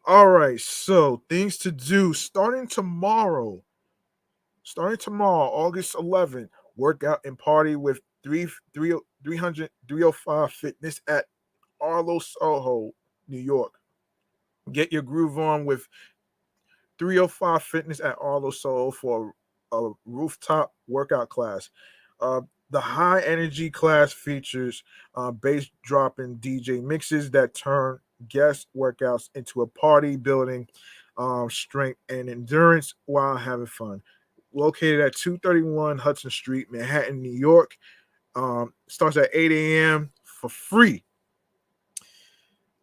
All right, so things to do starting tomorrow, August 11th, workout and party with 305 Fitness at Arlo Soho, New York. Get your groove on with 305 Fitness at Arlo Soho for a rooftop workout class. Uh, the high energy class features bass dropping DJ mixes that turn guest workouts into a party building strength and endurance while having fun. Located at 231 Hudson Street, Manhattan, New York. Starts at 8 a.m. for free.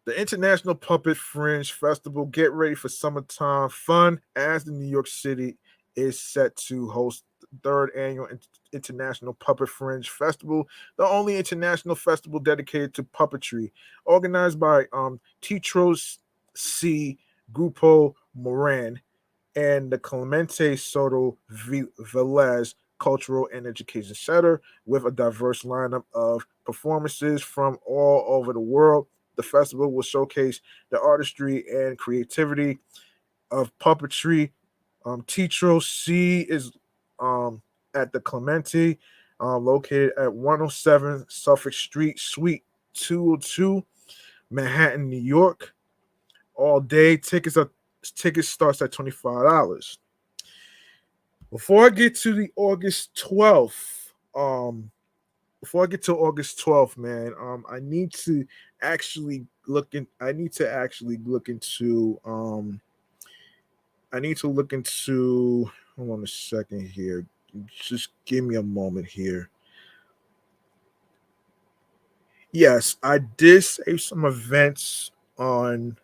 The International Puppet Fringe Festival. Get ready for summertime fun as the New York City is set to host the third annual International Puppet Fringe Festival, the only international festival dedicated to puppetry, organized by Titros C. Grupo Moran and the Clemente Soto Velez Cultural and Education Center, with a diverse lineup of performances from all over the world. The festival will showcase the artistry and creativity of puppetry. Teatro C is at the Clemente, located at 107 Suffolk Street, Suite 202, Manhattan, New York. All day. Tickets starts at $25. Before I get to the August 12th, before I get to August 12th, man, I need to actually look into I need to look into hold on a second here. Just give me a moment here. Yes, I did save some events on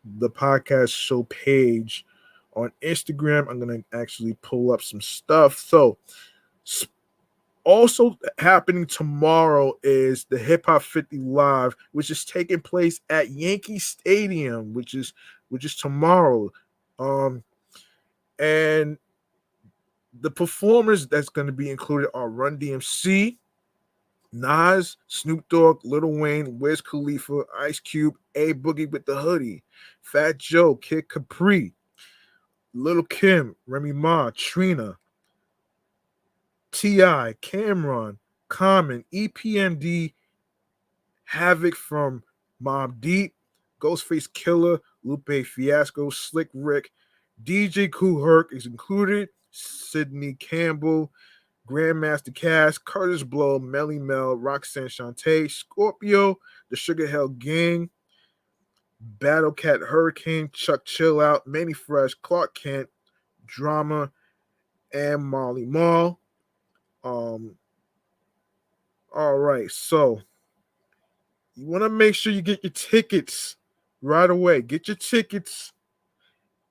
the podcast show page on Instagram. I'm gonna actually pull up some stuff. So also happening tomorrow is the Hip Hop 50 Live, which is taking place at Yankee Stadium, which is tomorrow. Um, and the performers that's going to be included are Run DMC, Nas, Snoop Dogg, Lil Wayne, Wiz Khalifa, Ice Cube, A Boogie with the Hoodie, Fat Joe, Kid Capri, Lil Kim, Remy Ma, Trina, T.I., Cameron, Common, EPMD, Havoc from Mobb Deep, Ghostface Killer, Lupe Fiasco, Slick Rick, DJ Kool Herc is included, Sidney Campbell, Grandmaster Cass, Curtis Blow, Melly Mel, Roxanne Shante, Scorpio, the Sugar Hill Gang, Battle Cat Hurricane, Chuck Chill Out, Manny Fresh, Clark Kent, Drama, and Molly Mall. Um, all right, so you want to make sure you get your tickets right away. Get your tickets.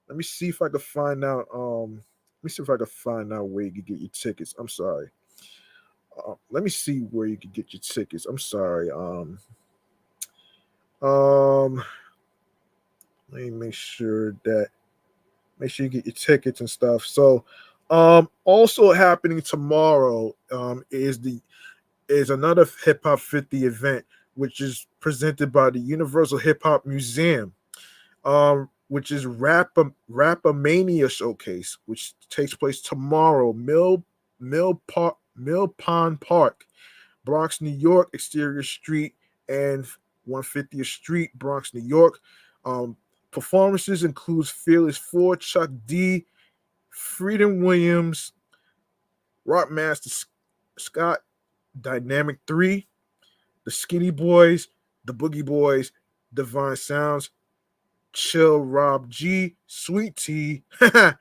Let me see if I can find out. Where you can get your tickets. I'm sorry. Let me see where you can get your tickets. I'm sorry. Um, Let me make sure you get your tickets and stuff. So, also happening tomorrow, is another Hip Hop 50 event, which is presented by the Universal Hip Hop Museum, which is Rapamania Showcase, which takes place tomorrow, Mill Pond Park, Bronx, New York, Exterior Street, and 150th Street, Bronx, New York. Performances includes Fearless 4, Chuck D, Freedom Williams, Rockmaster Scott, Dynamic 3, The Skinny Boys, The Boogie Boys, Divine Sounds, Chill Rob G, Sweet Tea, Petta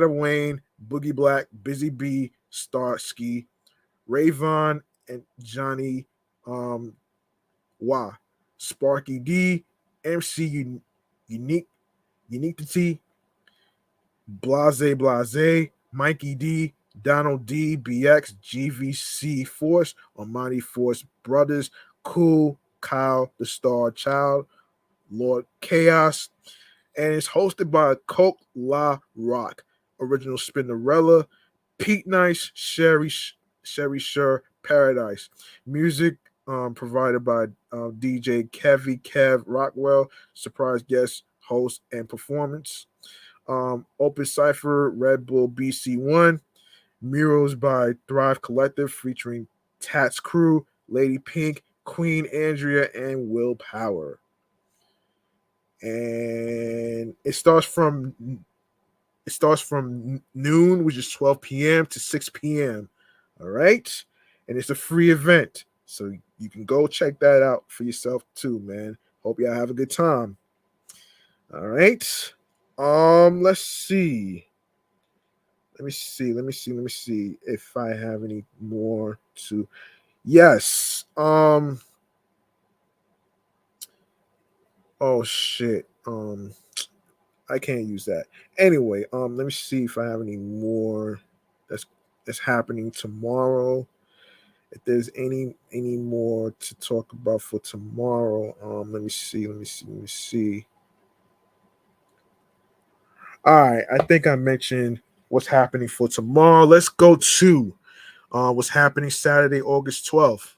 Wayne, Boogie Black, Busy B, Starsky, Rayvon, and Johnny Y, Sparky D, MC Unique, Uniquity, Blase Blase, Mikey D, Donald D, BX, GVC Force, Armani Force Brothers, Cool, Kyle, The Star Child, Lord Chaos, and it's hosted by Coi Leray, Original Spinnerella, Pete Nice, Sherry Sher, Paradise. Music provided by DJ Kev Rockwell, surprise guest host and performance. Open Cypher, Red Bull BC1, murals by Thrive Collective featuring Tats Crew, Lady Pink, Queen Andrea, and Will Power. And it starts from noon, which is 12 p.m. to 6 p.m. All right. And it's a free event. So you can go check that out for yourself too, man. Hope y'all have a good time. All right. Let's see. Let me see if I have any more to. Yes. Oh shit. I can't use that. Anyway, let me see if I have any more that's happening tomorrow. If there's any more to talk about for tomorrow, let me see. All right, I think I mentioned what's happening for tomorrow. Let's go to what's happening Saturday, August 12th.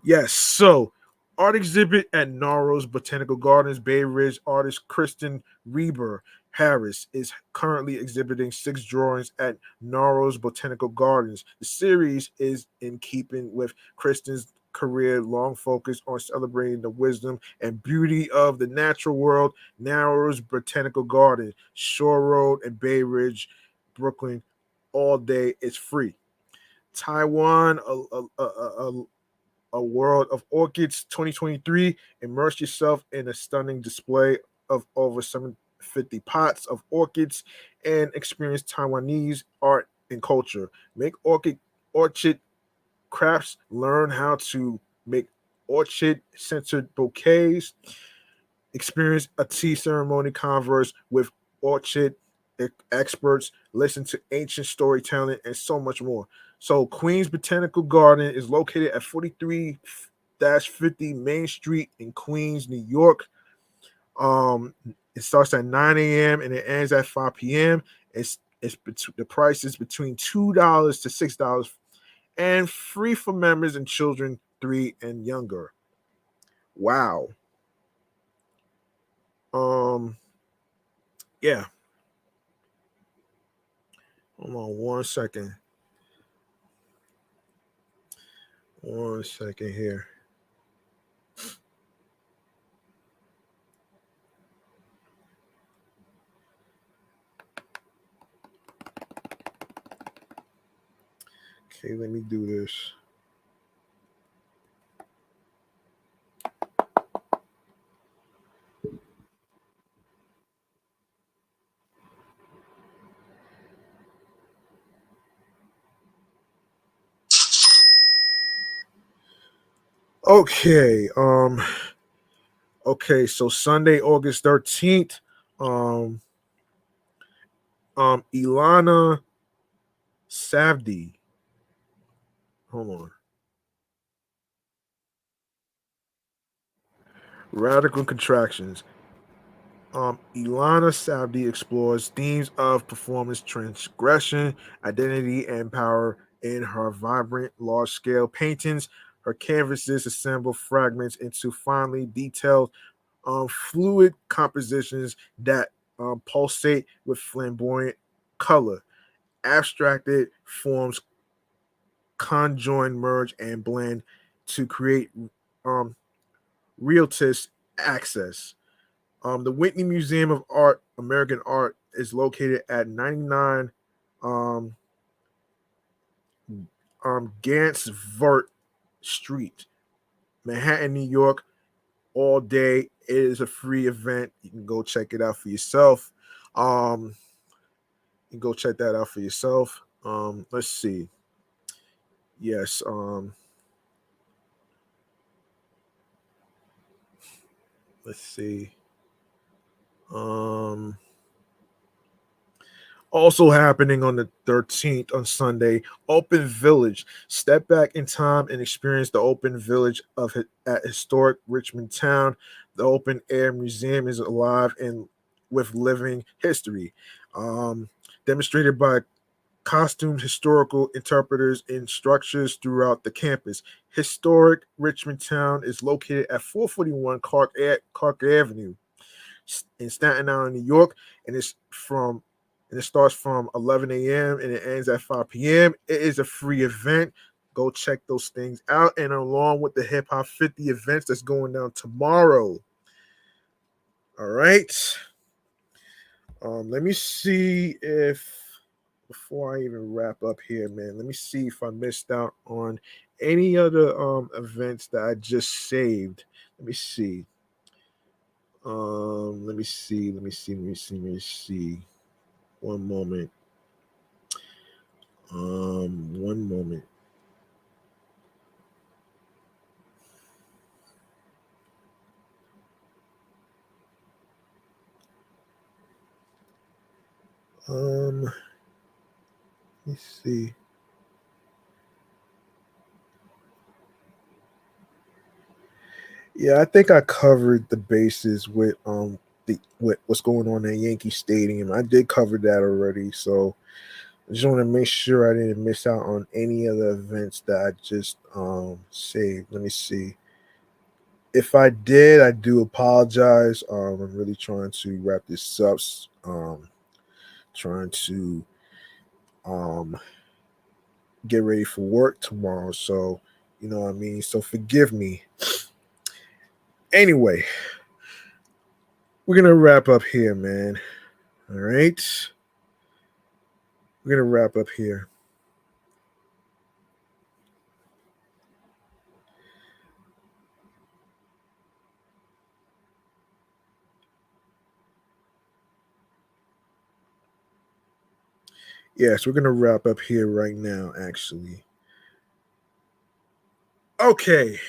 Yes, so art exhibit at Narrows Botanical Gardens. Bay Ridge artist Kristen Reber Harris is currently exhibiting 6 drawings at Narrows Botanical Gardens. The series is in keeping with Kristen's career, long focus on celebrating the wisdom and beauty of the natural world. Narrows Botanical Garden, Shore Road and Bay Ridge, Brooklyn. All day. It's free. Taiwan, a World of Orchids 2023. Immerse yourself in a stunning display of over 750 pots of orchids and experience Taiwanese art and culture. Make orchid crafts, learn how to make orchid-centered bouquets, experience a tea ceremony, converse with orchid experts, listen to ancient storytelling, and so much more. So Queens Botanical Garden is located at 43-50 Main Street in Queens, New York. It starts at 9 a.m. and it ends at 5 p.m. The price is between $2 to $6 and free for members and children 3 and younger. Wow. Yeah. Hold on 1 second. 1 second here. Okay, let me do this. Okay. Okay, so Sunday, August 13th, Ilana Savdi. Hold on. Radical Contractions. Ilana Savdi explores themes of performance transgression, identity, and power in her vibrant, large-scale paintings. Her canvases assemble fragments into finely detailed, fluid compositions that pulsate with flamboyant color. Abstracted forms conjoin, merge, and blend to create realtist access. The Whitney Museum of Art, American Art, is located at 99 um, Gansevoort Street, Manhattan, New York, all day. It is a free event. You can go check it out for yourself. You can go check that out for yourself. Let's see. Yes. Let's see. Also happening on the 13th on Sunday, Open Village. Step back in time and experience the Open Village at historic Richmond Town. The open air museum is alive and with living history, demonstrated by costumed historical interpreters and structures throughout the campus. Historic Richmond Town is located at 441 Clark Avenue in Staten Island, New York, and it starts from 11 a.m. and it ends at 5 p.m. It is a free event. Go check those things out, and along with the Hip Hop 50 events that's going down tomorrow. All right. Let me see if before I even wrap up here, man. Let me see if I missed out on any other events that I just saved. Let me see. Let me see. One moment. One moment. Let me see. Yeah, I think I covered the bases with with what's going on at Yankee Stadium. I did cover that already, so I just want to make sure I didn't miss out on any other events that I just saved. Let me see. If I did, I do apologize. I'm really trying to wrap this up. Trying to um get ready for work tomorrow. So, you know what I mean? So forgive me. Anyway, we're gonna wrap up here, man. All right. We're gonna wrap up here. Yes, we're gonna wrap up here right now, actually. Okay.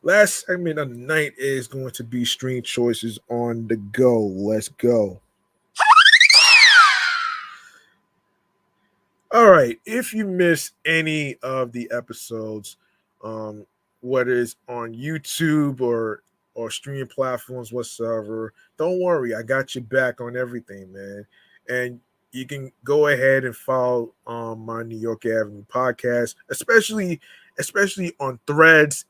Last segment of the night is going to be stream choices on the go. Let's go. All right. If you miss any of the episodes, um, whether it's on YouTube or streaming platforms whatsoever, don't worry. I got you back on everything, man. And you can go ahead and follow my New York Avenue podcast, especially on threads,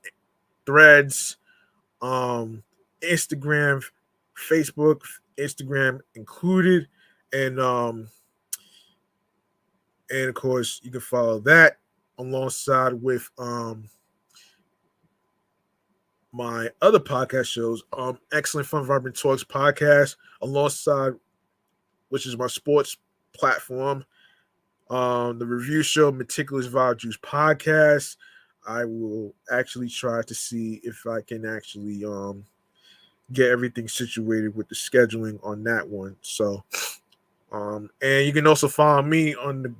um, Instagram, Facebook, Instagram included, and and of course you can follow that alongside with my other podcast shows, Excellent Fun Vibrant Talks podcast, alongside which is my sports platform, the review show Meticulous Vibe Juice podcast. I will actually try to see if I can actually get everything situated with the scheduling on that one. So and you can also follow me on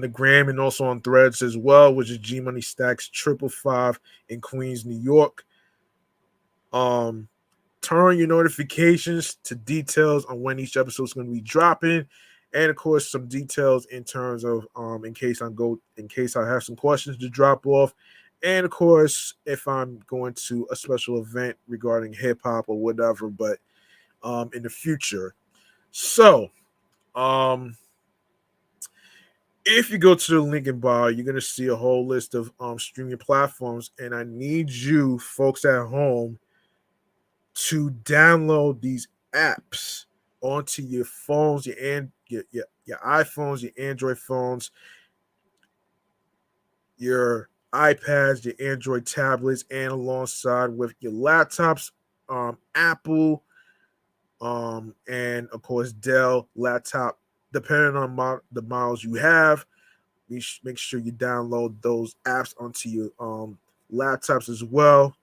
the gram and also on threads as well, which is G Money Stacks 555 in Queens, New York. Turn on your notifications to details on when each episode is going to be dropping, and of course some details in terms of in case I have some questions to drop off, and of course if I'm going to a special event regarding hip hop or whatever, but in the future. So if you go to the link in bio, you're gonna see a whole list of streaming platforms, and I need you folks at home to download these apps onto your phones, your iPhones, your Android phones, your iPads, your Android tablets, and alongside with your laptops, Apple, and of course Dell laptop, depending on the models you have. Make sure you download those apps onto your laptops as well.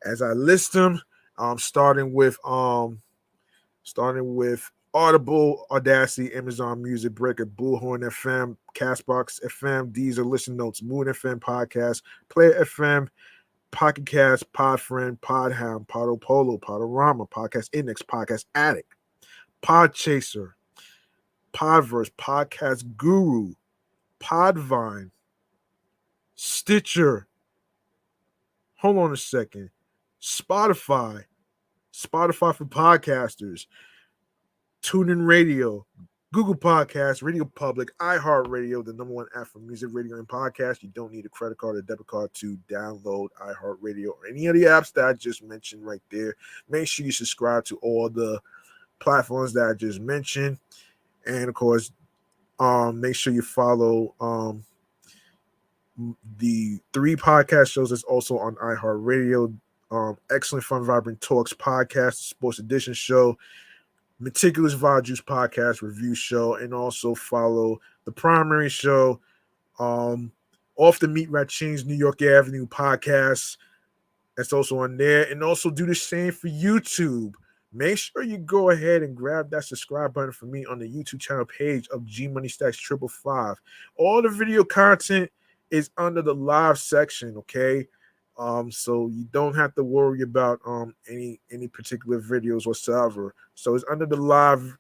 As I list them, starting with Audible, Audacity, Amazon Music, Breaker, Bullhorn FM, Castbox FM, Deezer, Listen Notes, Moon FM Podcast, Player FM, Pocket Cast, Podfriend, Podhound, Podopolo, Podorama, Podcast Index, Podcast Addict, Podchaser, Podverse, Podcast Guru, Podvine, Stitcher. Hold on a second. Spotify for podcasters, TuneIn Radio, Google Podcasts, Radio Public, iHeartRadio, the number one app for music, radio, and podcast. You don't need a credit card or debit card to download iHeartRadio or any of the apps that I just mentioned right there. Make sure you subscribe to all the platforms that I just mentioned. And, of course, make sure you follow the 3 podcast shows that's also on iHeartRadio. Excellent Fun Vibrant Talks podcast, Sports Edition show, Meticulous Vibe Juice podcast review show, and also follow the primary show, Off the Meat Rat Chainz New York Avenue podcast. That's also on there, and also do the same for YouTube. Make sure you go ahead and grab that subscribe button for me on the YouTube channel page of G Money Stacks 555. All the video content is under the live section, okay? So you don't have to worry about any particular videos whatsoever. So it's under the live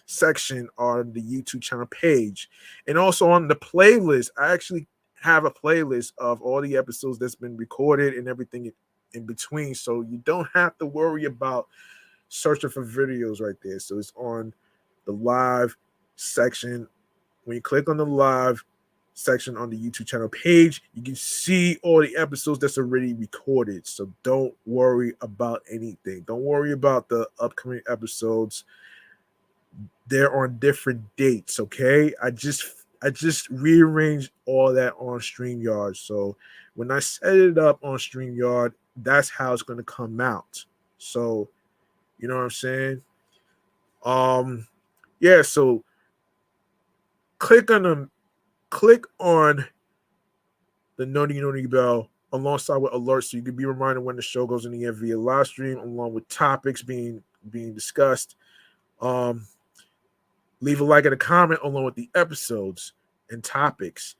section on the YouTube channel page. And also on the playlist, I actually have a playlist of all the episodes that's been recorded and everything in between. So you don't have to worry about searching for videos right there. So it's on the live section. When you click on the live section on the YouTube channel page, you can see all the episodes that's already recorded. So don't worry about anything. Don't worry about the upcoming episodes. They're on different dates, okay? I just rearranged all that on StreamYard. So when I set it up on StreamYard, that's how it's going to come out. So, you know what I'm saying? Yeah, so click on the noti bell alongside with alerts so you can be reminded when the show goes in the air via live stream, along with topics being discussed. Leave a like and a comment along with the episodes and topics.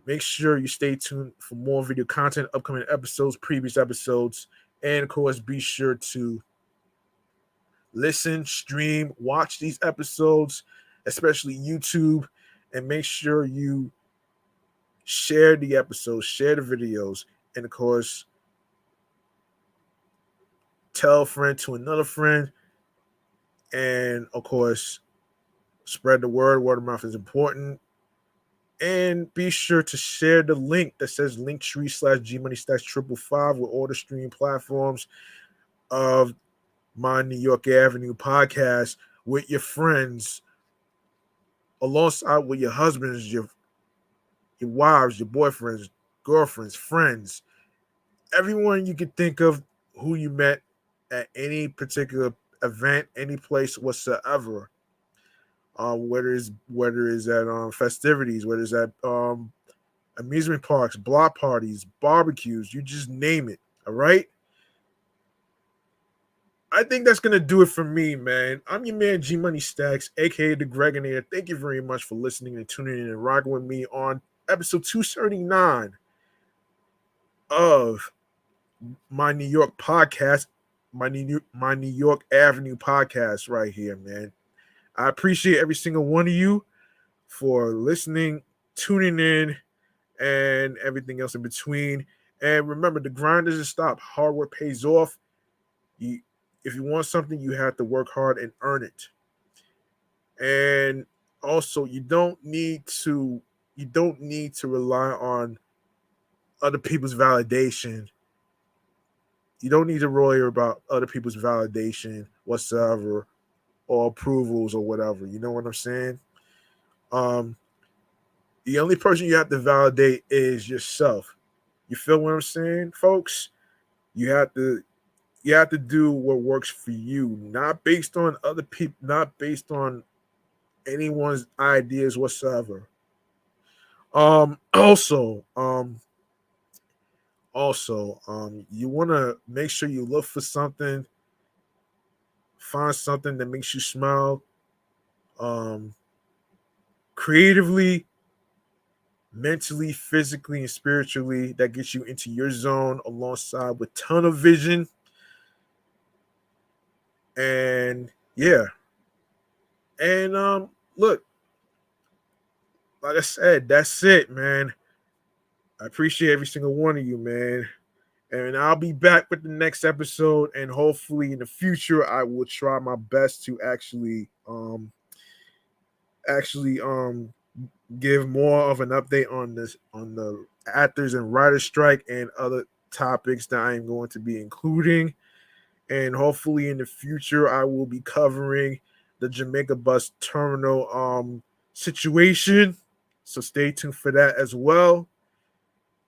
Make sure you stay tuned for more video content, upcoming episodes, previous episodes, and of course, be sure to listen, stream, watch these episodes, especially YouTube, and make sure you share the episodes, share the videos, and of course, tell a friend to another friend, and of course, spread the word. Word of mouth is important. And be sure to share the link that says Linktree/GMoneyStacks555 with all the streaming platforms of my New York Avenue podcast with your friends, alongside with your husbands, your wives, your boyfriends, girlfriends, friends, everyone you can think of who you met at any particular event, any place whatsoever. Whether it's at festivities, whether it's at amusement parks, block parties, barbecues, you just name it. All right. I think that's gonna do it for me, man. I'm your man G Money Stacks, aka the Gregonator. Thank you very much for listening and tuning in and rocking with me on episode 239 of my New York podcast, my New York Avenue podcast right here, man. I appreciate every single one of you for listening, tuning in, and everything else in between. And remember, the grind doesn't stop. Hard work pays off. If you want something, you have to work hard and earn it. And also, you don't need to rely on other people's validation. You don't need to worry about other people's validation whatsoever, or approvals or whatever. You know what I'm saying? The only person you have to validate is yourself. You feel what I'm saying, folks? You have to do what works for you, not based on other people, not based on anyone's ideas whatsoever. Also, you want to make sure you look for something, find something that makes you smile, creatively, mentally, physically, and spiritually, that gets you into your zone alongside with tunnel vision. And yeah. And look, like I said, that's it, man. I appreciate every single one of you, man. And I'll be back with the next episode, and hopefully in the future I will try my best to actually give more of an update on the actors and writers strike and other topics that I am going to be including. And hopefully in the future I will be covering the Jamaica bus terminal situation. So stay tuned for that as well.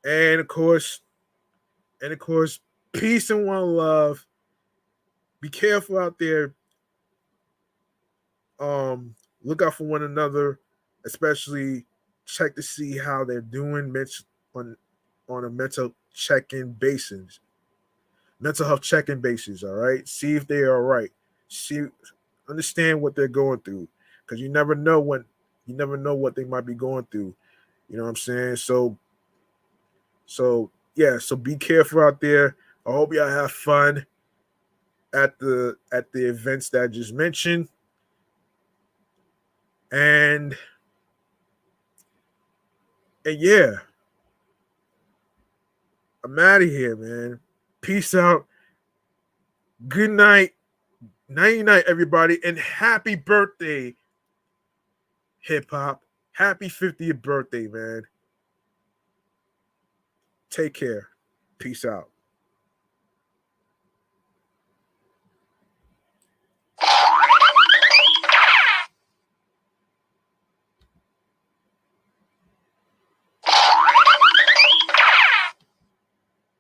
And of course, peace and one love. Be careful out there. Look out for one another, especially check to see how they're doing on a mental check-in basis. Mental health check-in basis, all right? See if they are all right. Understand what they're going through. Because you never know what they might be going through. You know what I'm saying? So be careful out there. I hope y'all have fun at the events that I just mentioned. And yeah, I'm out of here, man. Peace out. Good night. Night night, everybody, and happy birthday, hip hop. Happy 50th birthday, man. Take care. Peace out.